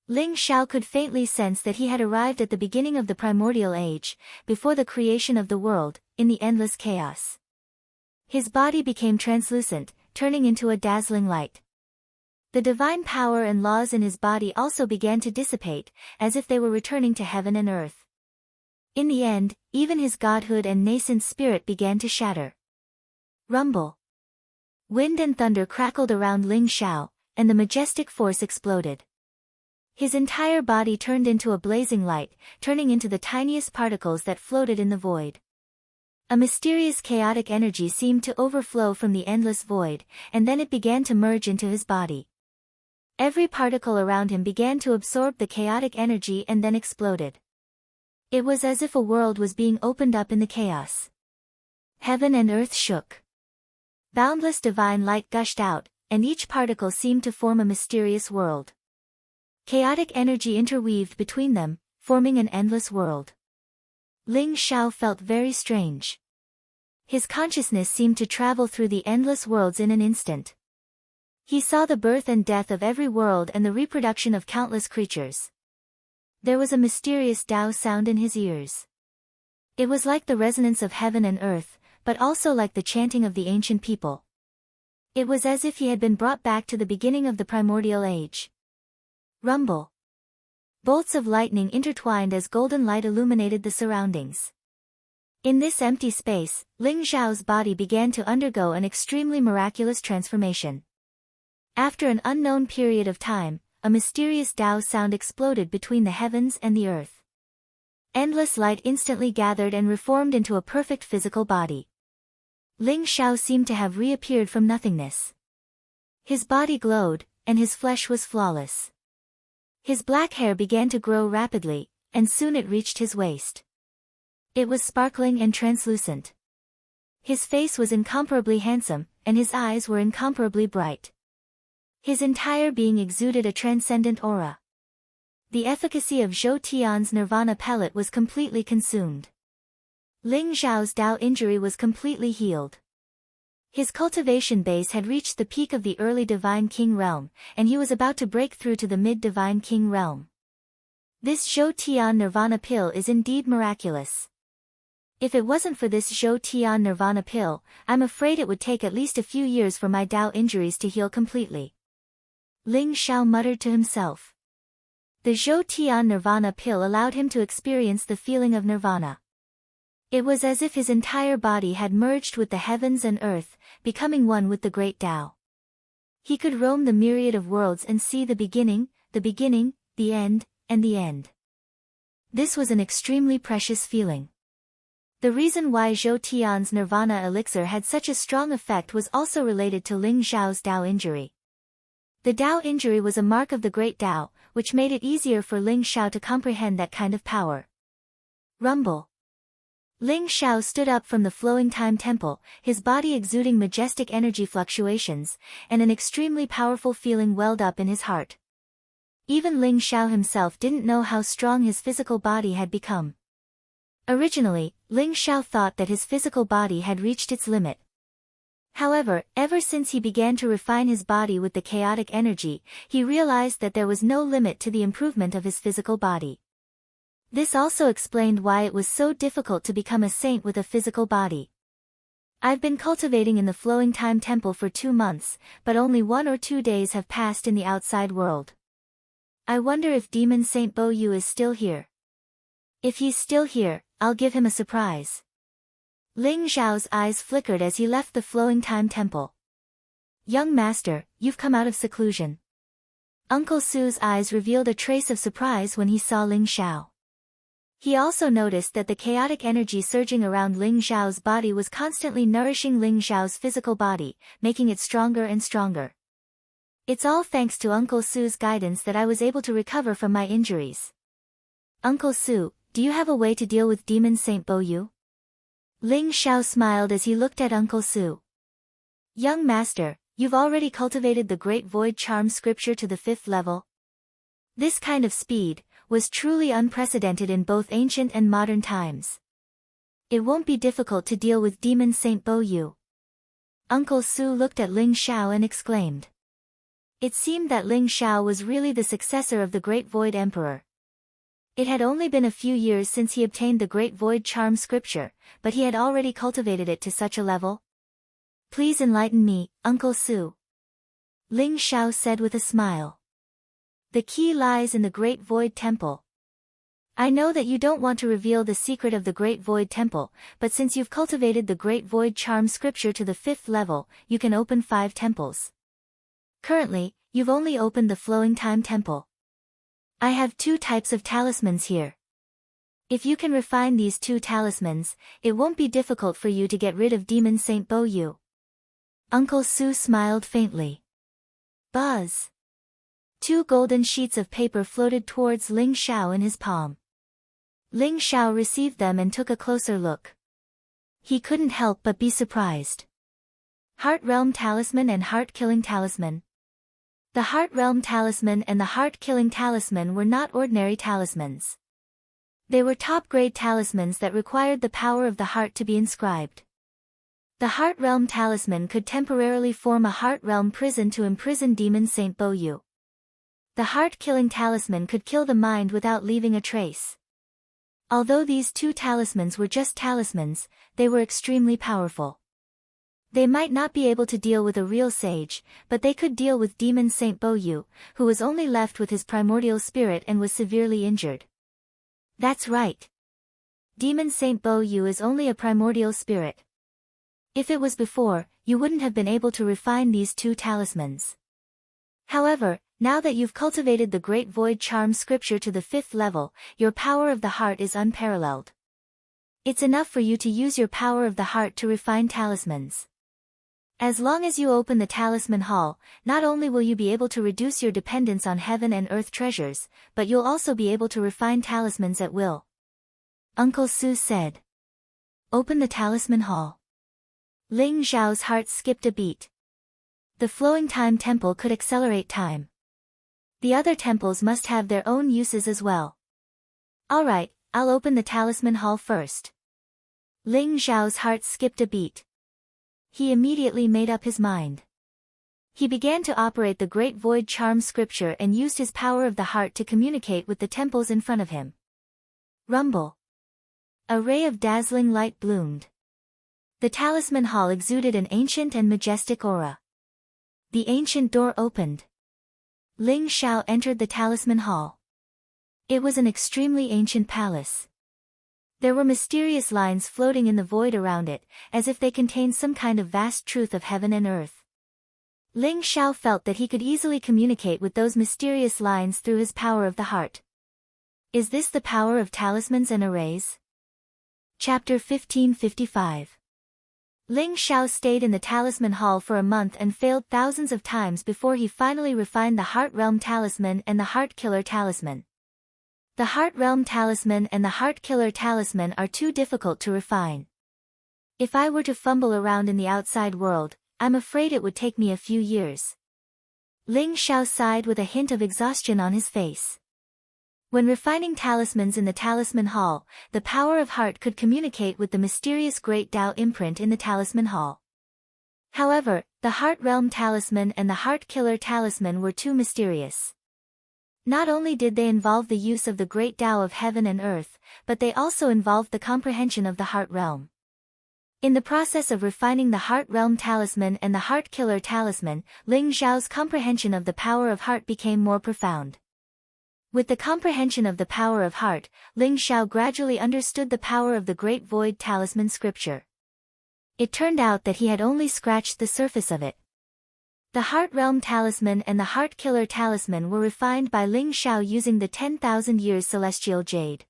Ling Xiao could faintly sense that he had arrived at the beginning of the primordial age, before the creation of the world, in the endless chaos. His body became translucent, turning into a dazzling light. The divine power and laws in his body also began to dissipate, as if they were returning to heaven and earth. In the end, even his godhood and nascent spirit began to shatter. Rumble. Wind and thunder crackled around Ling Xiao, and the majestic force exploded. His entire body turned into a blazing light, turning into the tiniest particles that floated in the void. A mysterious chaotic energy seemed to overflow from the endless void, and then it began to merge into his body. Every particle around him began to absorb the chaotic energy and then exploded. It was as if a world was being opened up in the chaos. Heaven and earth shook. Boundless divine light gushed out, and each particle seemed to form a mysterious world. Chaotic energy interweaved between them, forming an endless world. Ling Xiao felt very strange. His consciousness seemed to travel through the endless worlds in an instant. He saw the birth and death of every world and the reproduction of countless creatures. There was a mysterious Tao sound in his ears. It was like the resonance of heaven and earth, but also like the chanting of the ancient people. It was as if he had been brought back to the beginning of the primordial age. Rumble. Bolts of lightning intertwined as golden light illuminated the surroundings. In this empty space, Ling Xiao's body began to undergo an extremely miraculous transformation. After an unknown period of time, a mysterious Tao sound exploded between the heavens and the earth. Endless light instantly gathered and reformed into a perfect physical body. Ling Xiao seemed to have reappeared from nothingness. His body glowed, and his flesh was flawless. His black hair began to grow rapidly, and soon it reached his waist. It was sparkling and translucent. His face was incomparably handsome, and his eyes were incomparably bright. His entire being exuded a transcendent aura. The efficacy of Zhou Tian's nirvana pellet was completely consumed. Ling Xiao's Dao injury was completely healed. His cultivation base had reached the peak of the early Divine King realm, and he was about to break through to the mid-Divine King realm. This Zhou Tian nirvana pill is indeed miraculous. If it wasn't for this Zhou Tian nirvana pill, I'm afraid it would take at least a few years for my Dao injuries to heal completely. Ling Xiao muttered to himself. The Zhou Tian nirvana pill allowed him to experience the feeling of nirvana. It was as if his entire body had merged with the heavens and earth, becoming one with the great Tao. He could roam the myriad of worlds and see the beginning, the end, and the end. This was an extremely precious feeling. The reason why Zhou Tian's nirvana elixir had such a strong effect was also related to Ling Xiao's Dao injury. The Dao injury was a mark of the great Dao, which made it easier for Ling Xiao to comprehend that kind of power. Rumble. Ling Xiao stood up from the flowing time temple, his body exuding majestic energy fluctuations, and an extremely powerful feeling welled up in his heart. Even Ling Xiao himself didn't know how strong his physical body had become. Originally, Ling Xiao thought that his physical body had reached its limit. However, ever since he began to refine his body with the chaotic energy, he realized that there was no limit to the improvement of his physical body. This also explained why it was so difficult to become a saint with a physical body. I've been cultivating in the Flowing Time Temple for 2 months, but only 1 or 2 days have passed in the outside world. I wonder if Demon Saint Bo Yu is still here. If he's still here, I'll give him a surprise. Ling Xiao's eyes flickered as he left the Flowing Time Temple. Young master, you've come out of seclusion. Uncle Su's eyes revealed a trace of surprise when he saw Ling Xiao. He also noticed that the chaotic energy surging around Ling Xiao's body was constantly nourishing Ling Xiao's physical body, making it stronger and stronger. It's all thanks to Uncle Su's guidance that I was able to recover from my injuries. Uncle Su, do you have a way to deal with Demon Saint Bo Yu? Ling Xiao smiled as he looked at Uncle Su. Young master, you've already cultivated the Great Void Charm scripture to the 5th level. This kind of speed was truly unprecedented in both ancient and modern times. It won't be difficult to deal with Demon Saint Bo Yu. Uncle Su looked at Ling Xiao and exclaimed. It seemed that Ling Xiao was really the successor of the Great Void Emperor. It had only been a few years since he obtained the Great Void Charm scripture, but he had already cultivated it to such a level. Please enlighten me, Uncle Su. Ling Xiao said with a smile. The key lies in the Great Void Temple. I know that you don't want to reveal the secret of the Great Void Temple, but since you've cultivated the Great Void Charm scripture to the 5th level, you can open 5 temples. Currently, you've only opened the Flowing Time Temple. I have 2 types of talismans here. If you can refine these 2 talismans, it won't be difficult for you to get rid of Demon Saint Bo Yu. Uncle Su smiled faintly. Buzz. 2 golden sheets of paper floated towards Ling Xiao in his palm. Ling Xiao received them and took a closer look. He couldn't help but be surprised. Heart Realm Talisman and Heart Killing Talisman. The Heart Realm Talisman and the Heart Killing Talisman were not ordinary talismans. They were top-grade talismans that required the power of the heart to be inscribed. The Heart Realm Talisman could temporarily form a Heart Realm prison to imprison Demon Saint Bo Yu. The Heart Killing Talisman could kill the mind without leaving a trace. Although these 2 talismans were just talismans, they were extremely powerful. They might not be able to deal with a real sage, but they could deal with Demon Saint Bo Yu, who was only left with his primordial spirit and was severely injured. That's right. Demon Saint Bo Yu is only a primordial spirit. If it was before, you wouldn't have been able to refine these 2 talismans. However, Now that you've cultivated the Great Void Charm scripture to the 5th level, your power of the heart is unparalleled. It's enough for you to use your power of the heart to refine talismans. As long as you open the Talisman Hall, not only will you be able to reduce your dependence on heaven and earth treasures, but you'll also be able to refine talismans at will. Uncle Su said. Open the Talisman Hall. Ling Zhao's heart skipped a beat. The flowing time temple could accelerate time. The other temples must have their own uses as well. Alright, I'll open the Talisman Hall first. Ling Zhao's heart skipped a beat. He immediately made up his mind. He began to operate the Great Void Charm scripture and used his power of the heart to communicate with the temples in front of him. Rumble. A ray of dazzling light bloomed. The Talisman Hall exuded an ancient and majestic aura. The ancient door opened. Ling Zhao entered the Talisman Hall. It was an extremely ancient palace. There were mysterious lines floating in the void around it, as if they contained some kind of vast truth of heaven and earth. Ling Zhao felt that he could easily communicate with those mysterious lines through his power of the heart. Is this the power of talismans and arrays? Chapter 1555. Ling Zhao stayed in the Talisman Hall for a month and failed thousands of times before he finally refined the Heart Realm Talisman and the Heart Killer Talisman. The Heart Realm Talisman and the Heart Killer Talisman are too difficult to refine. If I were to fumble around in the outside world, I'm afraid it would take me a few years. Ling Zhao sighed with a hint of exhaustion on his face. When refining talismans in the Talisman Hall, the power of heart could communicate with the mysterious Great Tao imprint in the Talisman Hall. However, the Heart Realm Talisman and the Heart Killer Talisman were too mysterious. Not only did they involve the use of the Great Tao of heaven and earth, but they also involved the comprehension of the Heart Realm. In the process of refining the Heart Realm Talisman and the Heart Killer Talisman, Ling Zhao's comprehension of the power of heart became more profound. With the comprehension of the power of heart, Ling Zhao gradually understood the power of the Great Void Talisman scripture. It turned out that he had only scratched the surface of it. The Heart Realm Talisman and the Heart Killer Talisman were refined by Ling Zhao using the 10,000 years celestial jade.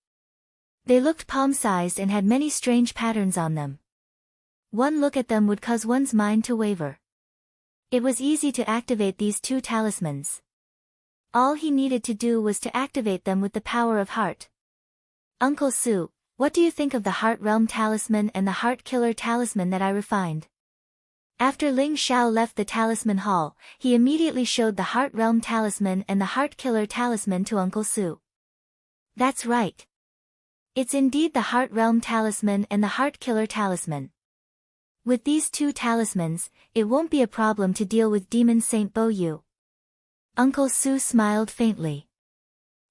They looked palm-sized and had many strange patterns on them. One look at them would cause one's mind to waver. It was easy to activate these two talismans. All he needed to do was to activate them with the power of heart. Uncle Su, what do you think of the Heart Realm Talisman and the Heart Killer Talisman that I refined? After Ling Zhao left the Talisman Hall, he immediately showed the Heart Realm Talisman and the Heart Killer Talisman to Uncle Su. That's right. It's indeed the Heart Realm Talisman and the Heart Killer Talisman. With these two talismans, it won't be a problem to deal with Demon Saint Bo Yu. Uncle Su smiled faintly.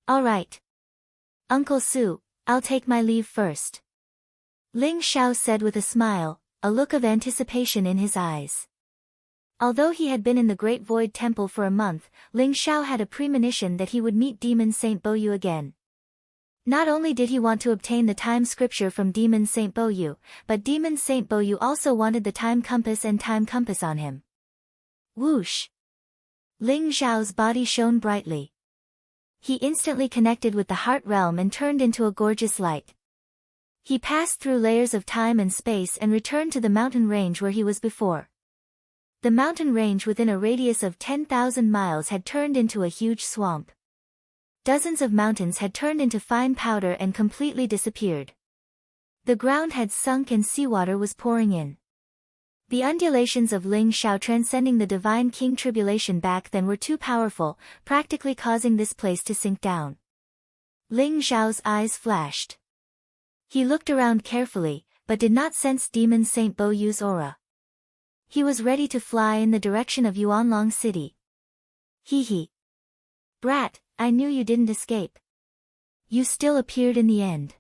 All right. Uncle Su, I'll take my leave first. Ling Zhao said with a smile, a look of anticipation in his eyes. Although he had been in the Great Void Temple for a month, Ling Zhao had a premonition that he would meet Demon Saint Bo Yu again. Not only did he want to obtain the time scripture from Demon Saint Bo Yu, but Demon Saint Bo Yu also wanted the time compass and time compass on him. Whoosh! Ling Zhao's body shone brightly. He instantly connected with the Heart Realm and turned into a gorgeous light. He passed through layers of time and space and returned to the mountain range where he was before. The mountain range within a radius of 10,000 miles had turned into a huge swamp. Dozens of mountains had turned into fine powder and completely disappeared. The ground had sunk and seawater was pouring in. The undulations of Ling Zhao transcending the Divine King Tribulation back then were too powerful, practically causing this place to sink down. Ling Zhao's eyes flashed. He looked around carefully, but did not sense Demon Saint Bo Yu's aura. He was ready to fly in the direction of Yuanlong City. Hee hee. Brat, I knew you didn't escape. You still appeared in the end.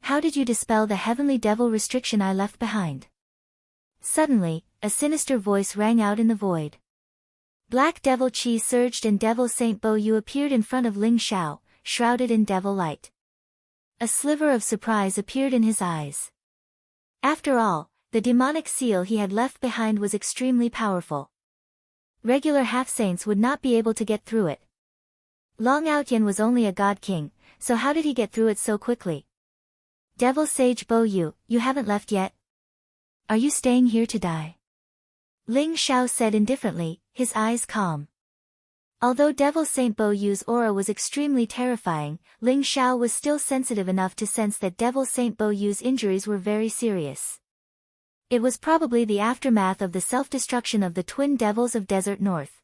How did you dispel the heavenly devil restriction I left behind? Suddenly, a sinister voice rang out in the void. Black Devil Chi surged and Devil Saint Bo Yu appeared in front of Ling Zhao, shrouded in devil light. A sliver of surprise appeared in his eyes. After all, the demonic seal he had left behind was extremely powerful. Regular half-saints would not be able to get through it. Long Outyen was only a god king, so how did he get through it so quickly? Devil Sage Bo Yu, you haven't left yet? Are you staying here to die? Ling Xiao said indifferently, his eyes calm. Although Devil Saint Bo Yu's aura was extremely terrifying, Ling Xiao was still sensitive enough to sense that Devil Saint Bo Yu's injuries were very serious. It was probably the aftermath of the self-destruction of the Twin Devils of Desert North.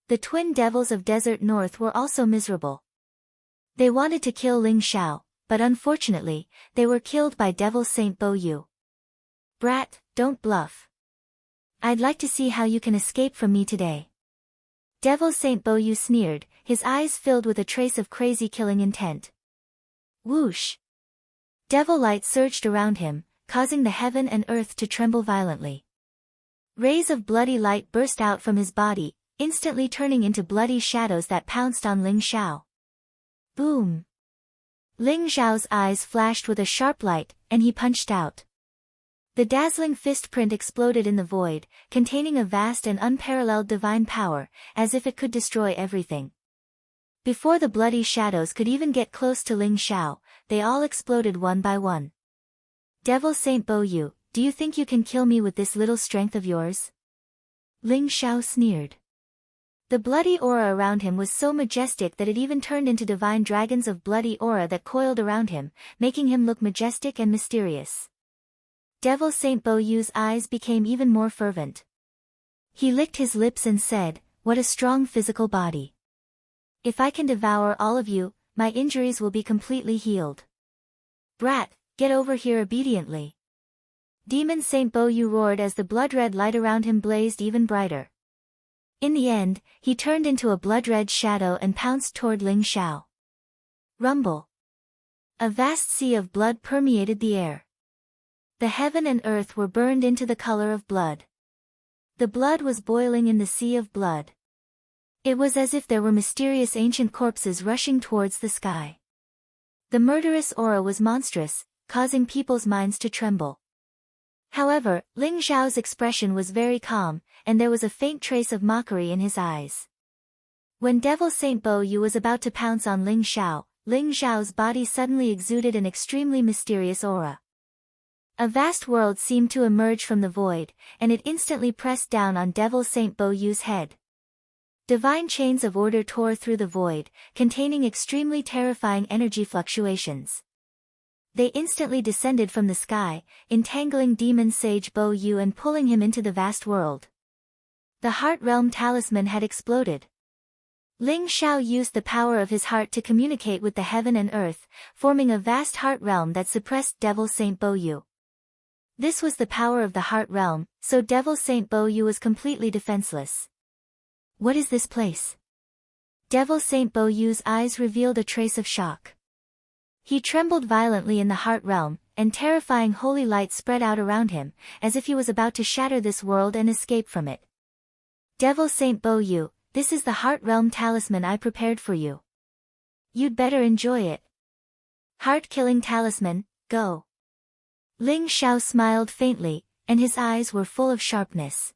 The Twin Devils of Desert North were also miserable. They wanted to kill Ling Xiao, but unfortunately, they were killed by Devil Saint Bo Yu. Brat, don't bluff. I'd like to see how you can escape from me today. Devil Saint Bo Yu sneered, his eyes filled with a trace of crazy killing intent. Whoosh! Devil light surged around him, causing the heaven and earth to tremble violently. Rays of bloody light burst out from his body, instantly turning into bloody shadows that pounced on Ling Xiao. Boom! Ling Xiao's eyes flashed with a sharp light, and he punched out. The dazzling fist print exploded in the void, containing a vast and unparalleled divine power, as if it could destroy everything. Before the bloody shadows could even get close to Ling Xiao, they all exploded one by one. Devil Saint Bo Yu, do you think you can kill me with this little strength of yours? Ling Xiao sneered. The bloody aura around him was so majestic that it even turned into divine dragons of bloody aura that coiled around him, making him look majestic and mysterious. Devil Saint Bo Yu's eyes became even more fervent. He licked his lips and said, "What a strong physical body. If I can devour all of you, my injuries will be completely healed. Brat, get over here obediently." Demon Saint Bo Yu roared as the blood-red light around him blazed even brighter. In the end, he turned into a blood-red shadow and pounced toward Ling Xiao. Rumble. A vast sea of blood permeated the air. The heaven and earth were burned into the color of blood. The blood was boiling in the sea of blood. It was as if there were mysterious ancient corpses rushing towards the sky. The murderous aura was monstrous, causing people's minds to tremble. However, Ling Xiao's expression was very calm, and there was a faint trace of mockery in his eyes. When Devil Saint Bo Yu was about to pounce on Ling Xiao's body suddenly exuded an extremely mysterious aura. A vast world seemed to emerge from the void, and it instantly pressed down on Devil Saint Bo Yu's head. Divine chains of order tore through the void, containing extremely terrifying energy fluctuations. They instantly descended from the sky, entangling Demon Sage Bo Yu and pulling him into the vast world. The Heart Realm Talisman had exploded. Ling Xiao used the power of his heart to communicate with the heaven and earth, forming a vast heart realm that suppressed Devil Saint Bo Yu. This was the power of the Heart Realm, so Devil Saint Bo Yu was completely defenseless. What is this place? Devil Saint Bo Yu's eyes revealed a trace of shock. He trembled violently in the Heart Realm, and terrifying holy light spread out around him, as if he was about to shatter this world and escape from it. Devil Saint Bo Yu, this is the Heart Realm Talisman I prepared for you. You'd better enjoy it. Heart-killing talisman, go. Ling Xiao smiled faintly, and his eyes were full of sharpness.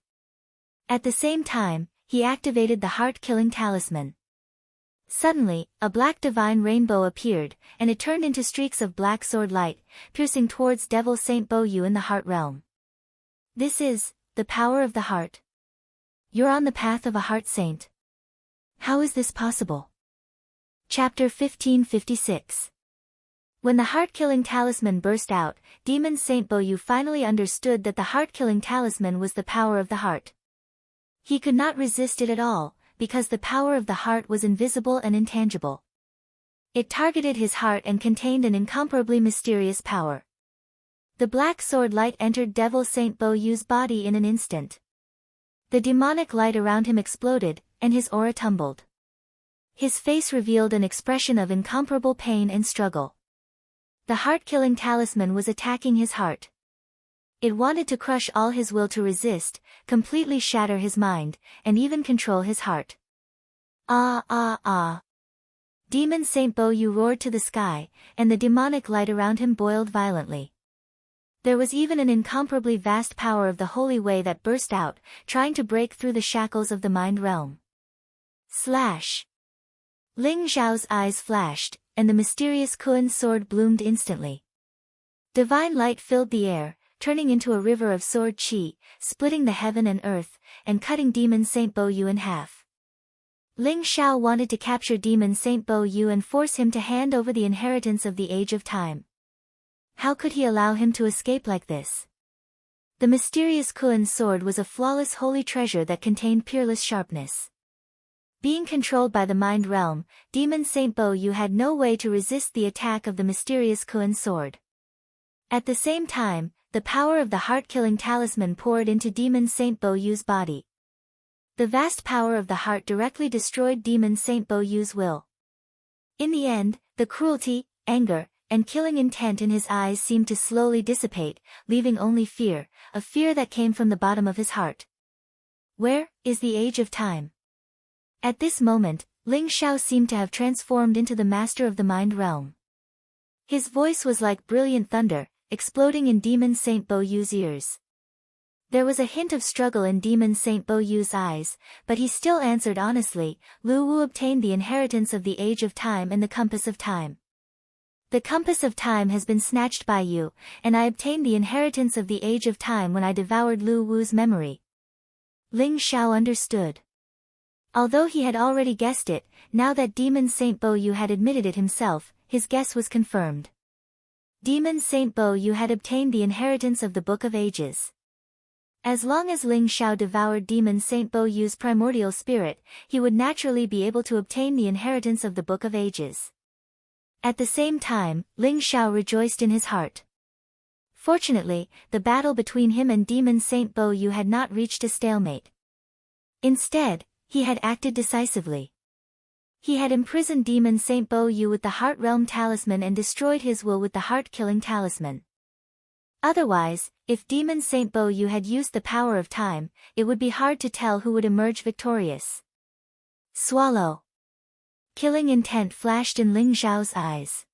At the same time, he activated the heart-killing talisman. Suddenly, a black divine rainbow appeared, and it turned into streaks of black sword light, piercing towards Devil Saint Bo Yu in the Heart Realm. This is the power of the heart. You're on the path of a heart saint. How is this possible? Chapter 1556. When the heart-killing talisman burst out, Demon Saint Bo Yu finally understood that the heart-killing talisman was the power of the heart. He could not resist it at all, because the power of the heart was invisible and intangible. It targeted his heart and contained an incomparably mysterious power. The black sword light entered Devil Saint Bo Yu's body in an instant. The demonic light around him exploded, and his aura tumbled. His face revealed an expression of incomparable pain and struggle. The heart-killing talisman was attacking his heart. It wanted to crush all his will to resist, completely shatter his mind, and even control his heart. Ah ah ah. Demon Saint Bo Yu roared to the sky, and the demonic light around him boiled violently. There was even an incomparably vast power of the holy way that burst out, trying to break through the shackles of the mind realm. Slash! Ling Xiao's eyes flashed, and the mysterious Kuan sword bloomed instantly. Divine light filled the air, turning into a river of sword qi, splitting the heaven and earth, and cutting Demon Saint Bo Yu in half. Ling Xiao wanted to capture Demon Saint Bo Yu and force him to hand over the inheritance of the Age of Time. How could he allow him to escape like this? The mysterious Kuan sword was a flawless holy treasure that contained peerless sharpness. Being controlled by the mind realm, Demon Saint Bo Yu had no way to resist the attack of the mysterious Kuan sword. At the same time, the power of the heart-killing talisman poured into Demon Saint Bo Yu's body. The vast power of the heart directly destroyed Demon Saint Bo Yu's will. In the end, the cruelty, anger, and killing intent in his eyes seemed to slowly dissipate, leaving only fear, a fear that came from the bottom of his heart. Where is the Age of Time? At this moment, Ling Xiao seemed to have transformed into the master of the mind realm. His voice was like brilliant thunder, exploding in Demon Saint Bo Yu's ears. There was a hint of struggle in Demon Saint Bo Yu's eyes, but he still answered honestly, Lu Wu obtained the inheritance of the Age of Time and the Compass of Time. The Compass of Time has been snatched by you, and I obtained the inheritance of the Age of Time when I devoured Lu Wu's memory. Ling Xiao understood. Although he had already guessed it, now that Demon Saint Bo Yu had admitted it himself, his guess was confirmed. Demon Saint Bo Yu had obtained the inheritance of the Book of Ages. As long as Ling Xiao devoured Demon Saint Bo Yu's primordial spirit, he would naturally be able to obtain the inheritance of the Book of Ages. At the same time, Ling Xiao rejoiced in his heart. Fortunately, the battle between him and Demon Saint Bo Yu had not reached a stalemate. Instead, he had acted decisively. He had imprisoned Demon Saint Bo Yu with the Heart Realm Talisman and destroyed his will with the Heart-Killing Talisman. Otherwise, if Demon Saint Bo Yu had used the power of time, it would be hard to tell who would emerge victorious. Swallow. Killing intent flashed in Ling Xiao's eyes.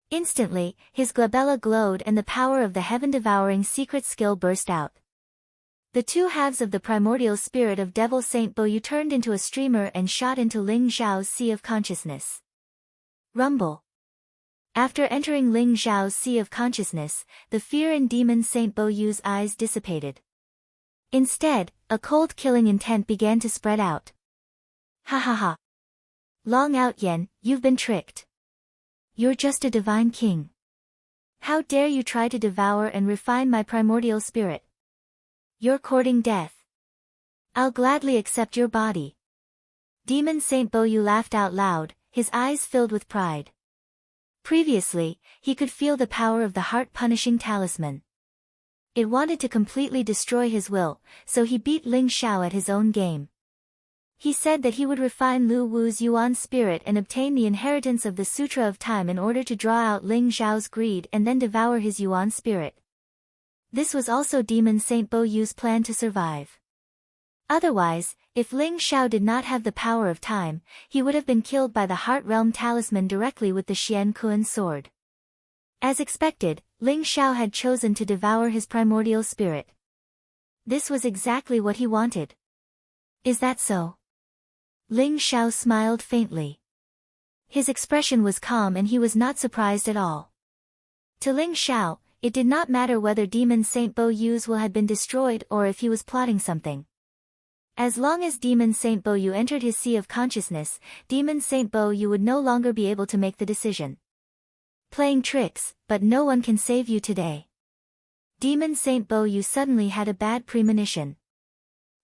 Instantly, his glabella glowed and the power of the heaven-devouring secret skill burst out. The two halves of the primordial spirit of Devil Saint Bo Yu turned into a streamer and shot into Ling Xiao's sea of consciousness. Rumble. After entering Ling Xiao's sea of consciousness, the fear in Demon Saint Bo Yu's eyes dissipated. Instead, a cold killing intent began to spread out. Ha ha ha. Long out Yen, you've been tricked. You're just a divine king. How dare you try to devour and refine my primordial spirit? You're courting death. I'll gladly accept your body. Demon Saint Bo Yu laughed out loud, his eyes filled with pride. Previously, he could feel the power of the heart-punishing talisman. It wanted to completely destroy his will, so he beat Ling Xiao at his own game. He said that he would refine Lu Wu's Yuan spirit and obtain the inheritance of the Sutra of Time in order to draw out Ling Xiao's greed and then devour his Yuan spirit. This was also Demon Saint Bo Yu's plan to survive. Otherwise, if Ling Xiao did not have the power of time, he would have been killed by the Heart Realm Talisman directly with the Xian Kuan sword. As expected, Ling Xiao had chosen to devour his primordial spirit. This was exactly what he wanted. Is that so? Ling Xiao smiled faintly. His expression was calm and he was not surprised at all. To Ling Xiao, it did not matter whether Demon Saint Bo Yu's will had been destroyed or if he was plotting something. As long as Demon Saint Bo Yu entered his sea of consciousness, Demon Saint Bo Yu would no longer be able to make the decision. Playing tricks, but no one can save you today. Demon Saint Bo Yu suddenly had a bad premonition.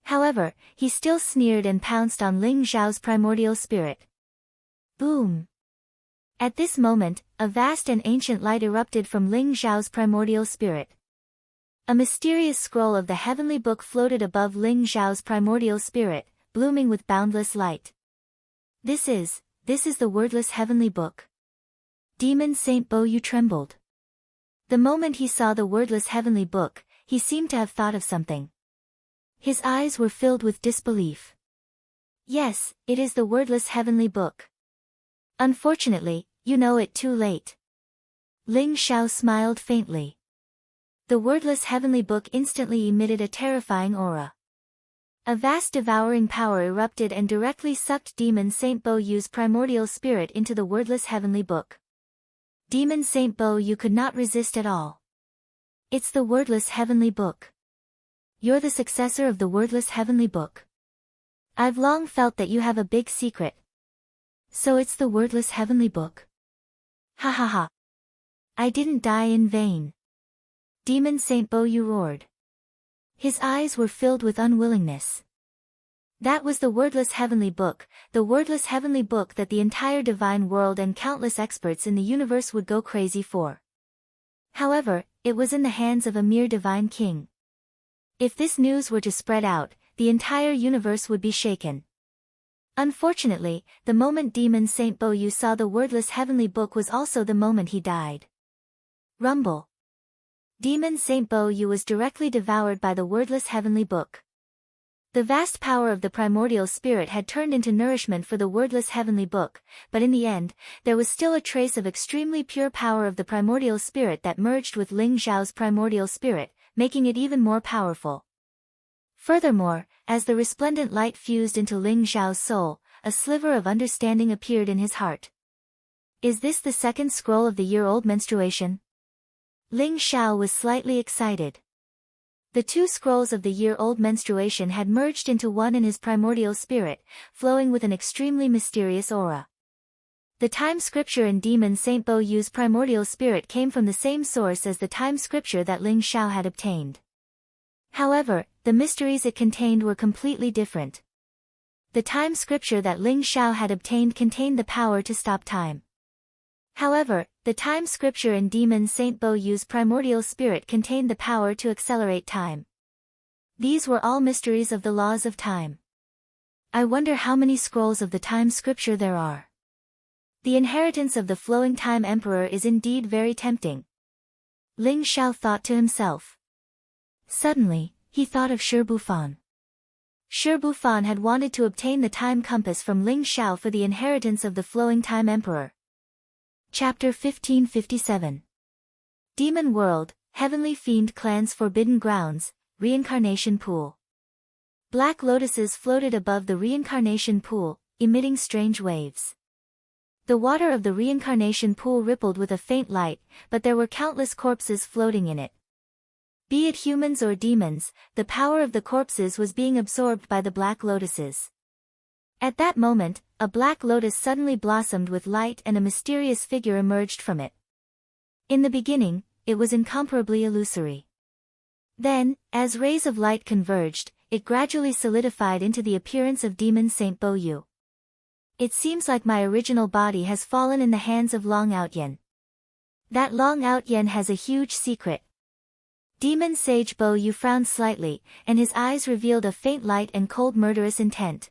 However, he still sneered and pounced on Ling Xiao's primordial spirit. Boom! At this moment, a vast and ancient light erupted from Ling Xiao's primordial spirit. A mysterious scroll of the heavenly book floated above Ling Xiao's primordial spirit, blooming with boundless light. This is the wordless heavenly book. Demon Saint Bo Yu trembled. The moment he saw the wordless heavenly book, he seemed to have thought of something. His eyes were filled with disbelief. Yes, it is the wordless heavenly book. Unfortunately, you know it too late. Ling Xiao smiled faintly. The wordless heavenly book instantly emitted a terrifying aura. A vast devouring power erupted and directly sucked Demon Saint Bo Yu's primordial spirit into the wordless heavenly book. Demon Saint Bo Yu could not resist at all. It's the wordless heavenly book. You're the successor of the wordless heavenly book. I've long felt that you have a big secret. So it's the wordless heavenly book. Ha ha ha. I didn't die in vain. Demon Saint Bo Yu roared. His eyes were filled with unwillingness. That was the wordless heavenly book, the wordless heavenly book that the entire divine world and countless experts in the universe would go crazy for. However, it was in the hands of a mere divine king. If this news were to spread out, the entire universe would be shaken. Unfortunately, the moment Demon Saint Bo Yu saw the wordless heavenly book was also the moment he died. Rumble. Demon Saint Bo Yu was directly devoured by the wordless heavenly book. The vast power of the primordial spirit had turned into nourishment for the wordless heavenly book, but in the end, there was still a trace of extremely pure power of the primordial spirit that merged with Ling Zhao's primordial spirit, making it even more powerful. Furthermore, as the resplendent light fused into Ling Zhao's soul, a sliver of understanding appeared in his heart. Is this the second scroll of the year-old menstruation? Ling Zhao was slightly excited. The two scrolls of the year-old menstruation had merged into one in his primordial spirit, flowing with an extremely mysterious aura. The time scripture in Demon Saint Bo Yu's primordial spirit came from the same source as the time scripture that Ling Zhao had obtained. However, the mysteries it contained were completely different. The time scripture that Ling Zhao had obtained contained the power to stop time. However, the time scripture in Demon Saint Bo Yu's primordial spirit contained the power to accelerate time. These were all mysteries of the laws of time. I wonder how many scrolls of the time scripture there are. The inheritance of the flowing time emperor is indeed very tempting. Ling Zhao thought to himself. Suddenly, he thought of Shi Bufan. Shi Bufan had wanted to obtain the time compass from Ling Zhao for the inheritance of the flowing time emperor. Chapter 1557. Demon World, Heavenly Fiend Clan's Forbidden Grounds, Reincarnation Pool. Black lotuses floated above the reincarnation pool, emitting strange waves. The water of the reincarnation pool rippled with a faint light, but there were countless corpses floating in it. Be it humans or demons, the power of the corpses was being absorbed by the black lotuses. At that moment, a black lotus suddenly blossomed with light and a mysterious figure emerged from it. In the beginning, it was incomparably illusory. Then, as rays of light converged, it gradually solidified into the appearance of Demon Saint Bo Yu. It seems like my original body has fallen in the hands of Long Outyen. That Long Outyen has a huge secret. Demon Sage Bo Yu frowned slightly, and his eyes revealed a faint light and cold murderous intent.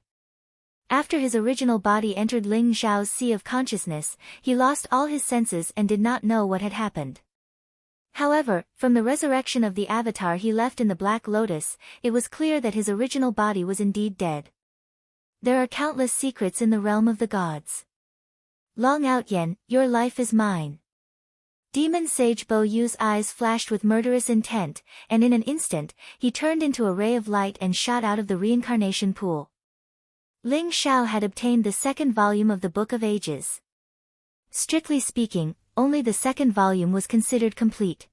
After his original body entered Ling Zhao's sea of consciousness, he lost all his senses and did not know what had happened. However, from the resurrection of the avatar he left in the Black Lotus, it was clear that his original body was indeed dead. There are countless secrets in the realm of the gods. Long Outyen, your life is mine. Demon Sage Bo Yu's eyes flashed with murderous intent, and in an instant, he turned into a ray of light and shot out of the reincarnation pool. Ling Zhao had obtained the second volume of the Book of Ages. Strictly speaking, only the second volume was considered complete.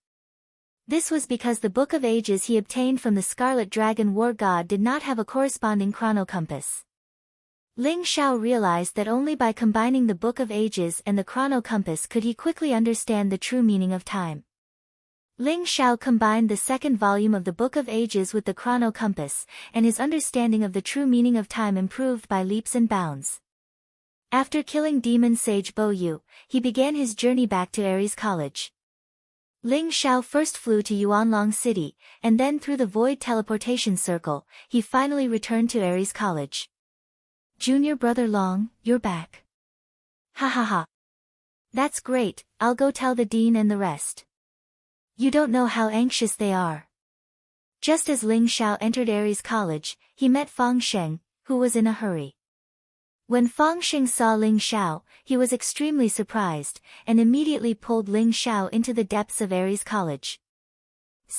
This was because the Book of Ages he obtained from the Scarlet Dragon War God did not have a corresponding chronocompass. Ling Zhao realized that only by combining the Book of Ages and the chronocompass could he quickly understand the true meaning of time. Ling Zhao combined the second volume of the Book of Ages with the chronocompass, and his understanding of the true meaning of time improved by leaps and bounds. After killing Demon Sage Bo Yu, he began his journey back to Ares College. Ling Zhao first flew to Yuanlong City, and then through the Void Teleportation Circle, he finally returned to Ares College. Junior brother Long, you're back. Ha ha ha. That's great, I'll go tell the dean and the rest. You don't know how anxious they are. Just as Ling Zhao entered Ares College, he met Fang Sheng, who was in a hurry. When Fang Sheng saw Ling Zhao, he was extremely surprised, and immediately pulled Ling Zhao into the depths of Ares College.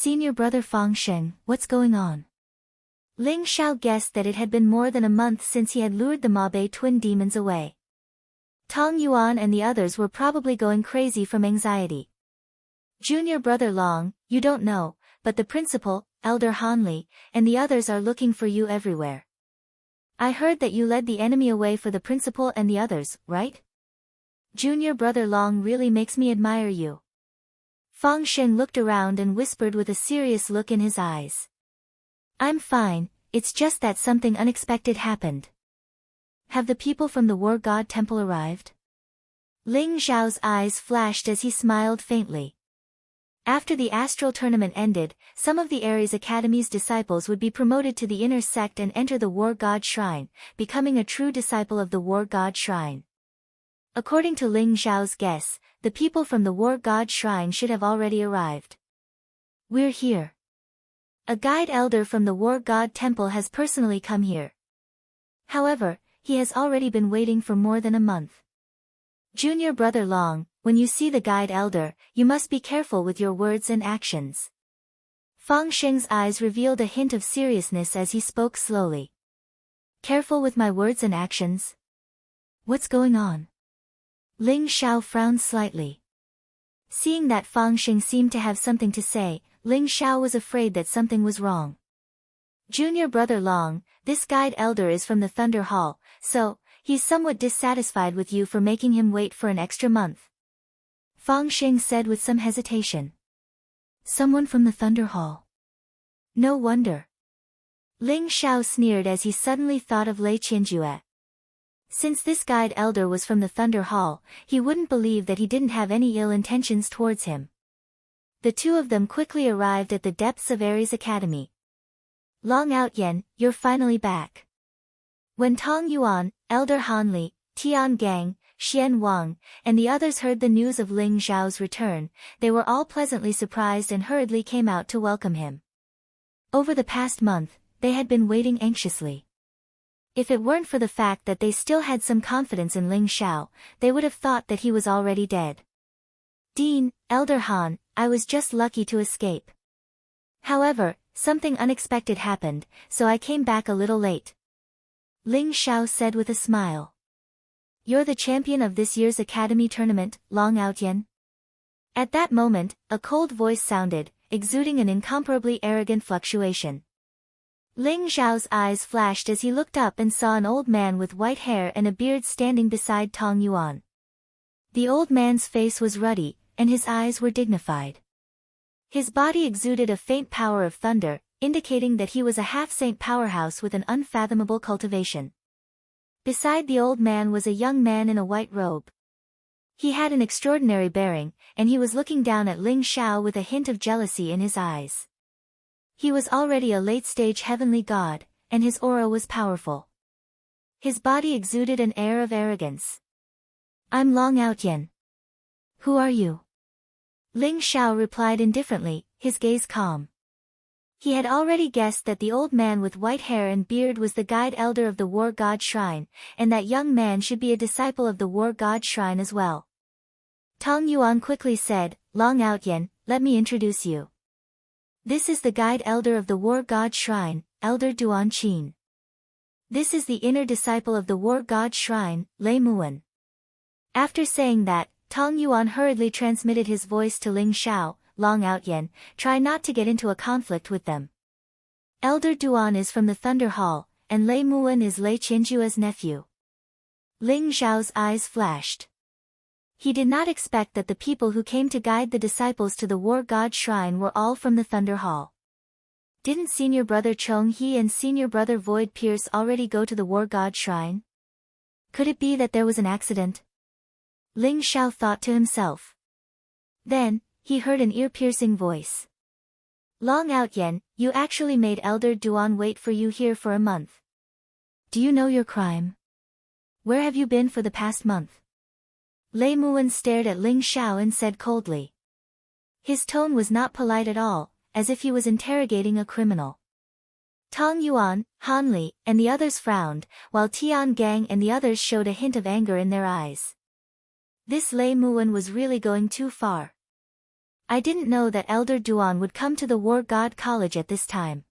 Senior brother Fang Sheng, what's going on? Ling Xiao guessed that it had been more than a month since he had lured the Mabe twin demons away. Tong Yuan and the others were probably going crazy from anxiety. Junior brother Long, you don't know, but the principal, Elder Hanli, and the others are looking for you everywhere. I heard that you led the enemy away for the principal and the others, right? Junior brother Long really makes me admire you. Fang Sheng looked around and whispered with a serious look in his eyes. I'm fine, it's just that something unexpected happened. Have the people from the War God Temple arrived? Ling Xiao's eyes flashed as he smiled faintly. After the astral tournament ended, some of the Ares Academy's disciples would be promoted to the inner sect and enter the War God Shrine, becoming a true disciple of the War God Shrine. According to Ling Xiao's guess, the people from the War God Shrine should have already arrived. We're here. A guide elder from the War God Temple has personally come here. However, he has already been waiting for more than a month. Junior brother Long, when you see the guide elder, you must be careful with your words and actions. Fang Sheng's eyes revealed a hint of seriousness as he spoke slowly. Careful with my words and actions? What's going on? Ling Xiao frowned slightly. Seeing that Fang Sheng seemed to have something to say, Ling Xiao was afraid that something was wrong. Junior brother Long, this guide elder is from the Thunder Hall, so, he's somewhat dissatisfied with you for making him wait for an extra month. Fang Sheng said with some hesitation. Someone from the Thunder Hall. No wonder. Ling Xiao sneered as he suddenly thought of Lei Qianjue. Since this guide elder was from the Thunder Hall, he wouldn't believe that he didn't have any ill intentions towards him. The two of them quickly arrived at the depths of Ares Academy. Long Outyen, you're finally back. When Tong Yuan, Elder Hanli, Tian Gang, Xian Wang, and the others heard the news of Ling Xiao's return, they were all pleasantly surprised and hurriedly came out to welcome him. Over the past month, they had been waiting anxiously. If it weren't for the fact that they still had some confidence in Ling Xiao, they would have thought that he was already dead. Dean, Elder Han, I was just lucky to escape. However, something unexpected happened, so I came back a little late. Ling Xiao said with a smile. You're the champion of this year's academy tournament, Long Outyen? At that moment, a cold voice sounded, exuding an incomparably arrogant fluctuation. Ling Xiao's eyes flashed as he looked up and saw an old man with white hair and a beard standing beside Tong Yuan. The old man's face was ruddy, and his eyes were dignified. His body exuded a faint power of thunder, indicating that he was a half-saint powerhouse with an unfathomable cultivation. Beside the old man was a young man in a white robe. He had an extraordinary bearing, and he was looking down at Ling Xiao with a hint of jealousy in his eyes. He was already a late-stage heavenly god, and his aura was powerful. His body exuded an air of arrogance. I'm Long Outyen. Who are you? Ling Xiao replied indifferently, his gaze calm. He had already guessed that the old man with white hair and beard was the guide elder of the War God Shrine, and that young man should be a disciple of the War God Shrine as well. Tong Yuan quickly said, Long Outyen, let me introduce you. This is the guide elder of the War God Shrine, Elder Duan Qin. This is the inner disciple of the War God Shrine, Lei Muan. After saying that, Tong Yuan hurriedly transmitted his voice to Ling Xiao, Long Outyen, try not to get into a conflict with them. Elder Duan is from the Thunder Hall, and Lei Muan is Lei Qianjue's nephew. Ling Xiao's eyes flashed. He did not expect that the people who came to guide the disciples to the War God Shrine were all from the Thunder Hall. Didn't senior brother Chong He and senior brother Void Pierce already go to the War God Shrine? Could it be that there was an accident? Ling Xiao thought to himself. Then, he heard an ear-piercing voice. Long Outyen, you actually made Elder Duan wait for you here for a month. Do you know your crime? Where have you been for the past month? Lei Muan stared at Ling Xiao and said coldly. His tone was not polite at all, as if he was interrogating a criminal. Tong Yuan, Hanli, and the others frowned, while Tian Gang and the others showed a hint of anger in their eyes. This Lei Muan was really going too far. I didn't know that Elder Duan would come to the War God College at this time.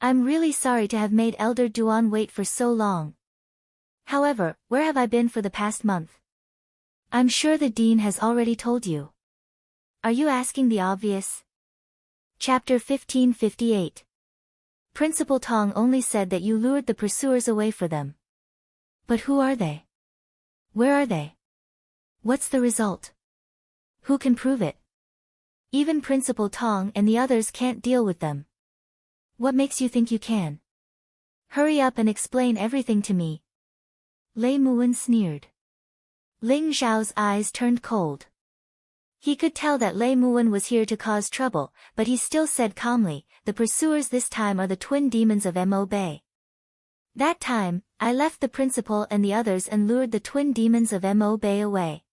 I'm really sorry to have made Elder Duan wait for so long. However, where have I been for the past month? I'm sure the dean has already told you. Are you asking the obvious? Chapter 1558. Principal Tong only said that you lured the pursuers away for them. But who are they? Where are they? What's the result? Who can prove it? Even Principal Tong and the others can't deal with them. What makes you think you can? Hurry up and explain everything to me. Lei Muwen sneered. Ling Xiao's eyes turned cold. He could tell that Lei Muwen was here to cause trouble, but he still said calmly, the pursuers this time are the twin demons of Mo Bay. That time, I left the principal and the others and lured the twin demons of Mo Bay away.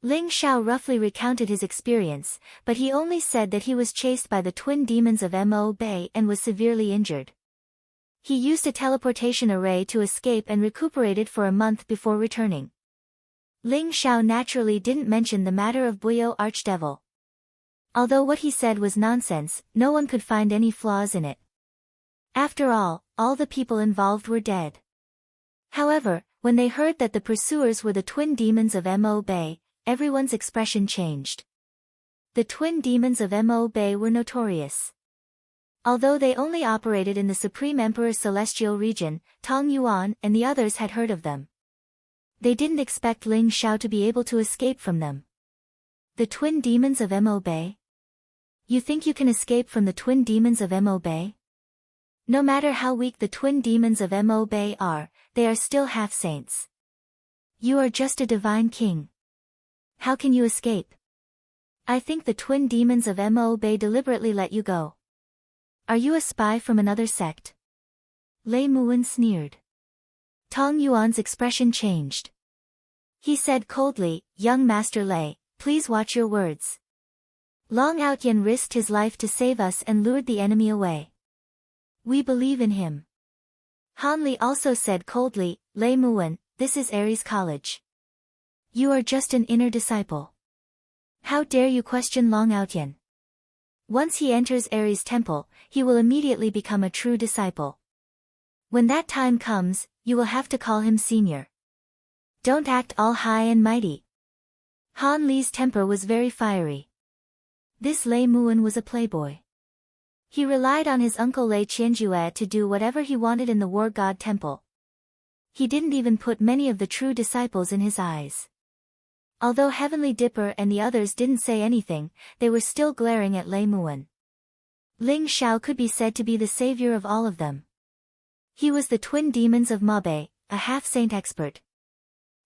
Ling Xiao roughly recounted his experience, but he only said that he was chased by the twin demons of Mo Bay and was severely injured. He used a teleportation array to escape and recuperated for a month before returning. Ling Xiao naturally didn't mention the matter of Buyo Archdevil. Although what he said was nonsense, no one could find any flaws in it. After all the people involved were dead. However, when they heard that the pursuers were the twin demons of Mo Bay, everyone's expression changed. The twin demons of Mo Bay were notorious. Although they only operated in the Supreme Emperor's celestial region, Tong Yuan and the others had heard of them. They didn't expect Ling Xiao to be able to escape from them. The twin demons of Mo Bay? You think you can escape from the twin demons of Mo Bay? No matter how weak the twin demons of Mo Bay are, they are still half-saints. You are just a divine king. How can you escape? I think the twin demons of Mo Bay deliberately let you go. Are you a spy from another sect? Lei Muwen sneered. Tong Yuan's expression changed. He said coldly, young Master Lei, please watch your words. Long Outyen risked his life to save us and lured the enemy away. We believe in him. Han Li also said coldly, Lei Muwen, this is Ares College. You are just an inner disciple. How dare you question Long Outyen? Once he enters Ares Temple, he will immediately become a true disciple. When that time comes, you will have to call him senior. Don't act all high and mighty. Han Li's temper was very fiery. This Lei Muwen was a playboy. He relied on his uncle Lei Qianjue to do whatever he wanted in the War God Temple. He didn't even put many of the true disciples in his eyes. Although Heavenly Dipper and the others didn't say anything, they were still glaring at Lei Muwen. Ling Xiao could be said to be the savior of all of them. He was the twin demons of Mabe, a half-saint expert.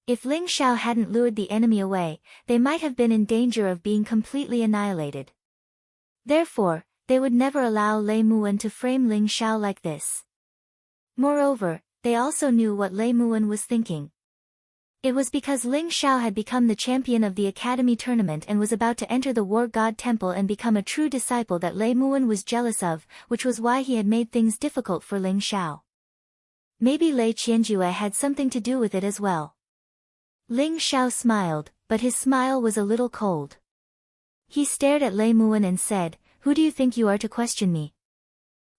If Ling Xiao hadn't lured the enemy away, they might have been in danger of being completely annihilated. Therefore, they would never allow Lei Muwen to frame Ling Xiao like this. Moreover, they also knew what Lei Muwen was thinking. It was because Ling Xiao had become the champion of the Academy tournament and was about to enter the War God Temple and become a true disciple that Lei Muwen was jealous of, which was why he had made things difficult for Ling Xiao. Maybe Lei Qianjue had something to do with it as well. Ling Xiao smiled, but his smile was a little cold. He stared at Lei Muwen and said, who do you think you are to question me?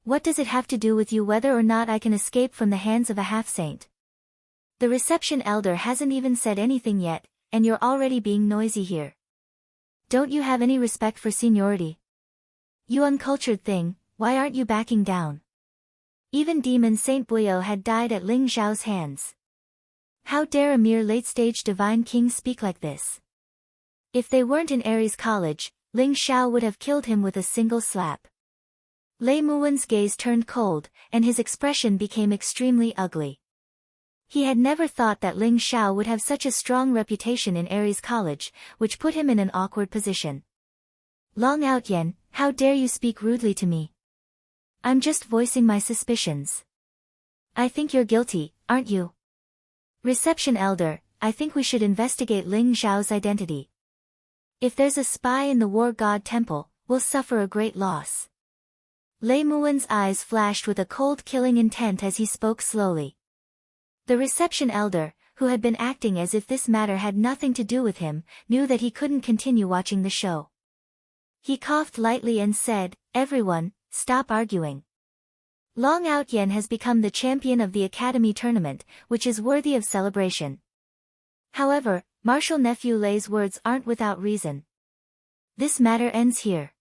What does it have to do with you whether or not I can escape from the hands of a half-saint? The reception elder hasn't even said anything yet, and you're already being noisy here. Don't you have any respect for seniority? You uncultured thing, why aren't you backing down? Even Demon Saint Buyo had died at Ling Xiao's hands. How dare a mere late-stage divine king speak like this? If they weren't in Ares College, Ling Xiao would have killed him with a single slap. Lei Muwen's gaze turned cold, and his expression became extremely ugly. He had never thought that Ling Xiao would have such a strong reputation in Ares College, which put him in an awkward position. Long Outyen, how dare you speak rudely to me? I'm just voicing my suspicions. I think you're guilty, aren't you? Reception elder, I think we should investigate Ling Xiao's identity. If there's a spy in the War God Temple, we'll suffer a great loss. Lei Muwen's eyes flashed with a cold killing intent as he spoke slowly. The reception elder, who had been acting as if this matter had nothing to do with him, knew that he couldn't continue watching the show. He coughed lightly and said, "Everyone, stop arguing. Long Outyen has become the champion of the Academy tournament, which is worthy of celebration." However, Marshal Nephew Lei's words aren't without reason. This matter ends here.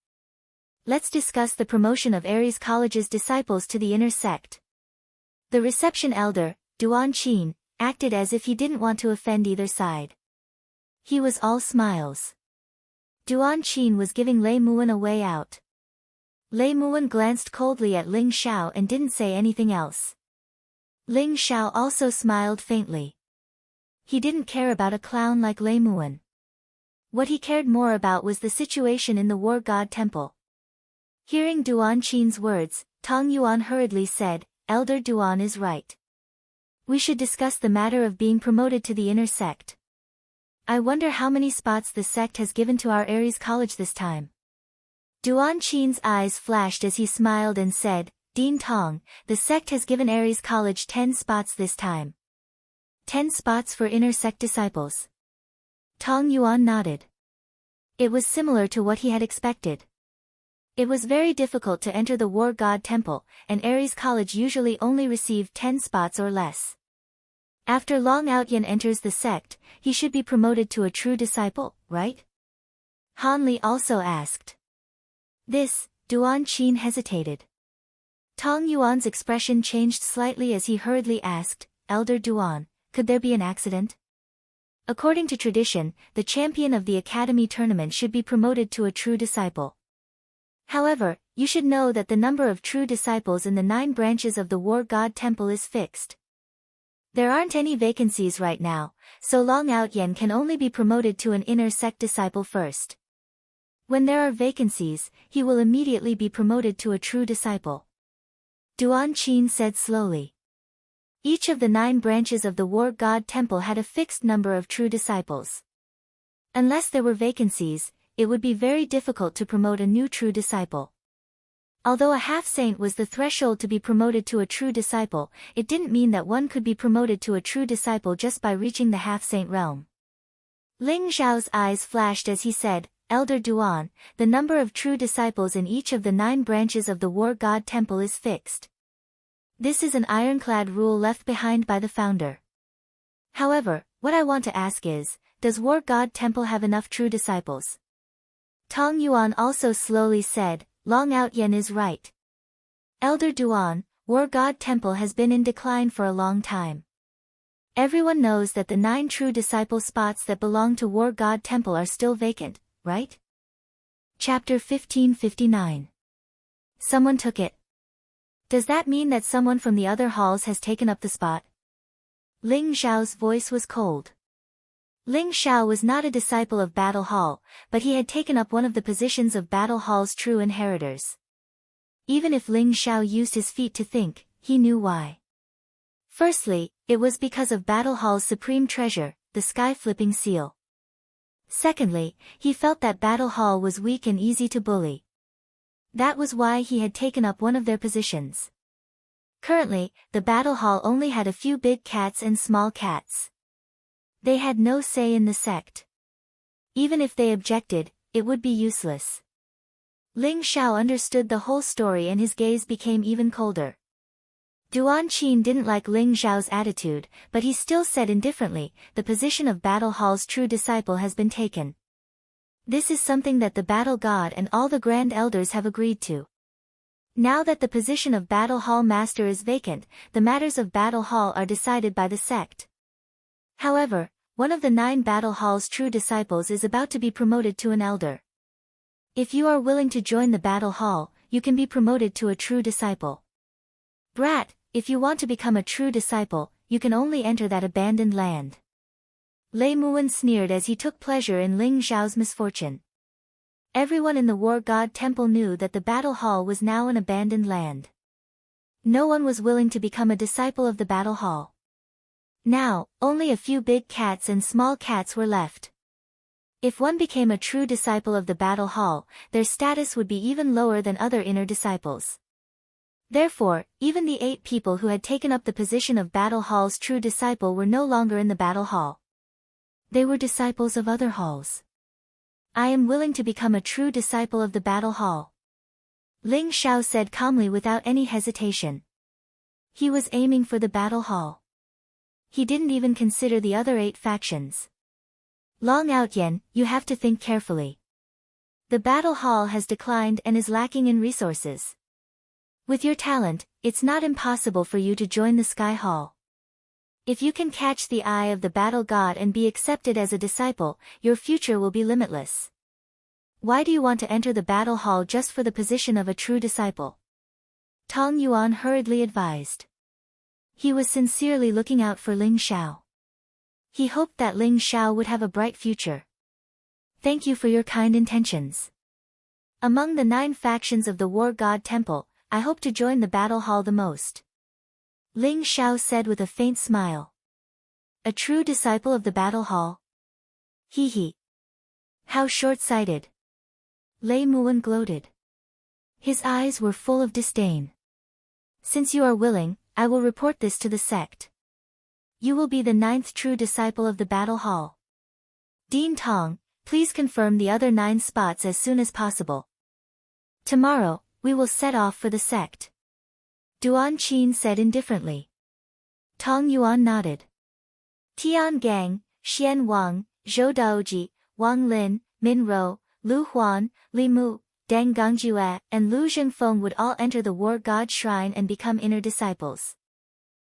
Let's discuss the promotion of Aries College's disciples to the inner sect. The reception elder, Duan Qin, acted as if he didn't want to offend either side. He was all smiles. Duan Qin was giving Lei Muan a way out. Lei Muan glanced coldly at Ling Xiao and didn't say anything else. Ling Xiao also smiled faintly. He didn't care about a clown like Lei Muan. What he cared more about was the situation in the War God Temple. Hearing Duan Qin's words, Tong Yuan hurriedly said, "Elder Duan is right. We should discuss the matter of being promoted to the inner sect. I wonder how many spots the sect has given to our Aries College this time." Duan Qin's eyes flashed as he smiled and said, "Dean Tong, the sect has given Aries College 10 spots this time. 10 spots for inner sect disciples." Tong Yuan nodded. It was similar to what he had expected. It was very difficult to enter the War God Temple, and Aries College usually only received 10 spots or less. After Long Outyen enters the sect, he should be promoted to a true disciple, right? Han Li also asked. This, Duan Qin hesitated. Tong Yuan's expression changed slightly as he hurriedly asked, "Elder Duan, could there be an accident?" According to tradition, the champion of the Academy tournament should be promoted to a true disciple. However, you should know that the number of true disciples in the 9 branches of the War God Temple is fixed. There aren't any vacancies right now, so Long Outyen can only be promoted to an inner sect disciple first. When there are vacancies, he will immediately be promoted to a true disciple. Duan Qin said slowly. Each of the 9 branches of the War God Temple had a fixed number of true disciples. Unless there were vacancies, it would be very difficult to promote a new true disciple. Although a half-saint was the threshold to be promoted to a true disciple, it didn't mean that one could be promoted to a true disciple just by reaching the half-saint realm. Ling Zhao's eyes flashed as he said, "Elder Duan, the number of true disciples in each of the 9 branches of the War God Temple is fixed. This is an ironclad rule left behind by the founder. However, what I want to ask is, does War God Temple have enough true disciples?" Tong Yuan also slowly said, "Long Outyen is right. Elder Duan, War God Temple has been in decline for a long time. Everyone knows that the 9 true disciple spots that belong to War God Temple are still vacant, right?" Chapter 1559. Someone took it. Does that mean that someone from the other halls has taken up the spot? Ling Zhao's voice was cold. Ling Xiao was not a disciple of Battle Hall, but he had taken up one of the positions of Battle Hall's true inheritors. Even if Ling Xiao used his feet to think, he knew why. Firstly, it was because of Battle Hall's supreme treasure, the sky-flipping seal. Secondly, he felt that Battle Hall was weak and easy to bully. That was why he had taken up one of their positions. Currently, the Battle Hall only had a few big cats and small cats. They had no say in the sect. Even if they objected, it would be useless. Ling Xiao understood the whole story and his gaze became even colder. Duan Qin didn't like Ling Xiao's attitude, but he still said indifferently, "The position of Battle Hall's true disciple has been taken. This is something that the Battle God and all the Grand Elders have agreed to. Now that the position of Battle Hall Master is vacant, the matters of Battle Hall are decided by the sect. However, one of the 9 Battle Hall's true disciples is about to be promoted to an elder. If you are willing to join the Battle Hall, you can be promoted to a true disciple. Brat, if you want to become a true disciple, you can only enter that abandoned land." Lei Muan sneered as he took pleasure in Ling Zhao's misfortune. Everyone in the War God Temple knew that the Battle Hall was now an abandoned land. No one was willing to become a disciple of the Battle Hall. Now, only a few big cats and small cats were left. If one became a true disciple of the Battle Hall, their status would be even lower than other inner disciples. Therefore, even the 8 people who had taken up the position of Battle Hall's true disciple were no longer in the Battle Hall. They were disciples of other halls. I am willing to become a true disciple of the battle hall. Ling Xiao said calmly without any hesitation. He was aiming for the battle hall. He didn't even consider the other 8 factions. Long Outyen, you have to think carefully. The battle hall has declined and is lacking in resources. With your talent, it's not impossible for you to join the Sky Hall. If you can catch the eye of the battle god and be accepted as a disciple, your future will be limitless. Why do you want to enter the battle hall just for the position of a true disciple? Tong Yuan hurriedly advised. He was sincerely looking out for Ling Xiao. He hoped that Ling Xiao would have a bright future. Thank you for your kind intentions. Among the 9 factions of the War God Temple, I hope to join the battle hall the most. Ling Xiao said with a faint smile. A true disciple of the battle hall? Hee hee. How short-sighted. Lei Muwen gloated. His eyes were full of disdain. Since you are willing, I will report this to the sect. You will be the 9th true disciple of the battle hall. Dean Tong, please confirm the other 9 spots as soon as possible. Tomorrow, we will set off for the sect. Duan Qin said indifferently. Tong Yuan nodded. Tian Gang, Xian Wang, Zhou Daoji, Wang Lin, Min Rou, Lu Huan, Li Mu, Deng Gongjue, and Lu Zhengfeng would all enter the War God Shrine and become inner disciples.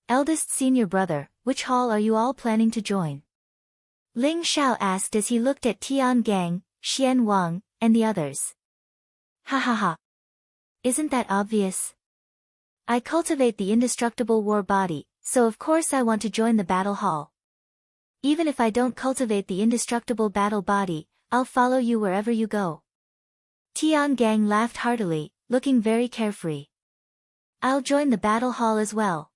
Eldest senior brother, which hall are you all planning to join? Ling Xiao asked as he looked at Tian Gang, Xian Wang, and the others. Ha ha ha. Isn't that obvious? I cultivate the indestructible war body, so of course I want to join the battle hall. Even if I don't cultivate the indestructible battle body, I'll follow you wherever you go. Tian Gang laughed heartily, looking very carefree. I'll join the battle hall as well.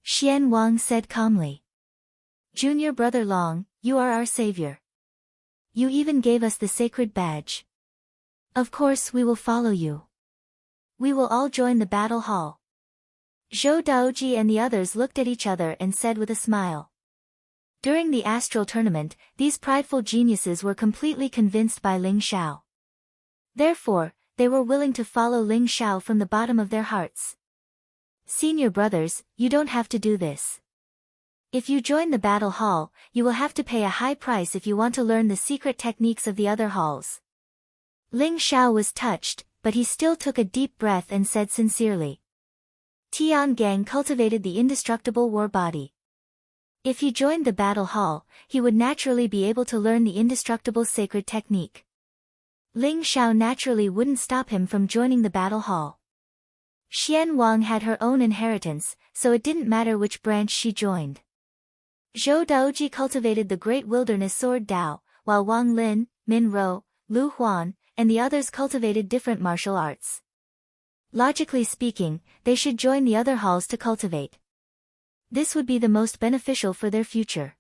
Xian Wang said calmly. Junior brother Long, you are our savior. You even gave us the sacred badge. Of course we will follow you. We will all join the battle hall. Zhou Daoji and the others looked at each other and said with a smile. During the astral tournament, these prideful geniuses were completely convinced by Ling Xiao. Therefore, they were willing to follow Ling Xiao from the bottom of their hearts. Senior brothers, you don't have to do this. If you join the battle hall, you will have to pay a high price if you want to learn the secret techniques of the other halls. Ling Xiao was touched, but he still took a deep breath and said sincerely. Tian Gang cultivated the indestructible war body. If he joined the battle hall, he would naturally be able to learn the indestructible sacred technique. Ling Xiao naturally wouldn't stop him from joining the battle hall. Xian Wang had her own inheritance, so it didn't matter which branch she joined. Zhou Daoji cultivated the great wilderness sword Dao, while Wang Lin, Min Rou, Lu Huan, and the others cultivated different martial arts. Logically speaking, they should join the other halls to cultivate. This would be the most beneficial for their future.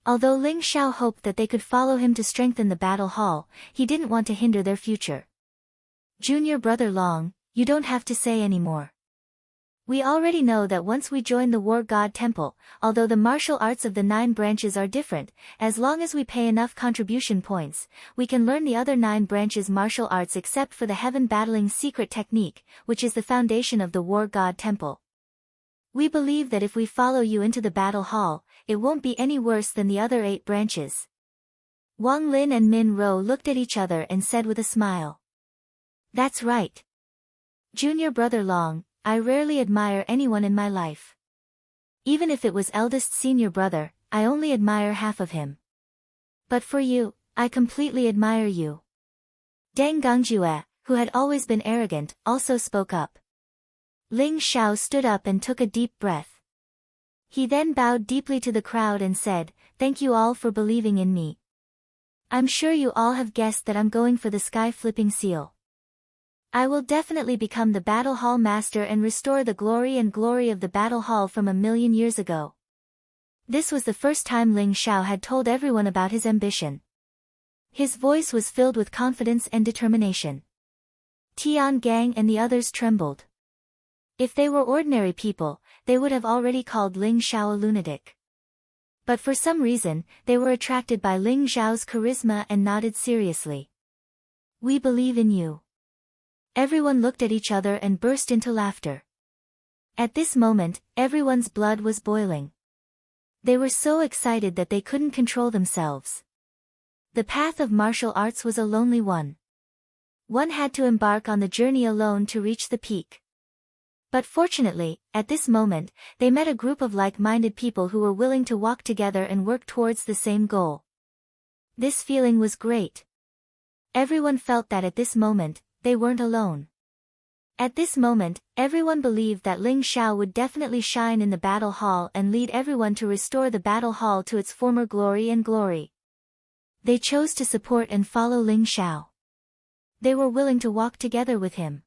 Although Ling Xiao hoped that they could follow him to strengthen the battle hall, he didn't want to hinder their future. Junior brother Long, you don't have to say any more. We already know that once we join the War God Temple, although the martial arts of the 9 branches are different, as long as we pay enough contribution points, we can learn the other 9 branches' martial arts except for the heaven battling secret technique, which is the foundation of the War God Temple. We believe that if we follow you into the battle hall, it won't be any worse than the other 8 branches. Wang Lin and Min Rou looked at each other and said with a smile. That's right. Junior brother Long, I rarely admire anyone in my life. Even if it was eldest senior brother, I only admire half of him. But for you, I completely admire you. Deng Gongjue, who had always been arrogant, also spoke up. Ling Xiao stood up and took a deep breath. He then bowed deeply to the crowd and said, "Thank you all for believing in me. I'm sure you all have guessed that I'm going for the sky-flipping seal. I will definitely become the battle hall master and restore the glory of the battle hall from 1,000,000 years ago." This was the first time Ling Xiao had told everyone about his ambition. His voice was filled with confidence and determination. Tian Gang and the others trembled. If they were ordinary people, they would have already called Ling Xiao a lunatic. But for some reason, they were attracted by Ling Xiao's charisma and nodded seriously. "We believe in you." Everyone looked at each other and burst into laughter. At this moment, everyone's blood was boiling. They were so excited that they couldn't control themselves. The path of martial arts was a lonely one. One had to embark on the journey alone to reach the peak. But fortunately, at this moment, they met a group of like-minded people who were willing to walk together and work towards the same goal. This feeling was great. Everyone felt that at this moment, they weren't alone. At this moment, everyone believed that Ling Xiao would definitely shine in the battle hall and lead everyone to restore the battle hall to its former glory and glory. They chose to support and follow Ling Xiao. They were willing to walk together with him.